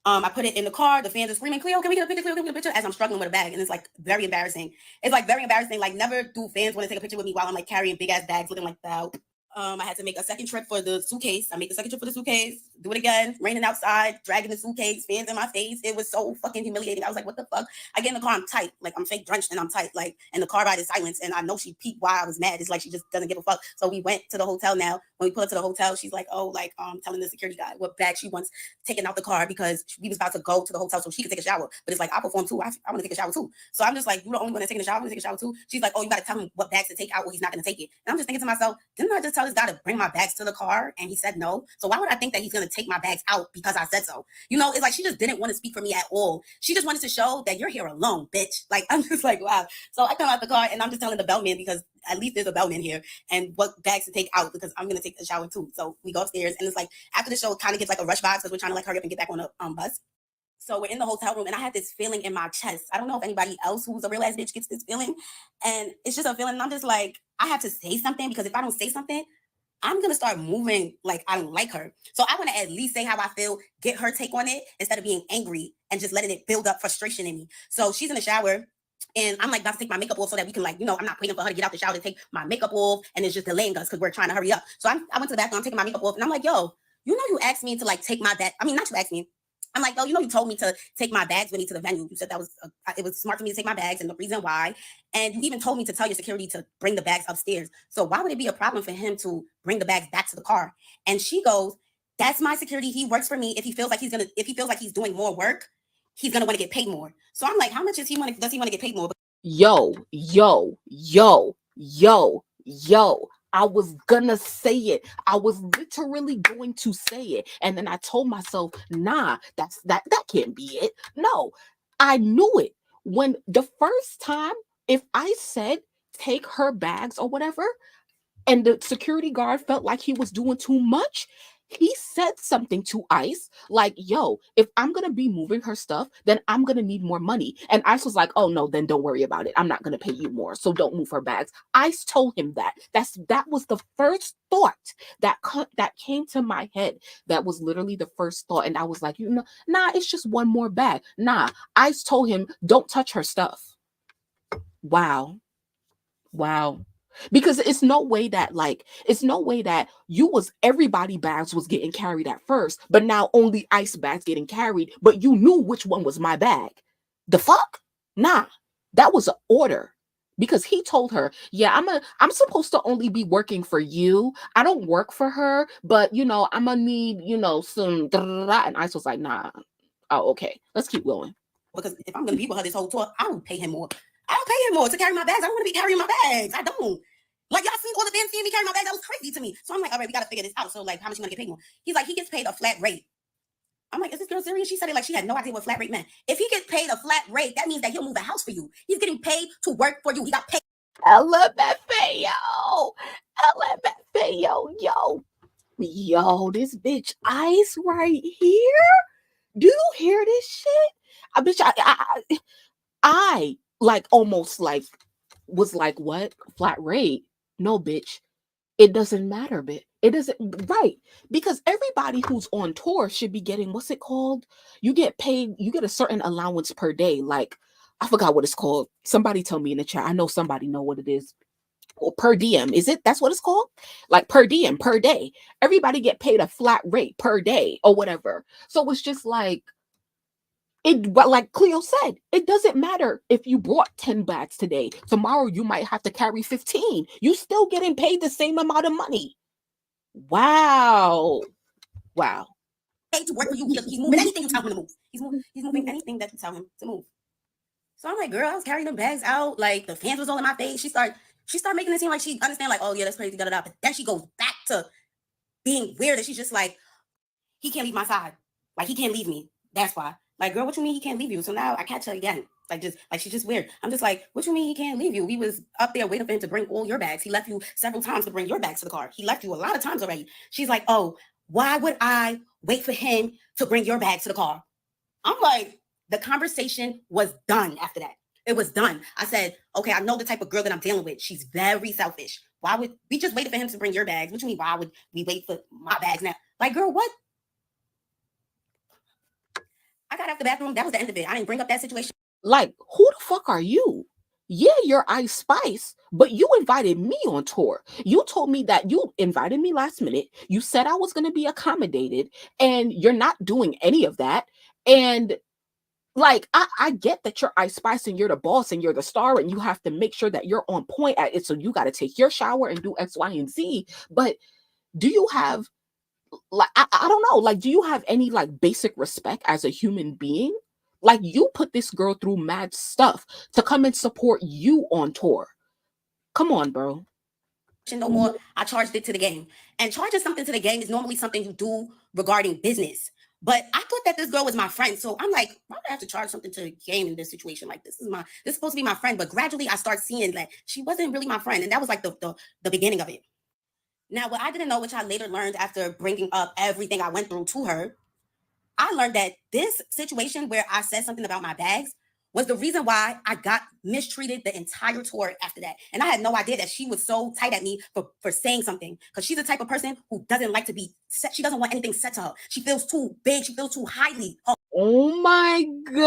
I put it in the car. The fans are screaming, Cleo, can we get a picture? Cleo, can we get a picture? As I'm struggling with a bag. And it's like very embarrassing. It's like very embarrassing. Like, never do fans want to take a picture with me while I'm like carrying big ass bags looking like that. I had to make a second trip for the suitcase. I made the second trip for the suitcase. Do it again. Raining outside, dragging the suitcase, fans in my face. It was so fucking humiliating. I was like, what the fuck? I get in the car, I'm tight. Like, I'm fake drenched and I'm tight. Like, and the car ride is silence. And I know she peeped why I was mad. It's like she just doesn't give a fuck. So we went to the hotel now. When we pull up to the hotel, she's like, oh, like, telling the security guy what bag she wants taken out the car because we was about to go to the hotel so she could take a shower. But it's like, I perform too. I want to take a shower too. So I'm just like, you the only one that's taking a shower. I want to take a shower too. She's like, oh, you got to tell him what bags to take out or he's not going to take it. And I'm just thinking to myself, didn't I just tell this guy to bring my bags to the car? And he said no. So why would I think that he's going to take my bags out because I said so? You know, it's like she just didn't want to speak for me at all. She just wanted to show that you're here alone, bitch. Like, I'm just like, wow. So I come out the car and I'm just telling the bellman because at least there's a bellman here and what bags to take out because I'm going to take a shower too. So we go upstairs and it's like after the show, it kind of gets like a rush vibe because we're trying to like hurry up and get back on the bus. So we're in the hotel room, and I had this feeling in my chest. I don't know if anybody else who's a real ass bitch gets this feeling, and it's just a feeling. And I'm just like, I have to say something, because if I don't say something, I'm gonna start moving like I don't like her. So I want to at least say how I feel, get her take on it, instead of being angry and just letting it build up frustration in me. So she's in the shower, and I'm like about to take my makeup off so that we can, like, I'm not waiting for her to get out the shower to take my makeup off, and it's just delaying us because we're trying to hurry up. So I went to the bathroom, I'm taking my makeup off, and I'm like, yo, you asked me to like take my bag. I mean, not you asked me. I'm like, you told me to take my bags with me to the venue. You said that was it was smart for me to take my bags, and the reason why. And you even told me to tell your security to bring the bags upstairs. So why would it be a problem for him to bring the bags back to the car? And she goes, that's my security. He works for me. If he feels like he's doing more work, he's gonna want to get paid more. So I'm like, how much does he want to get paid more? Yo. I was gonna say it. I was literally going to say it. And then I told myself, nah, that can't be it. No, I knew it. When the first time, if I said take her bags or whatever, and the security guard felt like he was doing too much, he said something to Ice like, yo, if I'm gonna be moving her stuff, then I'm gonna need more money. And Ice was like, oh no, then don't worry about it. I'm not gonna pay you more, so don't move her bags. Ice told him that. That was the first thought that came to my head. That was literally the first thought. And I was like, nah, it's just one more bag. Nah, Ice told him, don't touch her stuff. Wow. Because it's no way that everybody bags was getting carried at first, but now only Ice bags getting carried, but you knew which one was my bag. The fuck? Nah, that was an order. Because he told her, yeah, I'm supposed to only be working for you. I don't work for her, but I'm gonna need, some and Ice was like, nah. Oh, okay. Let's keep going. Because if I'm gonna be with her this whole tour, I don't pay him more. I don't pay him more to carry my bags. I don't want to be carrying my bags. I don't. Like, y'all seen all the fans seeing me carry my bags? That was crazy to me. So I'm like, all right, we got to figure this out. So, like, how much you going to get paid more? He's like, he gets paid a flat rate. I'm like, is this girl serious? She said it like she had no idea what flat rate meant. If he gets paid a flat rate, that means that he'll move a house for you. He's getting paid to work for you. He got paid. LMFAO. Yo, this bitch Ice right here. Do you hear this shit? Bitch, I like almost like was like, what? Flat rate? No, bitch. It doesn't matter, bitch. It doesn't, right? Because everybody who's on tour should be getting, what's it called? You get paid, you get a certain allowance per day. Like, I forgot what it's called. Somebody tell me in the chat. I know somebody know what it is. Or per diem, is it? That's what it's called? Like per diem, per day. Everybody get paid a flat rate per day or whatever. So it's just like, but like Cleo said, it doesn't matter if you brought 10 bags today. Tomorrow you might have to carry 15. You still getting paid the same amount of money. Wow. Paid to work for you. He's moving anything you tell him to move. He's moving anything that you tell him to move. So I'm like, girl, I was carrying them bags out. Like, the fans was all in my face. She started making it seem like she understand, like, oh yeah, that's crazy, da-da-da. But then she goes back to being weird, and she's just like, he can't leave my side. Like, he can't leave me. That's why. Like, girl, what you mean he can't leave you? So now I catch her again. She's just weird. I'm just like, what you mean he can't leave you? We was up there waiting for him to bring all your bags. He left you several times to bring your bags to the car. He left you a lot of times already. She's like, oh, why would I wait for him to bring your bags to the car? I'm like, the conversation was done after that. It was done. I said, okay, I know the type of girl that I'm dealing with. She's very selfish. Why would we just wait for him to bring your bags? What you mean, why would we wait for my bags now? Like, girl, what? I got out the bathroom. That was the end of it. I didn't bring up that situation. Like, who the fuck are you? Yeah, you're Ice Spice, but you invited me on tour. You told me that you invited me last minute. You said I was going to be accommodated, and you're not doing any of that. And like, I get that you're Ice Spice and you're the boss and you're the star and you have to make sure that you're on point at it. So you got to take your shower and do X, Y, and Z. But do you have, like, I don't know, like, do you have any like basic respect as a human being? Like, you put this girl through mad stuff to come and support you on tour. Come on, bro. No more. I charged it to the game. And charging something to the game is normally something you do regarding business. But I thought that this girl was my friend. So I'm like, why would I have to charge something to the game in this situation? Like, this is supposed to be my friend. But gradually I start seeing that she wasn't really my friend. And that was like the beginning of it. Now, what I didn't know, which I later learned after bringing up everything I went through to her, I learned that this situation where I said something about my bags was the reason why I got mistreated the entire tour after that. And I had no idea that she was so tight at me for saying something, because she's the type of person who doesn't like to be set. She doesn't want anything said to her. She feels too big. She feels too highly. Oh my God.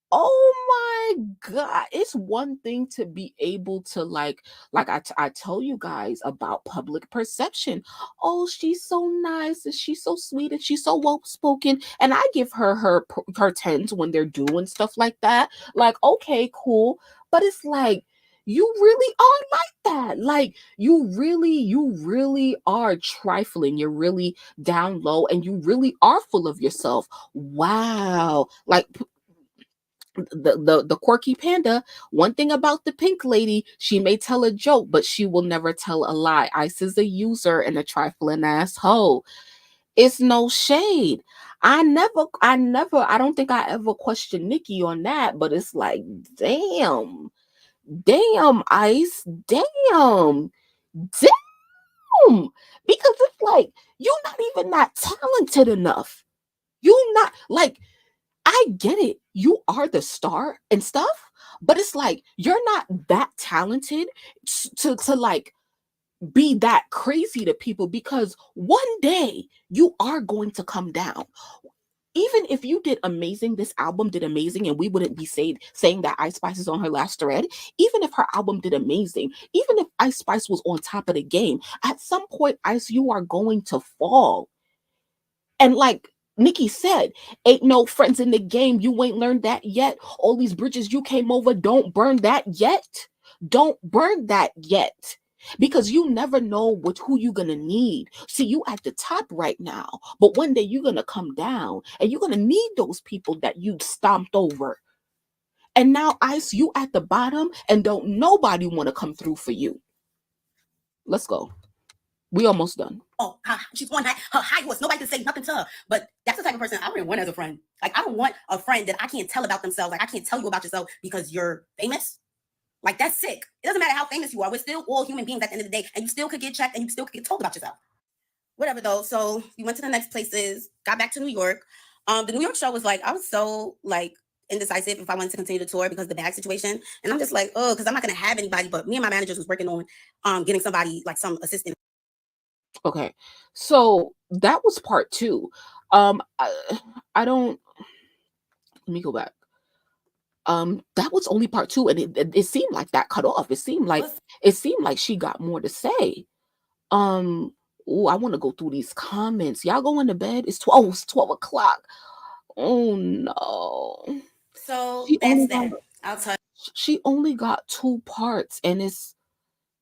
Oh my God. It's one thing to be able to like I tell you guys about public perception. Oh, she's so nice and she's so sweet and she's so well spoken. And I give her tens when they're doing stuff like that. Like, okay, cool. But it's like, you really are like that. Like, you really are trifling. You're really down low and you really are full of yourself. Wow. Like, the quirky panda, one thing about the pink lady, she may tell a joke, but she will never tell a lie. Ice is a user and a trifling asshole. It's no shade. I don't think I ever questioned Nicki on that, but it's like, damn, Ice, damn, because it's like, you're not even that talented enough. You're not like, I get it. You are the star and stuff, but it's like, you're not that talented to like be that crazy to people, because one day you are going to come down. Even if you did amazing, this album did amazing, and we wouldn't be saying that Ice Spice is on her last thread. Even if her album did amazing, even if Ice Spice was on top of the game, at some point, Ice, you are going to fall. And like Nicki said, ain't no friends in the game. You ain't learned that yet. All these bridges you came over, don't burn that yet. Don't burn that yet. Because you never know who you're going to need. See, you at the top right now, but one day you're going to come down and you're going to need those people that you stomped over. And now, Ice, you at the bottom and don't nobody want to come through for you. Let's go. We almost done. Oh, she's one high. Her height was nobody can say nothing to her. But that's the type of person I wouldn't want as a friend. Like, I don't want a friend that I can't tell about themselves. Like, I can't tell you about yourself because you're famous. Like, that's sick. It doesn't matter how famous you are. We're still all human beings at the end of the day. And you still could get checked and you still could get told about yourself. Whatever, though. So we went to the next places, got back to New York. The New York show was like, I was so like indecisive if I wanted to continue the tour because of the bag situation. And I'm just like, oh, because I'm not going to have anybody. But me and my managers was working on getting somebody, like some assistant. Okay, so that was part 2. I don't. Let me go back. That was only part 2, and it seemed like that cut off. It seemed like she got more to say. Oh, I want to go through these comments. Y'all going to bed? It's 12 o'clock. Oh no. So I'll tell you. She only got 2 parts, and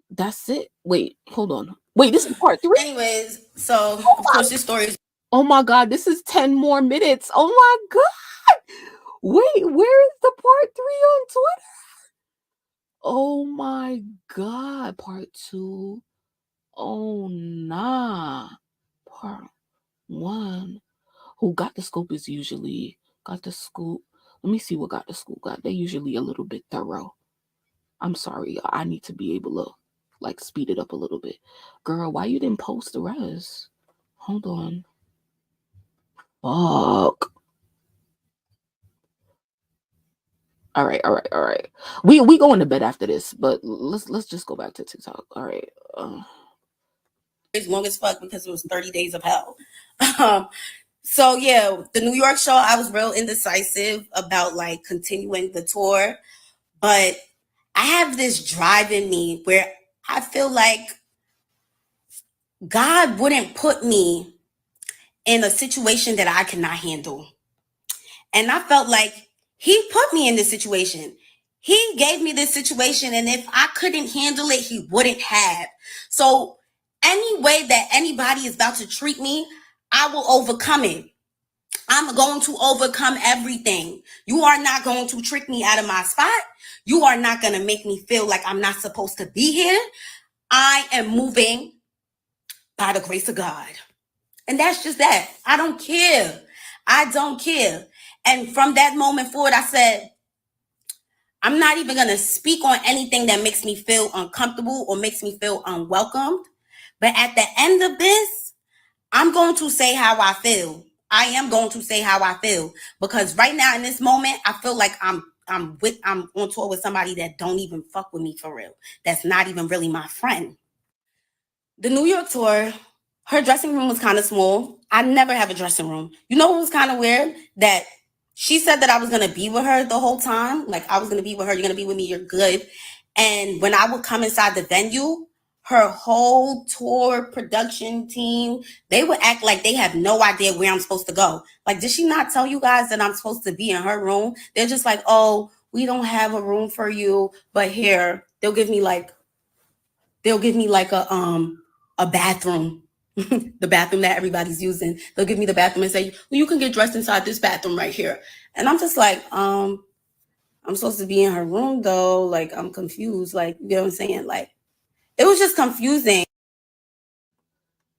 that's it. Wait, hold on. Wait, this is part 3. Anyways, so of course this story is. Oh my God, this is 10 more minutes. Oh my God. Wait, where is the part 3 on Twitter? Oh my God, part 2. Oh nah. Part 1. Who got the scoop is usually got the scoop. Let me see what got the scoop got. They're usually a little bit thorough. I'm sorry, I need to be able to like speed it up a little bit. Girl, why you didn't post the rest? Hold on. Fuck. All right. We going to bed after this, but let's just go back to TikTok. All right. It's long as fuck because it was 30 days of hell. So yeah, the New York show, I was real indecisive about like continuing the tour, but I have this drive in me where I feel like God wouldn't put me in a situation that I cannot handle. And I felt like he put me in this situation. He gave me this situation, and if I couldn't handle it, he wouldn't have. So any way that anybody is about to treat me, I will overcome it. I'm going to overcome everything. You are not going to trick me out of my spot. You are not going to make me feel like I'm not supposed to be here. I am moving by the grace of God. And that's just that. I don't care. I don't care. And from that moment forward, I said, I'm not even going to speak on anything that makes me feel uncomfortable or makes me feel unwelcomed. But at the end of this, I'm going to say how I feel. I am going to say how I feel because right now in this moment, I feel like I'm on tour with somebody that don't even fuck with me for real. That's not even really my friend. The New York tour, her dressing room was kind of small. I never have a dressing room. You know what was kind of weird? That she said that I was going to be with her the whole time. Like, I was going to be with her. You're going to be with me. You're good. And when I would come inside the venue, her whole tour production team, they would act like they have no idea where I'm supposed to go. Like, did she not tell you guys that I'm supposed to be in her room? They're just like, oh, we don't have a room for you, but here, they'll give me like a bathroom. The bathroom that everybody's using. They'll give me the bathroom and say, well, you can get dressed inside this bathroom right here. And I'm just like, I'm supposed to be in her room though. Like, I'm confused. Like, you know what I'm saying? Like, it was just confusing.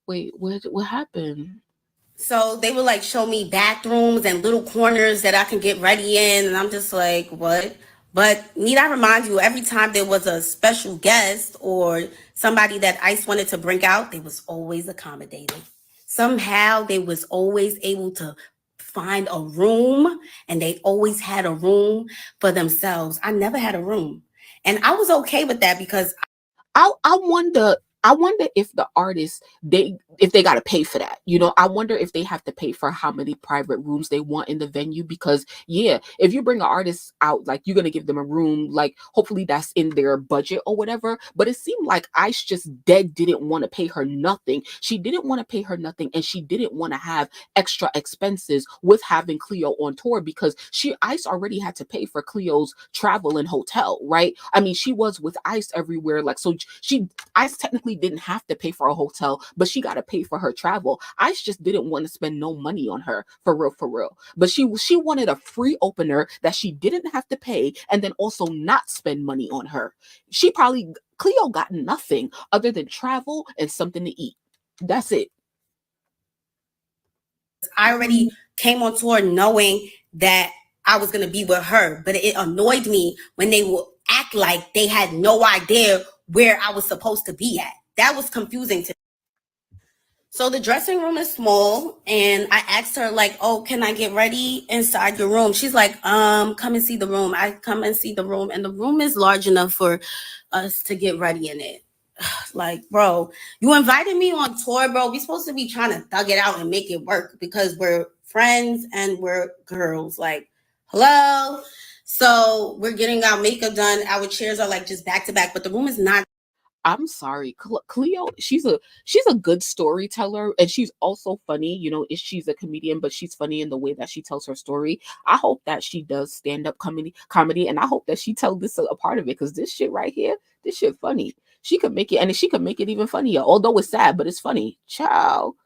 Wait, what happened? So they would like show me bathrooms and little corners that I can get ready in. And I'm just like, what? But need I remind you, every time there was a special guest or somebody that ICE wanted to bring out, they was always accommodated. Somehow they was always able to find a room, and they always had a room for themselves. I never had a room. And I was okay with that because I wonder if the artists if they got to pay for that. You know, I wonder if they have to pay for how many private rooms they want in the venue, because yeah, if you bring an artist out, like, you're going to give them a room, like, hopefully that's in their budget or whatever. But it seemed like Ice just didn't want to pay her nothing. She didn't want to pay her nothing, and she didn't want to have extra expenses with having Cleo on tour, because Ice already had to pay for Cleo's travel and hotel, right? I mean, she was with Ice everywhere, like, so Ice technically didn't have to pay for a hotel, but she got to pay for her travel. Ice just didn't want to spend no money on her, for real. But she wanted a free opener that she didn't have to pay, and then also not spend money on her. Cleo got nothing other than travel and something to eat. That's it. I already came on tour knowing that I was going to be with her, but it annoyed me when they would act like they had no idea where I was supposed to be at. That was confusing to me. So the dressing room is small, and I asked her, like, oh, can I get ready inside your room? She's like, come and see the room. I come and see the room, and the room is large enough for us to get ready in it. Like, bro, you invited me on tour, bro. We supposed to be trying to thug it out and make it work because we're friends and we're girls. Like, hello? So we're getting our makeup done. Our chairs are like just back to back, but the room is not. I'm sorry, Cleo, she's a good storyteller, and she's also funny. You know, she's a comedian, but she's funny in the way that she tells her story. I hope that she does stand-up comedy, and I hope that she tells this a part of it, because this shit right here, this shit funny. She could make it, and she could make it even funnier, although it's sad, but it's funny. Ciao.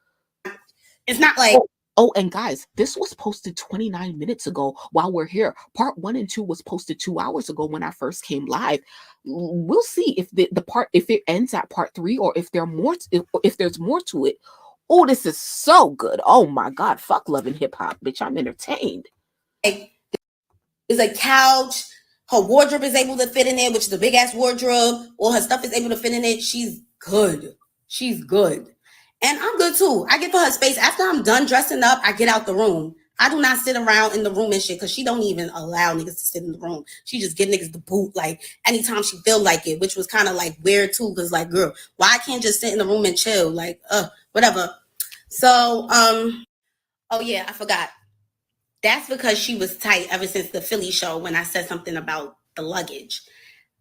It's not like. Oh, and guys, this was posted 29 minutes ago while we're here. Part 1 and 2 was posted 2 hours ago when I first came live. We'll see if if it ends at part 3, or if there's more to it. Oh, this is so good. Oh my God. Fuck Love and Hip Hop, bitch. I'm entertained. There's a couch. Her wardrobe is able to fit in it, which is a big ass wardrobe. All her stuff is able to fit in it. She's good. She's good. And I'm good too. I give her space. After I'm done dressing up, I get out the room. I do not sit around in the room and shit, because she don't even allow niggas to sit in the room. She just give niggas the boot, like, anytime she feel like it, which was kind of like weird too, because, like, girl, why I can't just sit in the room and chill? Like, whatever. So, oh yeah, I forgot. That's because she was tight ever since the Philly show when I said something about the luggage.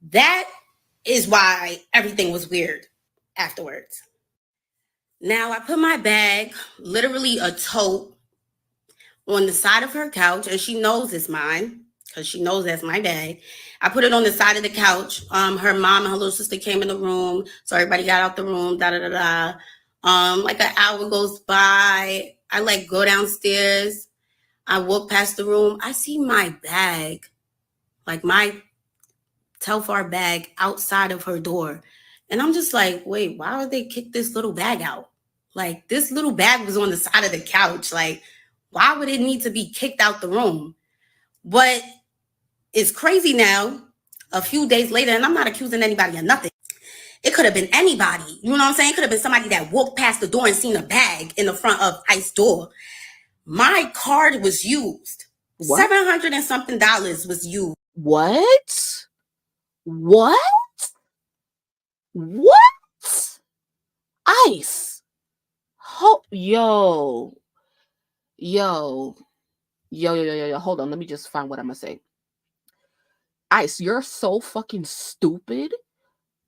That is why everything was weird afterwards. Now, I put my bag, literally a tote, on the side of her couch, and she knows it's mine because she knows that's my bag. I put it on the side of the couch. Her mom and her little sister came in the room, so everybody got out the room, like an hour goes by. I, like, go downstairs. I walk past the room. I see my bag, like my Telfar bag, outside of her door. And I'm just like, wait, why would they kick this little bag out? Like, this little bag was on the side of the couch. Like, why would it need to be kicked out the room? But it's crazy now, a few days later, and I'm not accusing anybody of nothing. It could have been anybody. You know what I'm saying? It could have been somebody that walked past the door and seen a bag in the front of Ice door. My card was used. What? $700 and something was used. What? What? What? Ice. Yo. Hold on. Let me just find what I'm gonna say. Ice, you're so fucking stupid.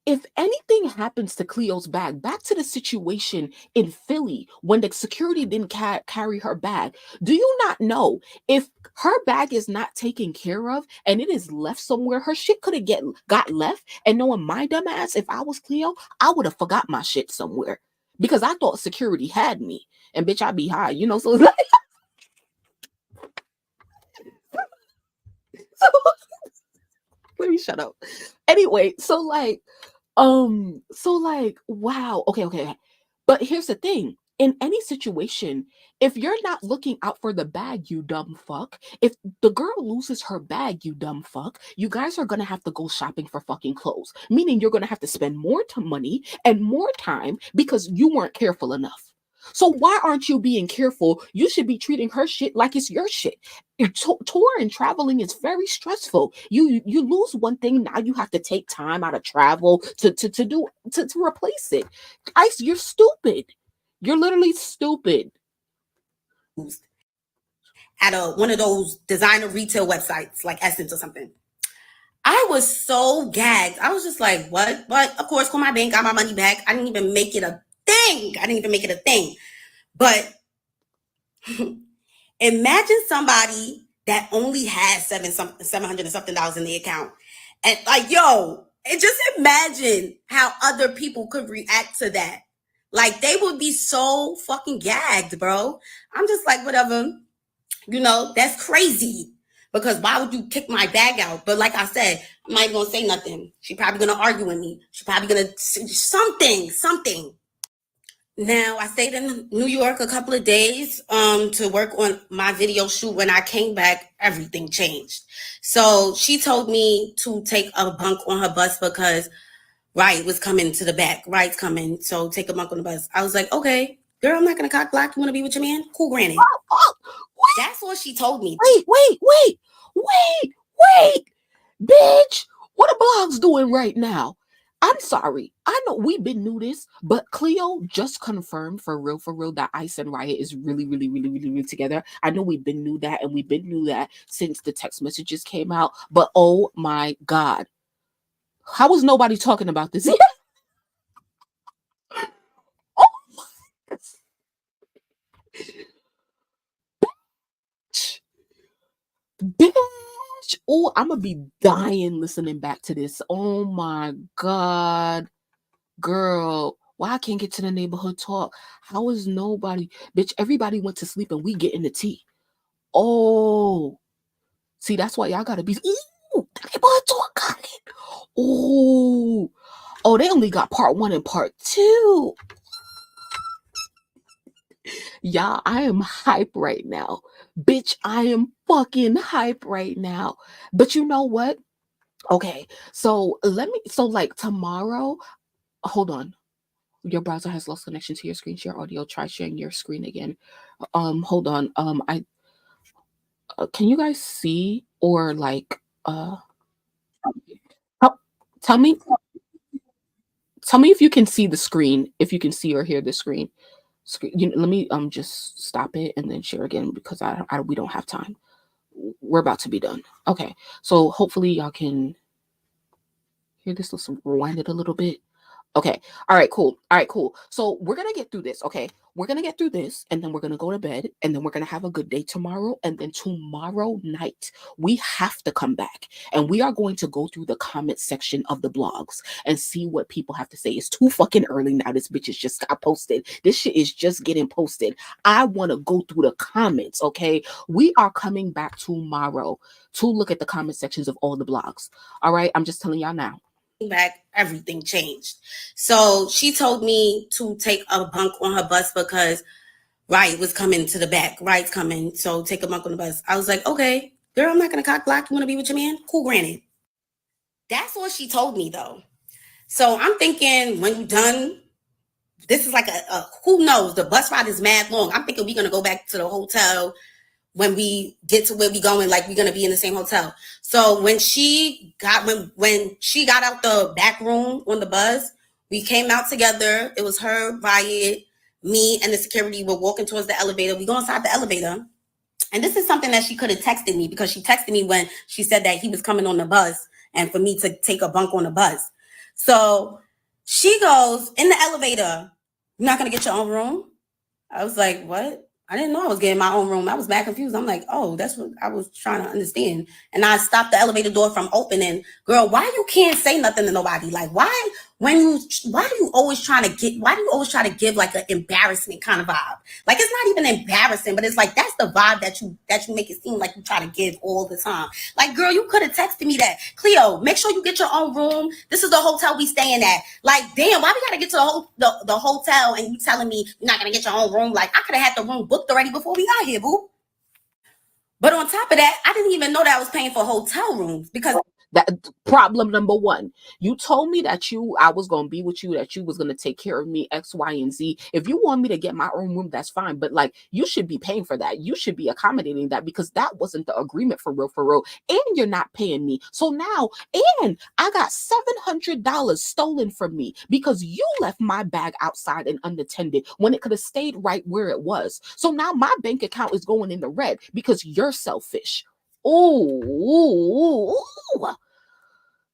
If anything happens to Cleo's bag, back to the situation in Philly when the security didn't carry her bag. Do you not know if her bag is not taken care of and it is left somewhere, her shit could have got left? And knowing my dumb ass, if I was Cleo, I would have forgot my shit somewhere because I thought security had me. And bitch, I'd be high, you know? So like, let me shut up. Anyway, so like, wow. Okay. But here's the thing. In any situation, if you're not looking out for the bag, you dumb fuck, if the girl loses her bag, you dumb fuck, you guys are gonna have to go shopping for fucking clothes, meaning you're gonna have to spend more money and more time because you weren't careful enough. So why aren't you being careful? You should be treating her shit like it's your shit. Tour and traveling is very stressful. You lose one thing, now you have to take time out of travel to replace it. Ice, you're stupid. You're literally stupid. At one of those designer retail websites like Essence or something. I was so gagged. I was just like, what? But of course, call my bank, got my money back. I didn't even make it a thing. But imagine somebody that only has $700 and something in the account. And like, yo, and just imagine how other people could react to that. Like, they would be so fucking gagged, bro. I'm just like, whatever. You know, that's crazy. Because why would you kick my bag out? But like I said, I'm not even going to say nothing. She's probably going to argue with me. She's probably going to say something. Now, I stayed in New York a couple of days to work on my video shoot. When I came back, everything changed. So she told me to take a bunk on her bus because Riot was coming to the back. Riot's coming, so take a bunk on the bus. I was like, okay, girl, I'm not going to cock block. You want to be with your man? Cool, granny. That's what she told me. Wait. Bitch, what are blogs doing right now? I'm sorry. I know we've been knew this, but Cleo just confirmed for real that Ice and Riot is really together. I know we've been knew that, and we've been knew that since the text messages came out. But oh my God, how was nobody talking about this? Oh my bitch. Oh, I'm gonna be dying listening back to this. Oh my God. Girl, why I can't get to the neighborhood talk? How is nobody? Bitch, everybody went to sleep and we getting the tea. Oh, see, that's why y'all gotta be. Ooh, the neighborhood talk got it. Oh, they only got part 1 and part 2. Y'all, I am hype right now. Bitch, I am fucking hype right now. But you know what? Okay, so like tomorrow, hold on. Your browser has lost connection to your screen share audio. Try sharing your screen again. Hold on. Can you guys see or like tell me if you can see the screen, if you can see or hear the screen. Let me just stop it and then share again because we don't have time. We're about to be done. Okay, so hopefully y'all can hear this. Let's rewind it a little bit. Okay. All right, cool. So we're going to get through this. Okay. We're going to get through this and then we're going to go to bed and then we're going to have a good day tomorrow. And then tomorrow night, we have to come back and we are going to go through the comment section of the blogs and see what people have to say. It's too fucking early now. This bitch is just got posted. This shit is just getting posted. I want to go through the comments. Okay. We are coming back tomorrow to look at the comment sections of all the blogs. All right. I'm just telling y'all now. Back, everything changed. So she told me to take a bunk on her bus because Riot was coming to the back. Riot's coming, so take a bunk on the bus. I was like, okay, girl, I'm not gonna cock block. You want to be with your man? Cool, granted. That's what she told me though. So I'm thinking when you're done, this is like a who knows, the bus ride is mad long. I'm thinking we're gonna go back to the hotel when we get to where we going, like we're gonna be in the same hotel. So when she got out the back room on the bus, we came out together. It was her, Riot, me, and the security were walking towards the elevator. We go inside the elevator. And this is something that she could have texted me, because she texted me when she said that he was coming on the bus and for me to take a bunk on the bus. So she goes in the elevator, "You're not going to get your own room?" I was like, "What?" I didn't know I was getting my own room. I was back confused. I'm like, "Oh, that's what I was trying to understand." And I stopped the elevator door from opening. Girl, why you can't say nothing to nobody? Like, why do you always try to give like an embarrassment kind of vibe? Like, it's not even embarrassing, but it's like, that's the vibe that you make it seem like you try to give all the time. Like, girl, you could have texted me that. "Cleo, make sure you get your own room. This is the hotel we staying at." Like, damn, why we gotta get to the hotel and you telling me you're not gonna get your own room? Like, I could have had the room booked already before we got here, boo. But on top of that, I didn't even know that I was paying for hotel rooms, because that problem number one. You told me that I was going to be with you, that you was going to take care of me, X, Y, and Z. If you want me to get my own room, that's fine. But like, you should be paying for that. You should be accommodating that, because that wasn't the agreement for real. And you're not paying me. So now, and I got $700 stolen from me because you left my bag outside and unattended when it could have stayed right where it was. So now my bank account is going in the red because you're selfish. Ooh.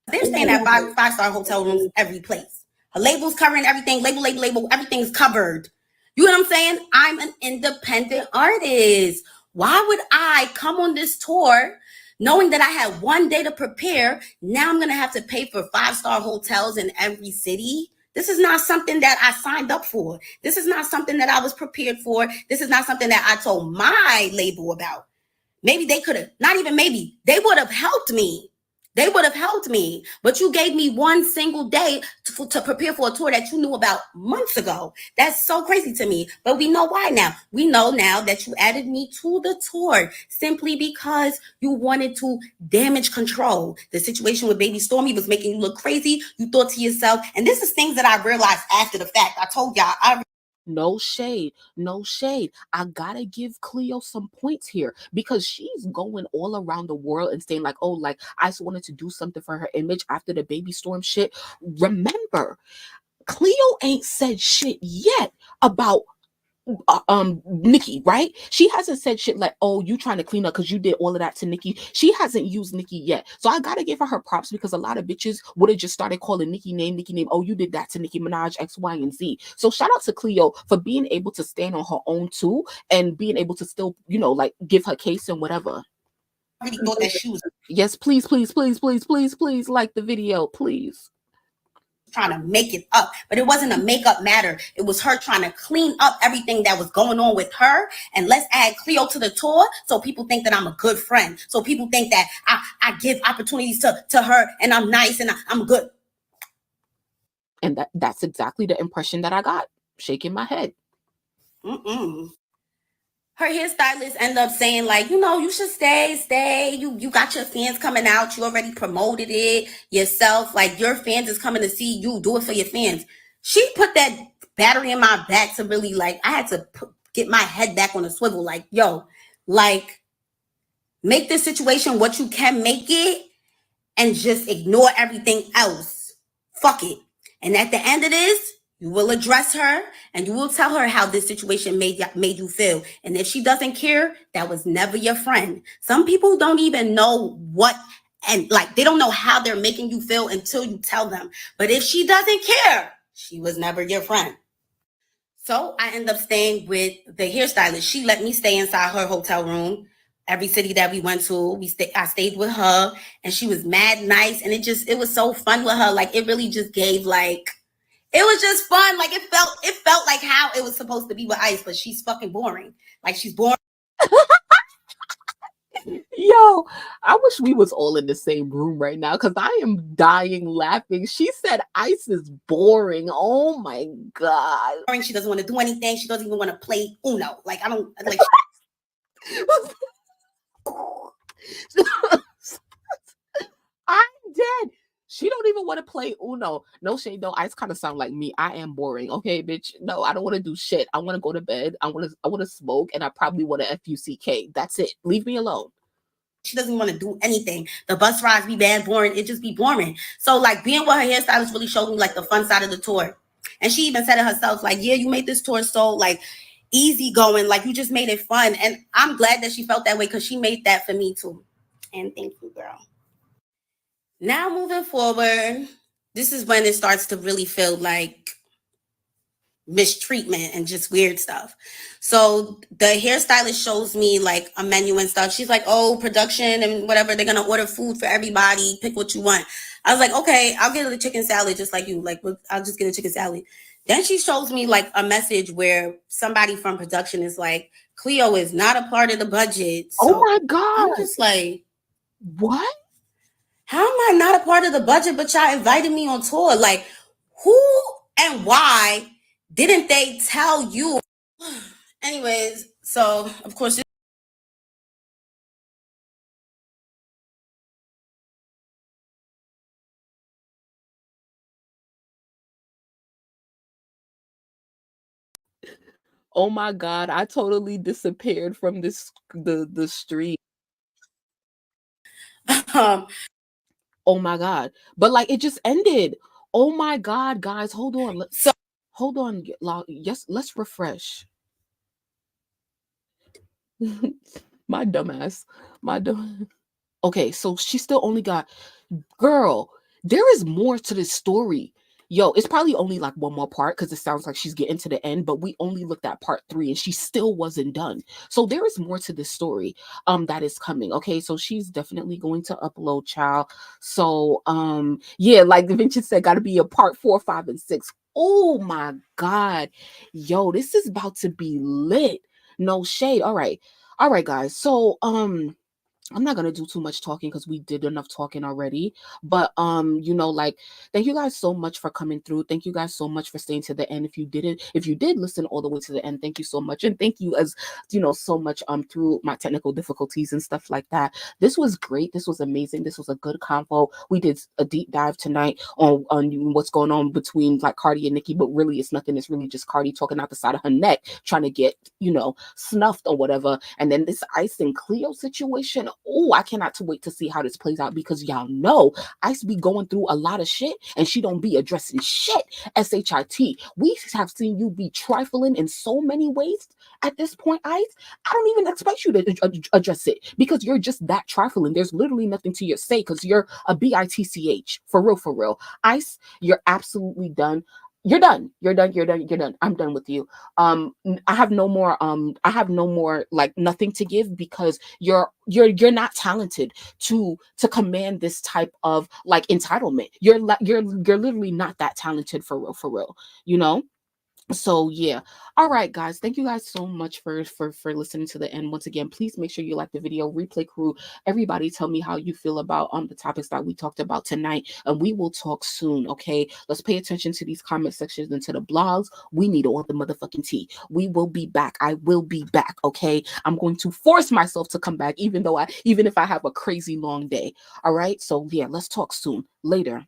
They're staying at five-star hotel rooms every place. Her label's covering everything. Label. Everything's covered. You know what I'm saying? I'm an independent artist. Why would I come on this tour knowing that I had one day to prepare? Now I'm going to have to pay for five-star hotels in every city. This is not something that I signed up for. This is not something that I was prepared for. This is not something that I told my label about. Maybe they could have, not even maybe, they would have helped me. But you gave me one single day to prepare for a tour that you knew about months ago. That's so crazy to me. But we know why now. We know now that you added me to the tour simply because you wanted to damage control. The situation with Baby Stormy was making you look crazy. You thought to yourself, and this is things that I realized after the fact. I told y'all, no shade. I gotta give Cleo some points here, because she's going all around the world and saying like, "Oh, like I just wanted to do something for her image after the Baby Storm shit." Remember, Cleo ain't said shit yet about Nicki, right? She hasn't said shit like, "Oh, you trying to clean up because you did all of that to Nicki." She hasn't used Nicki yet. So I gotta give her props, because a lot of bitches would have just started calling Nicki name. "Oh, you did that to Nicki Minaj, X, Y, and Z." So shout out to Cleo for being able to stand on her own too, and being able to still, like, give her case and whatever. I really thought that she was Yes, please, like the video, please. trying to make it up, but it wasn't a makeup matter. It was her trying to clean up everything that was going on with her. And let's add Cleo to the tour, so people think that I'm a good friend. So people think that I give opportunities to her, and I'm nice and I'm good. And that's exactly the impression that I got. Shaking my head. Her hairstylist ended up saying like, you should stay. You got your fans coming out. You already promoted it yourself. Like, your fans is coming to see you. Do it for your fans. She put that battery in my back to really, like, I had to get my head back on the swivel. Like, yo, like, make this situation what you can make it and just ignore everything else. Fuck it. And at the end of this, you will address her and you will tell her how this situation made you feel. And if she doesn't care, that was never your friend. Some people don't even know and like, they don't know how they're making you feel until you tell them. But if she doesn't care, she was never your friend. So I end up staying with the hairstylist. She let me stay inside her hotel room. Every city that we went to, I stayed with her, and she was mad nice. And it was so fun with her. Like, it really just gave, like, it was just fun. Like, it felt like how it was supposed to be with Ice, but she's fucking boring. Like, she's boring. Yo, I wish we was all in the same room right now, because I am dying laughing. She said Ice is boring. Oh my God. She doesn't want to do anything. She doesn't even want to play Uno. Like, I don't like. I'm dead. She don't even want to play Uno. No shade, though. I kind of sound like me. I am boring. Okay, bitch. No, I don't want to do shit. I want to go to bed. I want to smoke, and I probably want to FUCK. That's it. Leave me alone. She doesn't want to do anything. The bus rides be bad, boring. It just be boring. So like being with her hairstylist really showed me like the fun side of the tour. And she even said it herself, like, yeah, you made this tour so like easy going, like you just made it fun. And I'm glad that she felt that way because she made that for me too. And thank you, girl. Now moving forward, this is when it starts to really feel like mistreatment and just weird stuff. So the hairstylist shows me like a menu and stuff. She's like, oh, production and whatever, they're gonna order food for everybody, pick what you want. I was like, okay, I'll get a chicken salad just like you, like I'll just get a chicken salad. Then she shows me like a message where somebody from production is like, Cleo is not a part of the budget. So oh my God. I'm just like, what? How am I not a part of the budget, but y'all invited me on tour? Like, who and why didn't they tell you? Anyways, so of course. Oh my God, I totally disappeared from the street. Oh my God. But like it just ended. Oh my God, guys, hold on. Hold on. Yes, let's refresh. My dumbass. Okay, so she still only got, girl, there is more to this story. Yo, it's probably only like one more part because it sounds like she's getting to the end, but we only looked at part 3 and she still wasn't done. So there is more to this story that is coming. Okay, so she's definitely going to upload, child. So yeah, like Vinci said, gotta be a part 4, 5, and 6. Oh my God. Yo, this is about to be lit. No shade. All right, guys. So I'm not gonna do too much talking because we did enough talking already. But you know, like, thank you guys so much for coming through. Thank you guys so much for staying to the end. If you did listen all the way to the end, thank you so much. And thank you as you know so much through my technical difficulties and stuff like that. This was great. This was amazing. This was a good convo. We did a deep dive tonight on what's going on between like Cardi and Nicki, but really it's nothing. It's really just Cardi talking out the side of her neck, trying to get, you know, snuffed or whatever. And then this Ice and Cleo situation. Oh, I cannot wait to see how this plays out because y'all know Ice be going through a lot of shit and she don't be addressing shit. SHIT. We have seen you be trifling in so many ways at this point, Ice. I don't even expect you to address it because you're just that trifling. There's literally nothing to your say because you're a BITCH. For real, for real. Ice, you're absolutely done. You're done. I'm done with you. I have no more like nothing to give because you're not talented to command this type of like entitlement. You're literally not that talented for real, you know? So yeah, all right guys, thank you guys so much for listening to the end. Once again, please make sure you like the video. Replay crew, everybody tell me how you feel about the topics that we talked about tonight, and we will talk soon. Okay, let's pay attention to these comment sections and to the blogs. We need all the motherfucking tea. We will be back. I will be back. Okay, I'm going to force myself to come back even if I have a crazy long day. All right, so yeah, let's talk soon. Later.